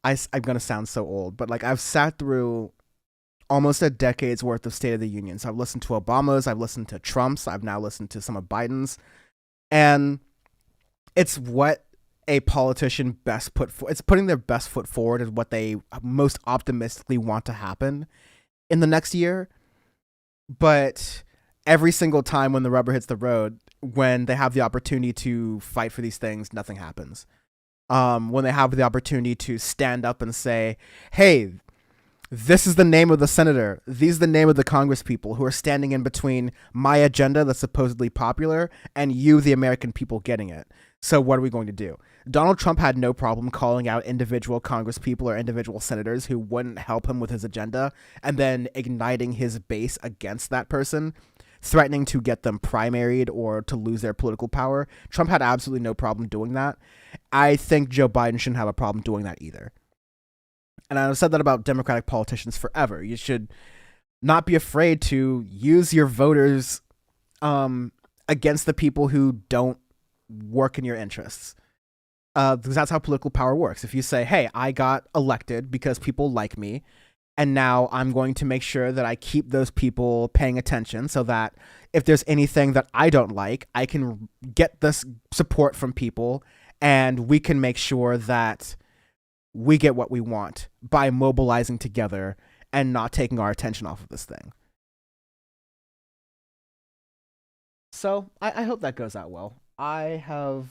to sound so old, but like I've sat through almost a decade's worth of State of the Union. So I've listened to Obama's, I've listened to Trump's, I've now listened to some of Biden's, and it's what a politician it's putting their best foot forward as what they most optimistically want to happen in the next year. But every single time when the rubber hits the road, when they have the opportunity to fight for these things, nothing happens. When they have the opportunity to stand up and say, hey, this is the name of the senator, these are the name of the Congress people who are standing in between my agenda that's supposedly popular and you, the American people, getting it. So what are we going to do? Donald Trump had no problem calling out individual Congress people or individual senators who wouldn't help him with his agenda, and then igniting his base against that person, threatening to get them primaried or to lose their political power. Trump had absolutely no problem doing that. I think Joe Biden shouldn't have a problem doing that either. And I've said that about Democratic politicians forever. You should not be afraid to use your voters against the people who don't work in your interests. Because that's how political power works. If you say, hey, I got elected because people like me, and now I'm going to make sure that I keep those people paying attention so that if there's anything that I don't like, I can get this support from people, and we can make sure that we get what we want by mobilizing together and not taking our attention off of this thing. So I hope that goes out well. I have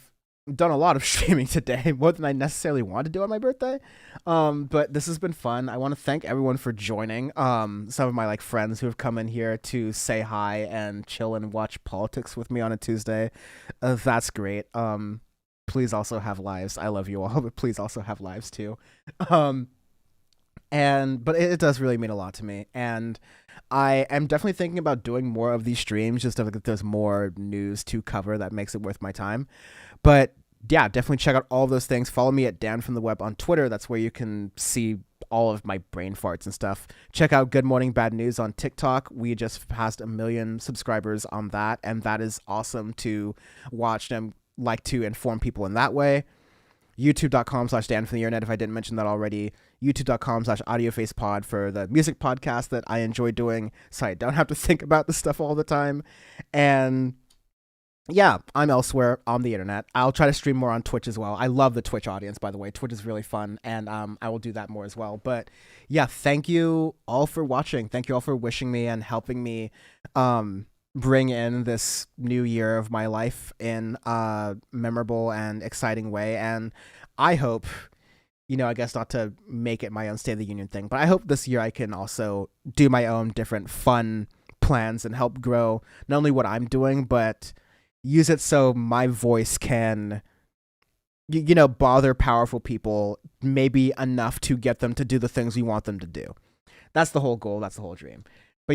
done a lot of streaming today, more than I necessarily wanted to do on my birthday. But this has been fun. I want to thank everyone for joining. Some of my like friends who have come in here to say hi and chill and watch politics with me on a Tuesday. That's great. Please also have lives. I love you all, but please also have lives too. But it does really mean a lot to me, and I am definitely thinking about doing more of these streams, just if there's more news to cover that makes it worth my time. But yeah, definitely check out all those things. Follow me at Dan from the Web on Twitter. That's where you can see all of my brain farts and stuff. Check out Good Morning Bad News on TikTok. We just passed 1 million subscribers on that, and that is awesome to watch and like to inform people in that way. YouTube.com/Dan from the Internet, if I didn't mention that already. YouTube.com/AudioFacePod for the music podcast that I enjoy doing, so I don't have to think about this stuff all the time. And yeah, I'm elsewhere on the internet. I'll try to stream more on Twitch as well. I love the Twitch audience, by the way. Twitch is really fun, and I will do that more as well. But yeah, thank you all for watching. Thank you all for wishing me and helping me bring in this new year of my life in a memorable and exciting way. And I hope, I guess not to make it my own State of the Union thing, but I hope this year I can also do my own different fun plans and help grow not only what I'm doing, but use it so my voice can, bother powerful people maybe enough to get them to do the things we want them to do. That's the whole goal. That's the whole dream.